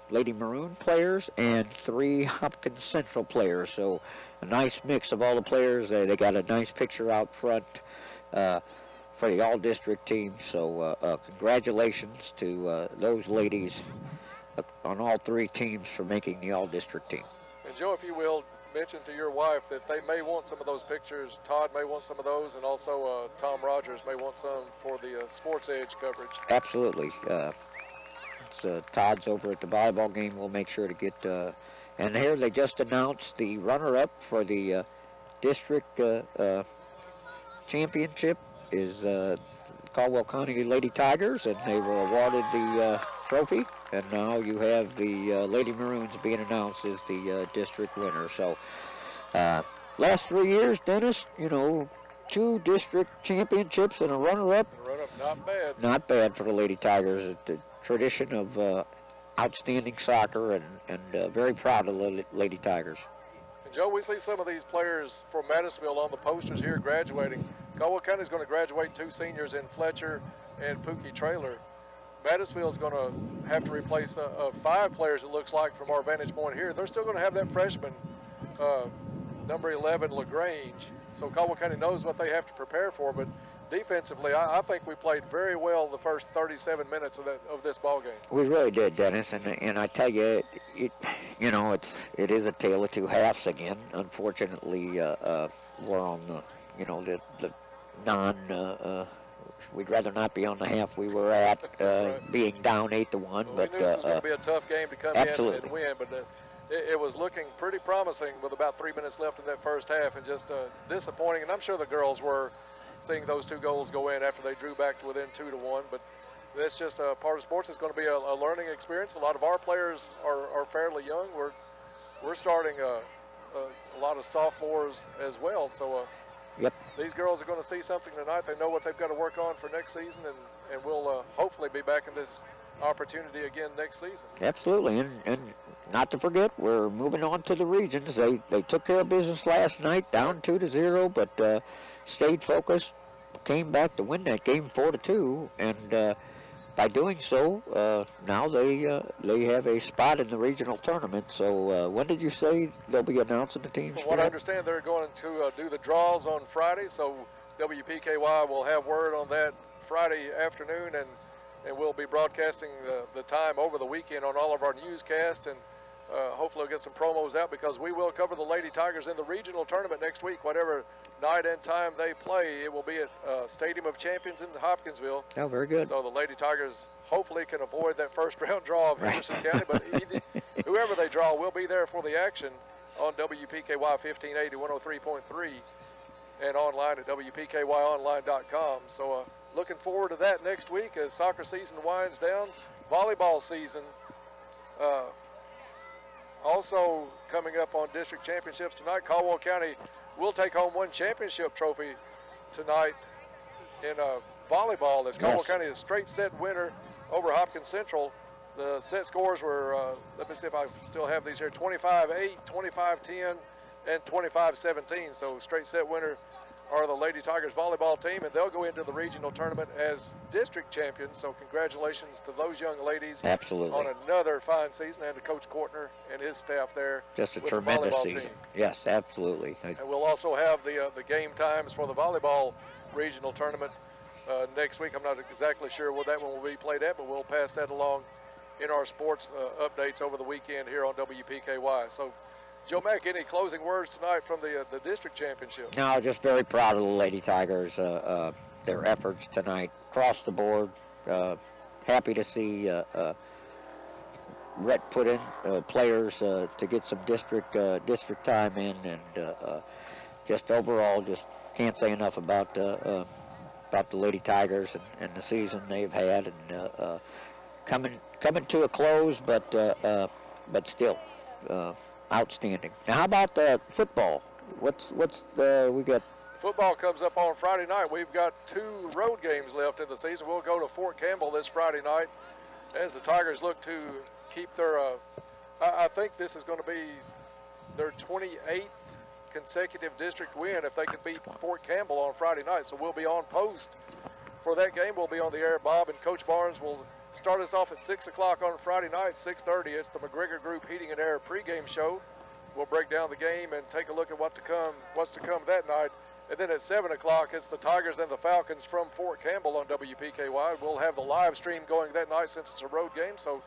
[SPEAKER 17] Lady Maroon players and 3 Hopkins Central players. So a nice mix of all the players. They got a nice picture out front for the all-district team. So congratulations to those ladies on all 3 teams for making the all-district team.
[SPEAKER 16] And Joe, if you will, mention to your wife that they may want some of those pictures. Todd may want some of those, and also Tom Rogers may want some for the Sports Edge coverage.
[SPEAKER 17] Absolutely. Todd's over at the volleyball game. We'll make sure to get, and here they just announced the runner-up for the district championship is Caldwell County Lady Tigers, and they were awarded the trophy. And now you have the Lady Maroons being announced as the district winner. So last 3 years, Dennis, 2 district championships and a runner-up.
[SPEAKER 16] Not bad.
[SPEAKER 17] Not bad for the Lady Tigers. The tradition of outstanding soccer, and very proud of the Lady Tigers.
[SPEAKER 16] And Joe, we see some of these players from Madisonville on the posters here graduating. Caldwell County is going to graduate 2 seniors in Fletcher and Pookie Traylor. Madisonville is going to have to replace 5 players, it looks like, from our vantage point here. They're still going to have that freshman, number 11, LaGrange. So Caldwell County knows what they have to prepare for, but defensively, I think we played very well the first 37 minutes of this ball game.
[SPEAKER 17] We really did, Dennis, and I tell you, it is a tale of 2 halves again. Unfortunately, we're on the non. We'd rather not be on the half we were at, being down 8-1.
[SPEAKER 16] Well,
[SPEAKER 17] but
[SPEAKER 16] we knew this was going to be a tough game to come
[SPEAKER 17] absolutely.
[SPEAKER 16] in and win, but it was looking pretty promising with about 3 minutes left in that first half, and just disappointing. And I'm sure the girls were seeing those 2 goals go in after they drew back to within 2-1. But that's just a part of sports. It's going to be a learning experience. A lot of our players are fairly young. We're starting a lot of sophomores as well. So.
[SPEAKER 17] Yep.
[SPEAKER 16] These girls are going to see something tonight. They know what they've got to work on for next season, and we'll hopefully be back in this opportunity again next season.
[SPEAKER 17] Absolutely, and not to forget, we're moving on to the regions. They took care of business last night, down 2-0, but stayed focused, came back to win that game 4-2, and by doing so, now they have a spot in the regional tournament. So when did you say they'll be announcing the teams?
[SPEAKER 16] From what I understand, they're going to do the draws on Friday, so WPKY will have word on that Friday afternoon, and we'll be broadcasting the time over the weekend on all of our newscasts, and hopefully we'll get some promos out, because we will cover the Lady Tigers in the regional tournament next week. Whatever night and time they play, it will be at Stadium of Champions in Hopkinsville.
[SPEAKER 17] Oh, very good.
[SPEAKER 16] So the Lady Tigers hopefully can avoid that first round draw of Henderson County, but whoever they draw will be there for the action on WPKY 1580 103.3 and online at WPKYonline.com. So looking forward to that next week as soccer season winds down. Volleyball season also coming up on district championships tonight. Caldwell County will take home 1 championship trophy tonight in volleyball, as Caldwell County is straight set winner over Hopkins Central. The set scores were, let me see if I still have these here, 25-8, 25-10, and 25-17. So straight set winner are the Lady Tigers volleyball team, and they'll go into the regional tournament as district champions. So congratulations to those young ladies.
[SPEAKER 17] Absolutely.
[SPEAKER 16] On another fine season, and to Coach Kortner and his staff there.
[SPEAKER 17] Just a tremendous season. Team. Yes, absolutely.
[SPEAKER 16] And we'll also have the game times for the volleyball regional tournament next week. I'm not exactly sure where that one will be played at, but we'll pass that along in our sports updates over the weekend here on WPKY. So, Joe Mack, any closing words tonight from the district championship?
[SPEAKER 17] No, just very proud of the Lady Tigers, their efforts tonight across the board. Happy to see Rhett put in players to get some district time in, and just overall, just can't say enough about the Lady Tigers and the season they've had, and coming to a close, but still outstanding. Now, how about football? What's we got?
[SPEAKER 16] Football comes up on Friday night. We've got 2 road games left in the season. We'll go to Fort Campbell this Friday night as the Tigers look to keep their, I think this is going to be their 28th consecutive district win if they can beat Fort Campbell on Friday night. So we'll be on post for that game. We'll be on the air. Bob and Coach Barnes will start us off at 6 o'clock on Friday night, 6:30. It's the McGregor Group Heating and Air pregame show. We'll break down the game and take a look at what's to come that night. And then at 7 o'clock, it's the Tigers and the Falcons from Fort Campbell on WPKY. We'll have the live stream going that night since it's a road game, so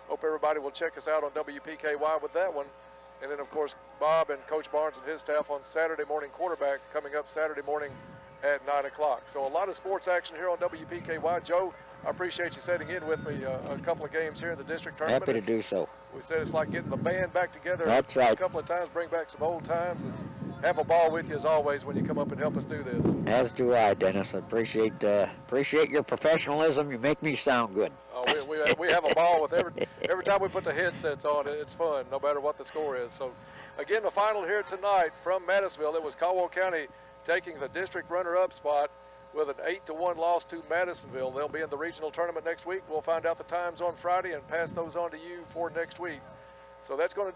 [SPEAKER 16] hope everybody will check us out on WPKY with that one. And then, of course, Bob and Coach Barnes and his staff on Saturday morning quarterback coming up Saturday morning at 9 o'clock. So a lot of sports action here on WPKY. Joe, I appreciate you sitting in with me a couple of games here in the district tournament.
[SPEAKER 17] Happy to do so.
[SPEAKER 16] We said it's like getting the band back together.
[SPEAKER 17] That's right.
[SPEAKER 16] A couple of times, bring back some old times, and have a ball with you as always when you come up and help us do this.
[SPEAKER 17] As do I, Dennis. I appreciate your professionalism. You make me sound good.
[SPEAKER 16] Oh, we have a ball with every time we put the headsets on. It's fun, no matter what the score is. So, again, the final here tonight from Madisonville. It was Caldwell County taking the district runner-up spot with an 8-1 loss to Madisonville. They'll be in the regional tournament next week. We'll find out the times on Friday and pass those on to you for next week. So that's going to do